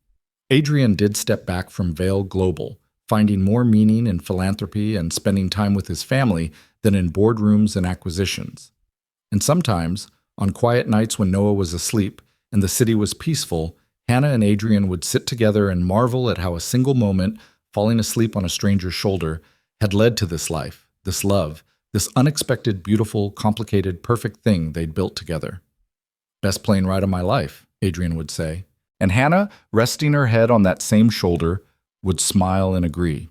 Adrian did step back from Vale Global, finding more meaning in philanthropy and spending time with his family than in boardrooms and acquisitions. And sometimes, on quiet nights when Noah was asleep and the city was peaceful, Hannah and Adrian would sit together and marvel at how a single moment, falling asleep on a stranger's shoulder, had led to this life, this love, this unexpected, beautiful, complicated, perfect thing they'd built together. Best plane ride of my life, Adrian would say. And Hannah, resting her head on that same shoulder, would smile and agree.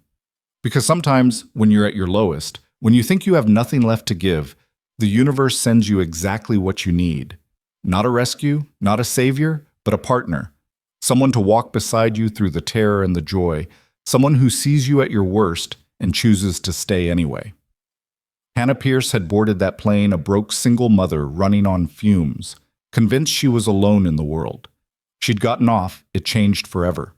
Because sometimes, when you're at your lowest, when you think you have nothing left to give, the universe sends you exactly what you need. Not a rescue, not a savior, but a partner. Someone to walk beside you through the terror and the joy. Someone who sees you at your worst and chooses to stay anyway. Hannah Pierce had boarded that plane a broke single mother running on fumes, convinced she was alone in the world. She'd gotten off, it changed forever.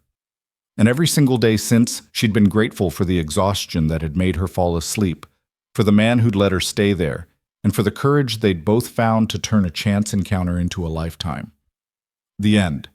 And every single day since, she'd been grateful for the exhaustion that had made her fall asleep, for the man who'd let her stay there, and for the courage they'd both found to turn a chance encounter into a lifetime. The end.